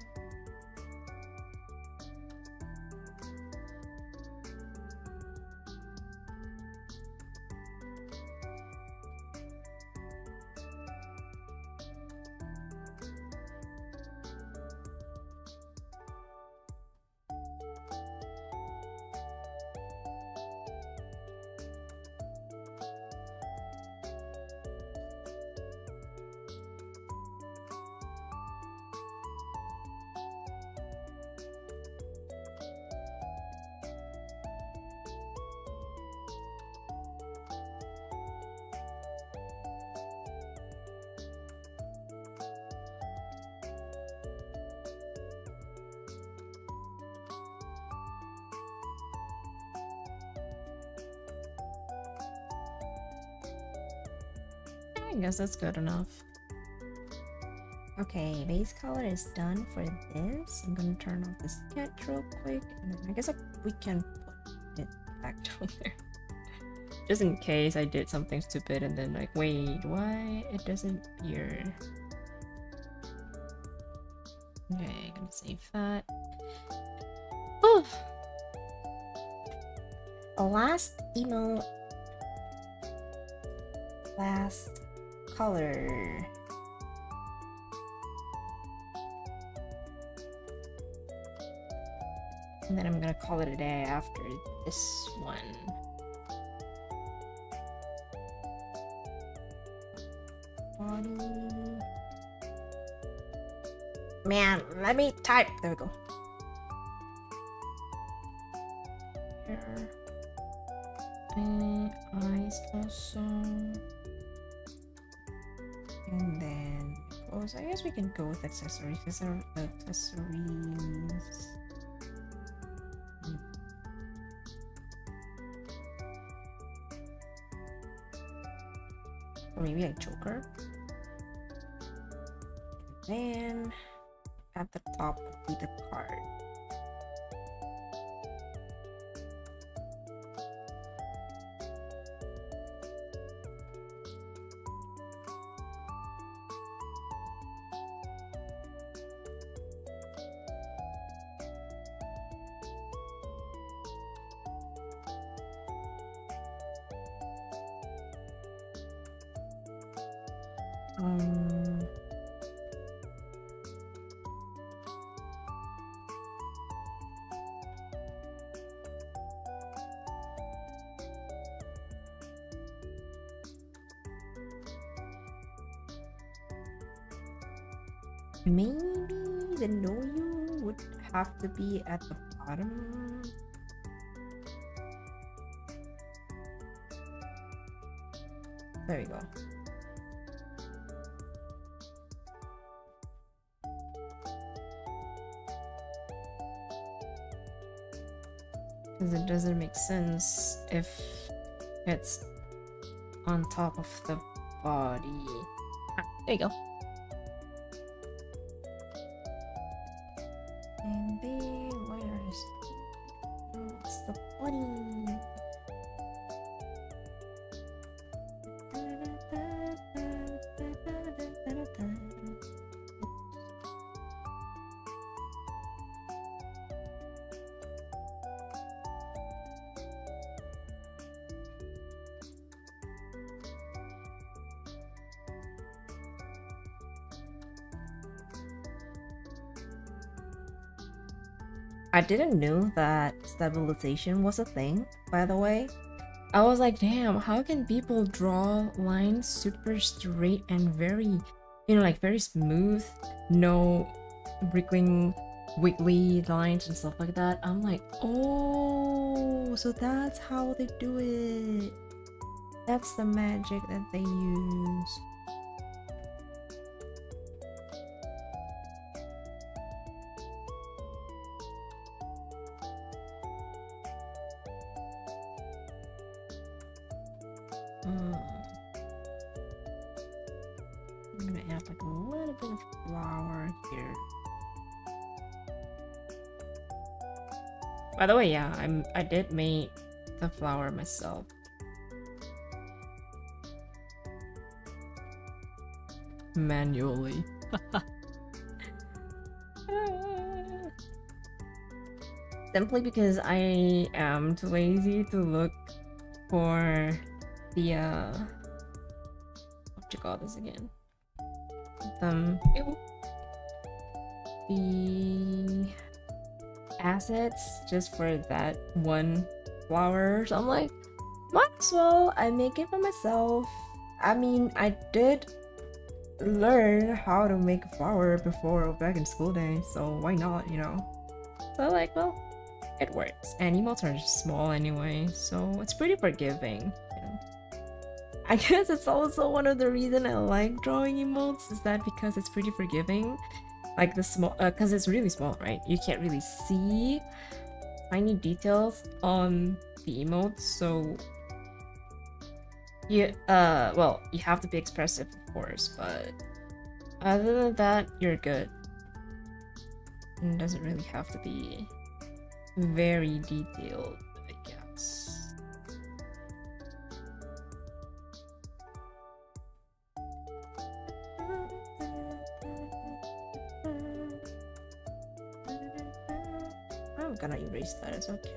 I guess that's good enough. Okay, base color is done for this. I'm gonna turn off the sketch real quick, and then I guess we can put it back down there. Just in case I did something stupid and then like, wait, why it doesn't appear? Okay, gonna save that. Oh! Last emote. Last color. And then I'm gonna call it a day after this one. Body. Man, let me type. There we go. Here. And eyes also. And then clothes. I guess we can go with accessories because our accessories. Or maybe a choker. And then at the top would be the card. Um, Maybe the Noyu would have to be at the bottom. There we go. because it doesn't make sense if it's on top of the body. Ah, there you go. And then where's it's the body? I didn't know that stabilization was a thing, by the way. I was like, damn, how can people draw lines super straight and very, like very smooth, no wriggling, wiggly lines and stuff like that? I'm like, oh, so that's how they do it. That's the magic that they use. I'm gonna add like a little bit of flour here. By the way, yeah, I did make the flour myself. Manually. Simply because I am too lazy to look for the what you call this again? The assets just for that one flower. So I'm like, might as well I make it for myself. I mean, I did learn how to make a flower before back in school days, so why not, So like, well, it works. And emotes are small anyway, so it's pretty forgiving. I guess it's also one of the reasons I like drawing emotes is that because it's pretty forgiving. Like the small, because it's really small, right? You can't really see tiny details on the emotes, so well, you have to be expressive, of course, but other than that, you're good. And it doesn't really have to be very detailed, I guess. I'm gonna erase that, it's okay.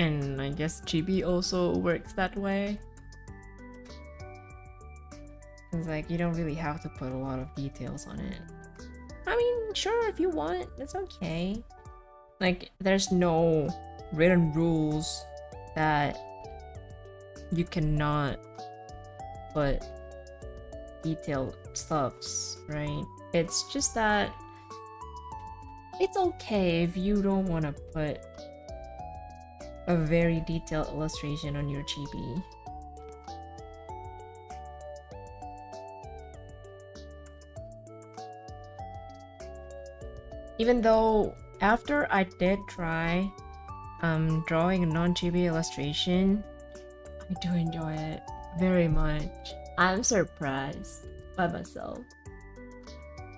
And I guess chibi also works that way. It's like you don't really have to put a lot of details on it. I mean, sure, if you want, it's okay. Like, there's no written rules that you cannot put detailed stuffs, right? It's just that it's okay if you don't want to put a very detailed illustration on your chibi. Even though after I did try drawing a non-chibi illustration, I do enjoy it very much. I'm surprised by myself.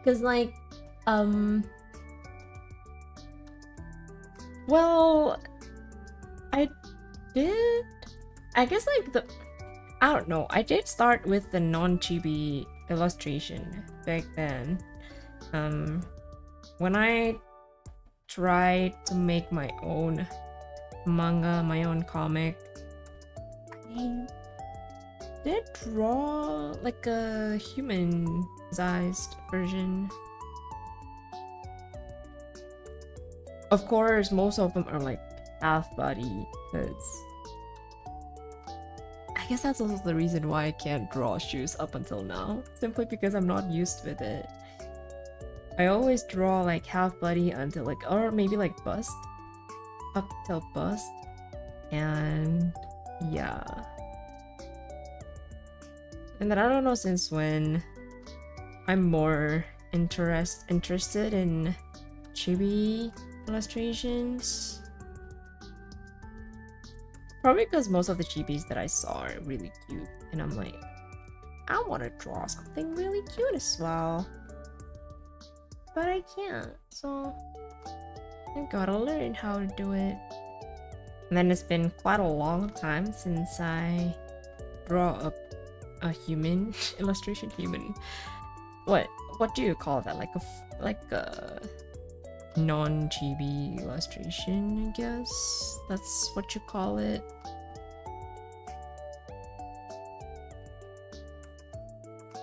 Cause like, well, I did, I guess like I don't know, I did start with the non-chibi illustration back then. When I tried to make my own manga, my own comic, I did draw like a human-sized version. Of course, most of them are like half body, because I guess that's also the reason why I can't draw shoes up until now, simply because I'm not used with it. I always draw like half body until like, or maybe like bust, up till bust, and yeah. And then I don't know since when I'm more interested in chibi illustrations. Probably because most of the chibis that I saw are really cute, and I'm like, I want to draw something really cute as well. But I can't, so I gotta learn how to do it. And then it's been quite a long time since I draw up a human illustration. Human, what do you call that? Like a non-chibi illustration, I guess that's what you call it.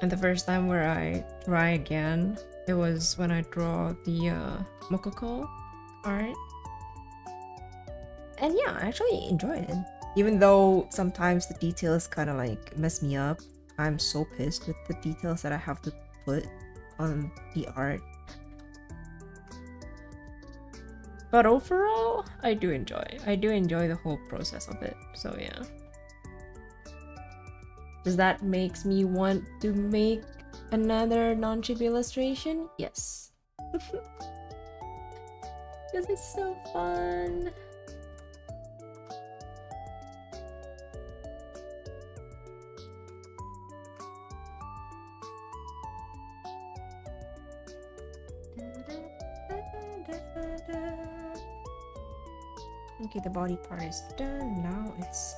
And the first time where I try again, it was when I draw the Mokoko art. And yeah, I actually enjoyed it. Even though sometimes the details kind of like mess me up. I'm so pissed with the details that I have to put on the art. But overall, I do enjoy the whole process of it. So yeah. Does that makes me want to make another non-chibi illustration? Yes. Because it's so fun. Okay, the body part is done. Now it's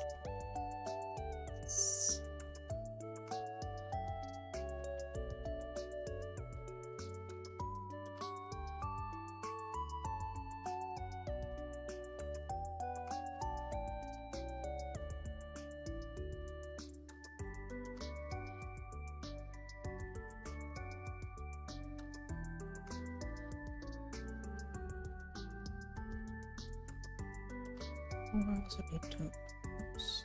also need to oops.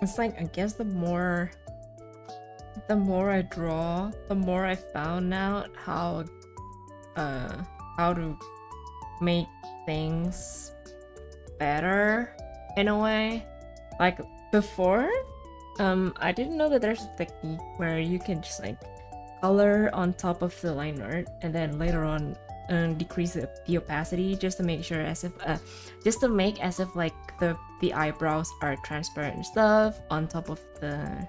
It's like, I guess the more I draw, the more I found out how to make things better in a way. Like before, I didn't know that there's a technique where you can just like color on top of the line art and then later on decrease the opacity just to make sure as if like the eyebrows are transparent and stuff on top of the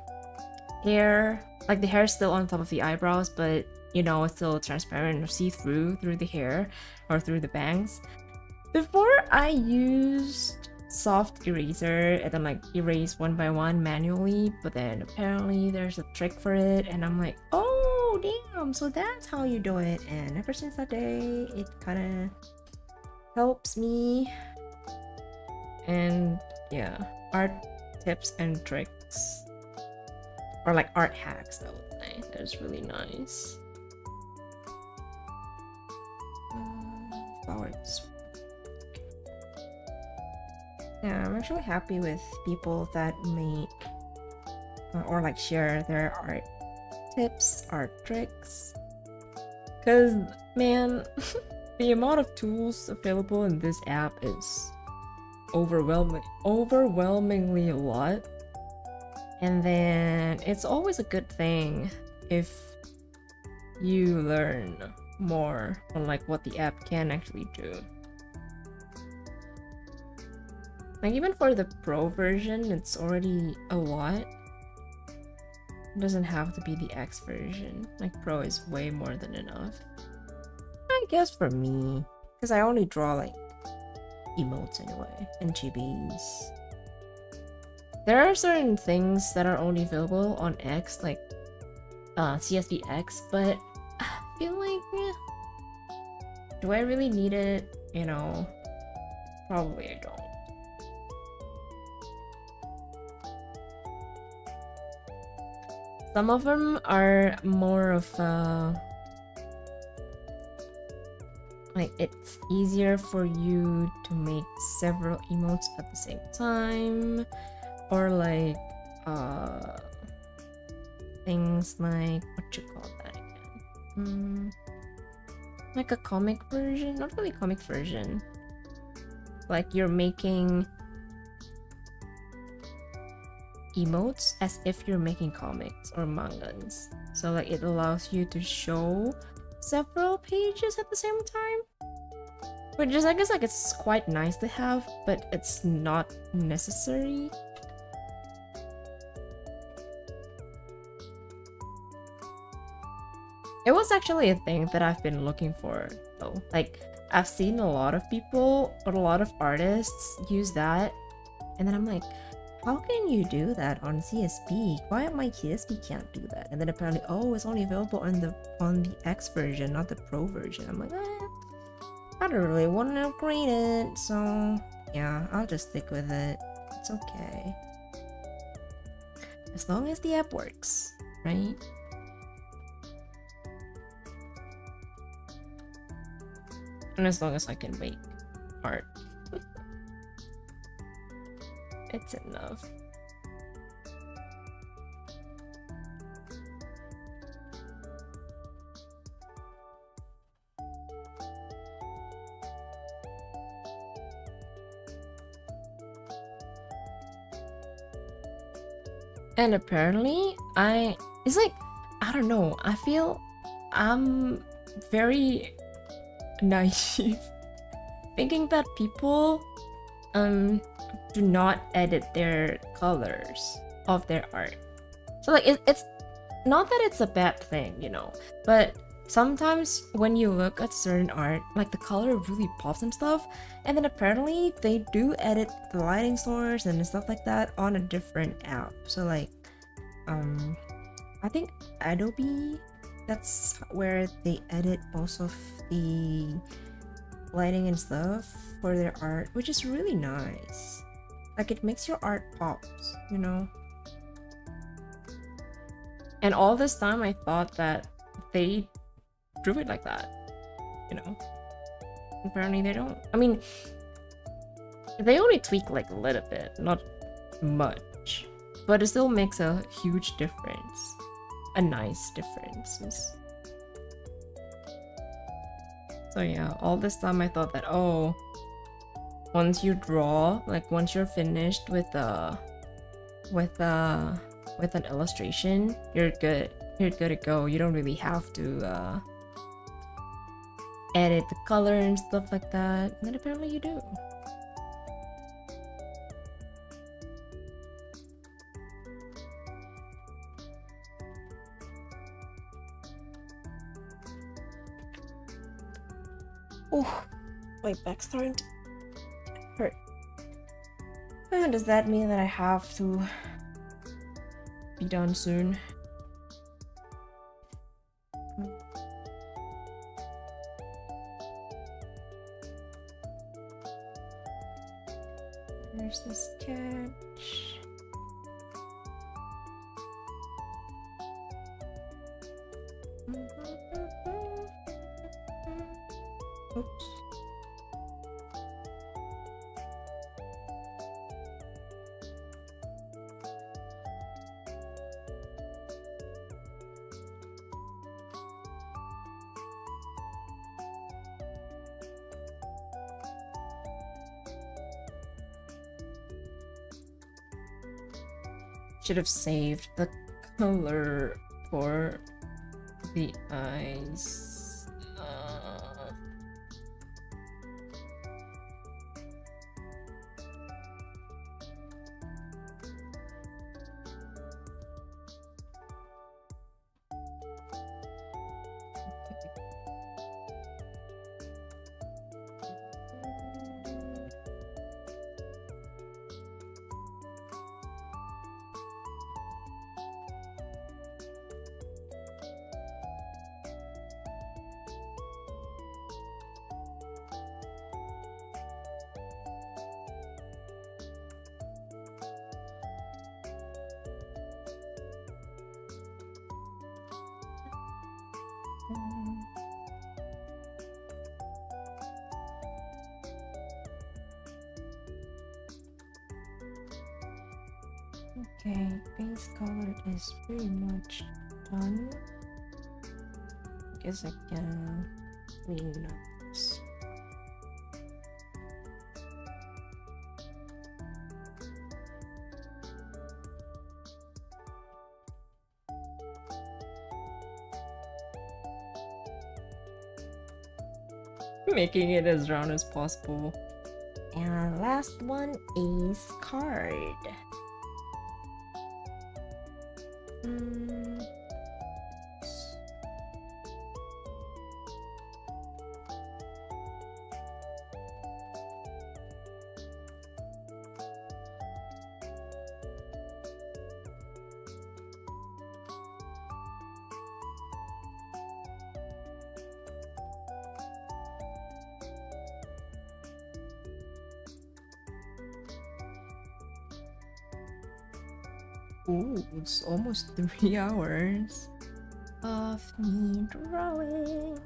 hair. Like the hair is still on top of the eyebrows, but you know, it's still transparent or see-through through the hair or through the bangs. Before I used soft eraser and then like erase one by one manually, but then apparently there's a trick for it and I'm like, oh damn, so that's how you do it. And ever since that day it kind of helps me. And yeah, art tips and tricks, or like art hacks, I would say, that's really nice. Flowers. Yeah, I'm actually happy with people that make or like share their art tips, art tricks. Cause man, the amount of tools available in this app is overwhelmingly a lot. And then it's always a good thing if you learn more on like what the app can actually do. Like even for the pro version, it's already a lot. It doesn't have to be the X version. Like pro is way more than enough. I guess for me, because I only draw like emotes anyway and chibis. There are certain things that are only available on X, like CSVX, but I feel like, do I really need it? You know, probably I don't. Some of them are more of like it's easier for you to make several emotes at the same time, or like things like what you call that again? Like a comic version, not really comic version. Like you're making emotes as if you're making comics or mangas. So like it allows you to show several pages at the same time. Which is I guess like it's quite nice to have, but it's not necessary. It was actually a thing that I've been looking for though. Like I've seen a lot of people or a lot of artists use that, and then I'm like, how can you do that on CSP? Why my CSP can't do that? And then apparently, oh, it's only available on the X version, not the Pro version. I'm like, I don't really want to upgrade it, so yeah, I'll just stick with it. It's okay. As long as the app works, right? And as long as I can make art. It's enough. And apparently it's like, I don't know, I feel I'm very naive thinking that people do not edit their colors of their art. So like it's not that it's a bad thing, you know, but sometimes when you look at certain art, like the color really pops and stuff, and then apparently they do edit the lighting source and stuff like that on a different app. So like I think Adobe, that's where they edit most of the lighting and stuff for their art, which is really nice. Like it makes your art pops, you know. And all this time I thought that they drew it like that, you know. Apparently they don't. I mean, they only tweak like a little bit, not much, but it still makes a huge difference, a nice difference. So yeah, all this time I thought that, oh, once you draw, like once you're finished with an illustration, you're good. You're good to go. You don't really have to edit the color and stuff like that. And then apparently you do. Oh, my back's starting to hurt. Does that mean that I have to be done soon? There's the sketch. Oops. Should have saved the color for the eyes. Okay, base color is pretty much done. I guess I can clean up this. Making it as round as possible. And last one is card. Ooh, it's almost 3 hours of me drawing.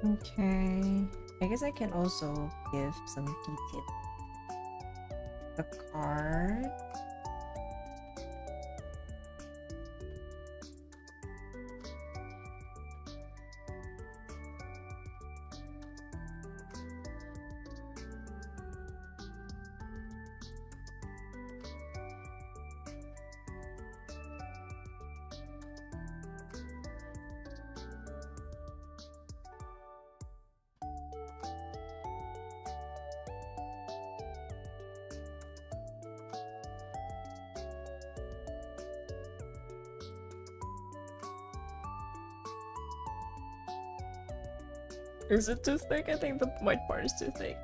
Okay, I guess I can also give some detail. The card. Is it too thick? I think the white part is too thick.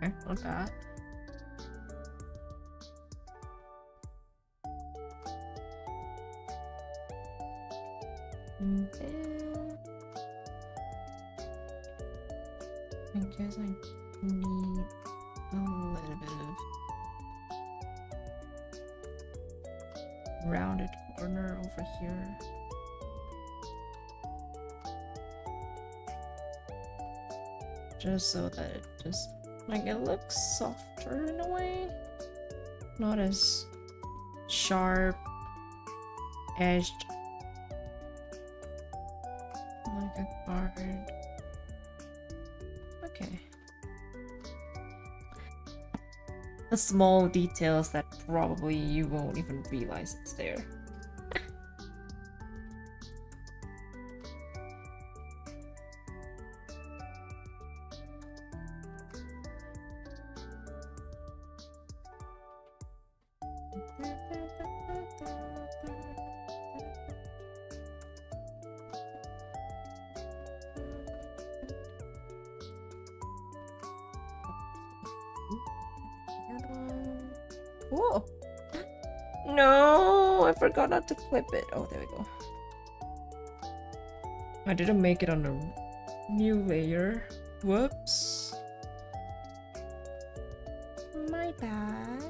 Okay, not that. And then I guess I need a little bit of rounded corner over here. Just so that it just like it looks softer in a way, not as sharp edged like a card. Okay. The small details that probably you won't even realize it's there. Oh, No, I forgot not to clip it. Oh, there we go. I didn't make it on a new layer. Whoops. my bad.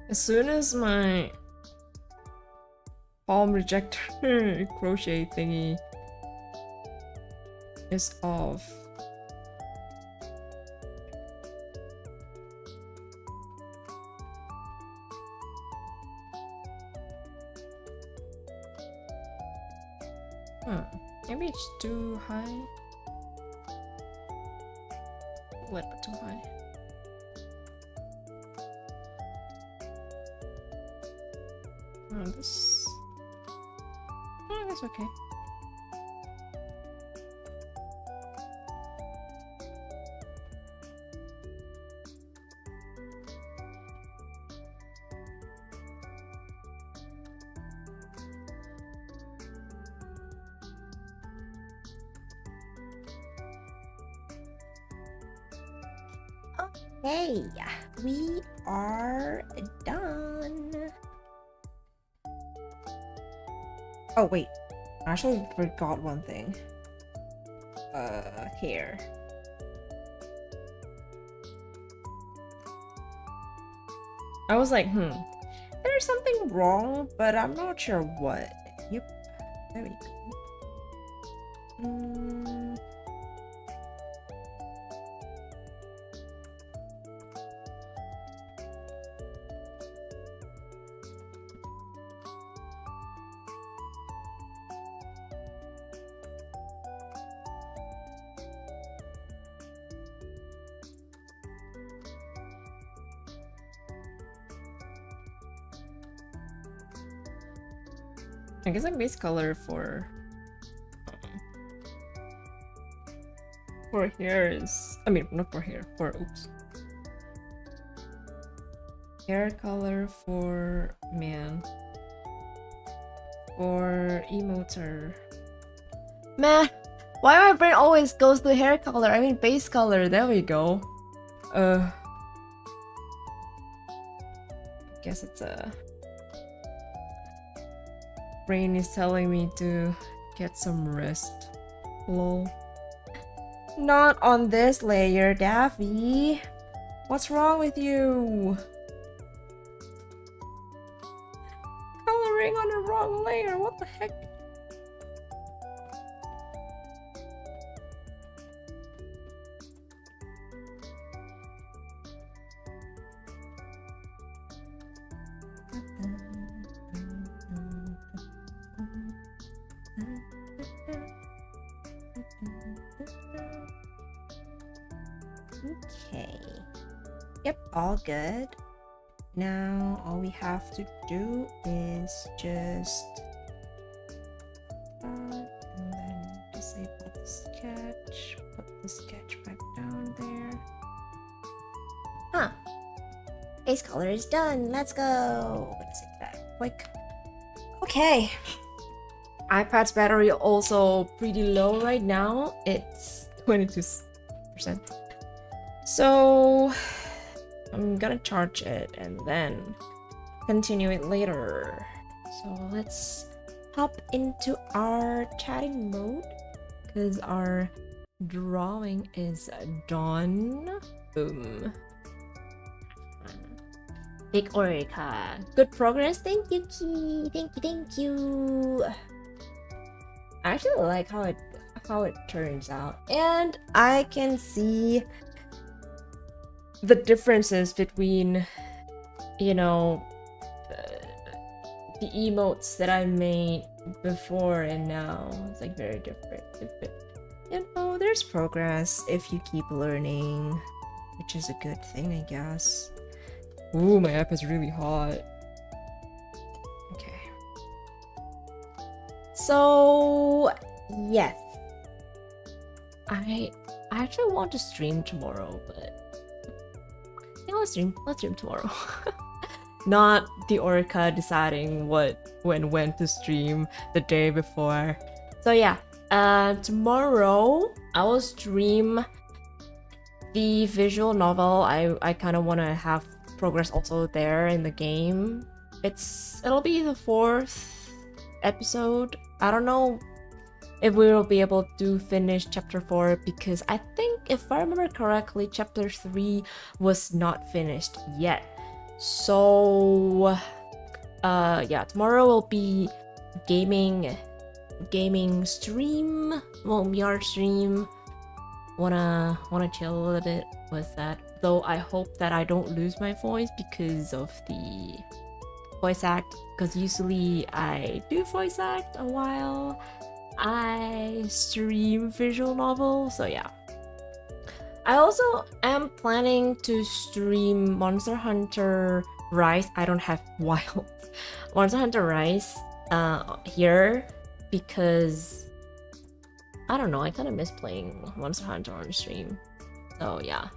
As soon as my palm rejector crochet thingy is off, maybe it's too high. A little bit too high. Oh, this. Oh, that's okay. Okay, we are done. Oh wait, I actually forgot one thing. Here. I was like, There's something wrong, but I'm not sure what. Yep, there we go. I guess my base color for hair is, I mean, not for hair, for oops. Hair color for man. For emotes are... Man, why my brain always goes to hair color? I mean base color, there we go. I guess it's a... brain is telling me to get some rest. Lol. Not on this layer, Daffy. What's wrong with you? Coloring on the wrong layer, what the heck? Okay. Yep, all good. Now all we have to do is just and then disable the sketch, put the sketch back down there. Huh. Base color is done. Let's go. Let's take that quick. Okay. iPad's battery also pretty low right now. It's 22%. So I'm gonna charge it and then continue it later. So let's hop into our chatting mode because our drawing is done. Boom. Big Orica. Good progress. Thank you, Key. Thank you. I actually like how it turns out. And I can see the differences between, you know, the emotes that I made before and now. It's like very different. You know, there's progress if you keep learning, which is a good thing, I guess. Ooh, my app is really hot. Okay. So, yes. I actually want to stream tomorrow, but yeah, let's stream tomorrow. Not the Orca deciding when to stream the day before. So yeah, tomorrow I will stream the visual novel. I kind of want to have progress also there in the game. It'll be the 4th episode. I don't know if we will be able to finish chapter 4 because I think if I remember correctly, chapter 3 was not finished yet. So yeah, tomorrow will be gaming stream, well, VR stream. Wanna chill a little bit with that, though. I hope that I don't lose my voice because of the voice act, because usually I do voice act a while I stream visual novel. So yeah, I also am planning to stream Monster Hunter Rise. I don't have Wild Monster Hunter Rise here because I don't know, I kind of miss playing Monster Hunter on stream. So yeah.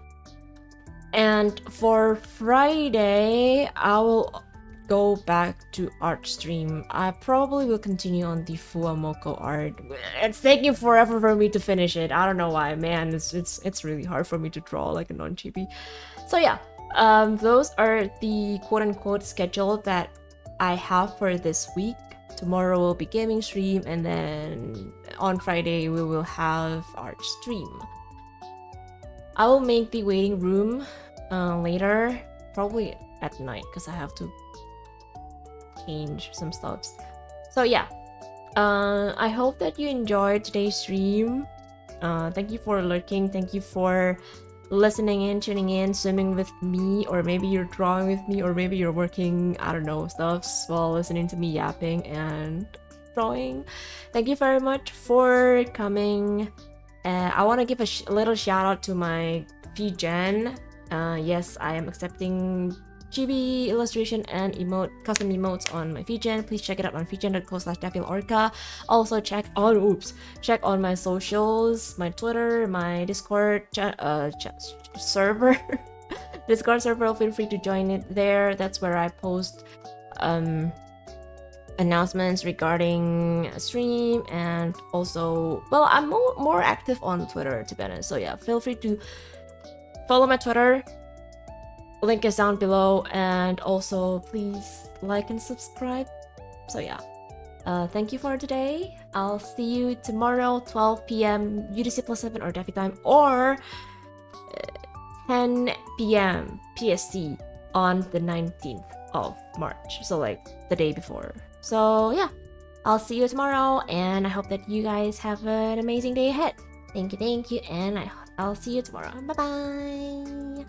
And for Friday, I will go back to art stream. I probably will continue on the Fuamoko art. It's taking forever for me to finish it. I don't know why, man. It's really hard for me to draw like a non-chibi. So yeah, those are the quote-unquote schedule that I have for this week. Tomorrow will be gaming stream, and then on Friday we will have art stream. I will make the waiting room later, probably at night, because I have to change some stuff. So yeah, I hope that you enjoyed today's stream. Thank you for lurking, thank you for listening in, tuning in, swimming with me, or maybe you're drawing with me, or maybe you're working, I don't know, stuffs while listening to me yapping and drawing. Thank you very much for coming. I want to give a little shout out to my VGen. Yes, I am accepting chibi illustration and custom emotes on my VGen. Please check it out on vgen.co/DaffyOrca. Also check on my socials, my Twitter, my Discord server. Discord server, feel free to join it there. That's where I post announcements regarding a stream, and also, well, I'm more active on Twitter, to be honest. So yeah, feel free to follow my Twitter. Link is down below, and also please like and subscribe. So yeah, thank you for today. I'll see you tomorrow, 12 p.m. UTC+7 or Daffy time, or 10 p.m. PST on the 19th of March. So like the day before. So yeah, I'll see you tomorrow, and I hope that you guys have an amazing day ahead. Thank you, and I'll see you tomorrow. Bye bye.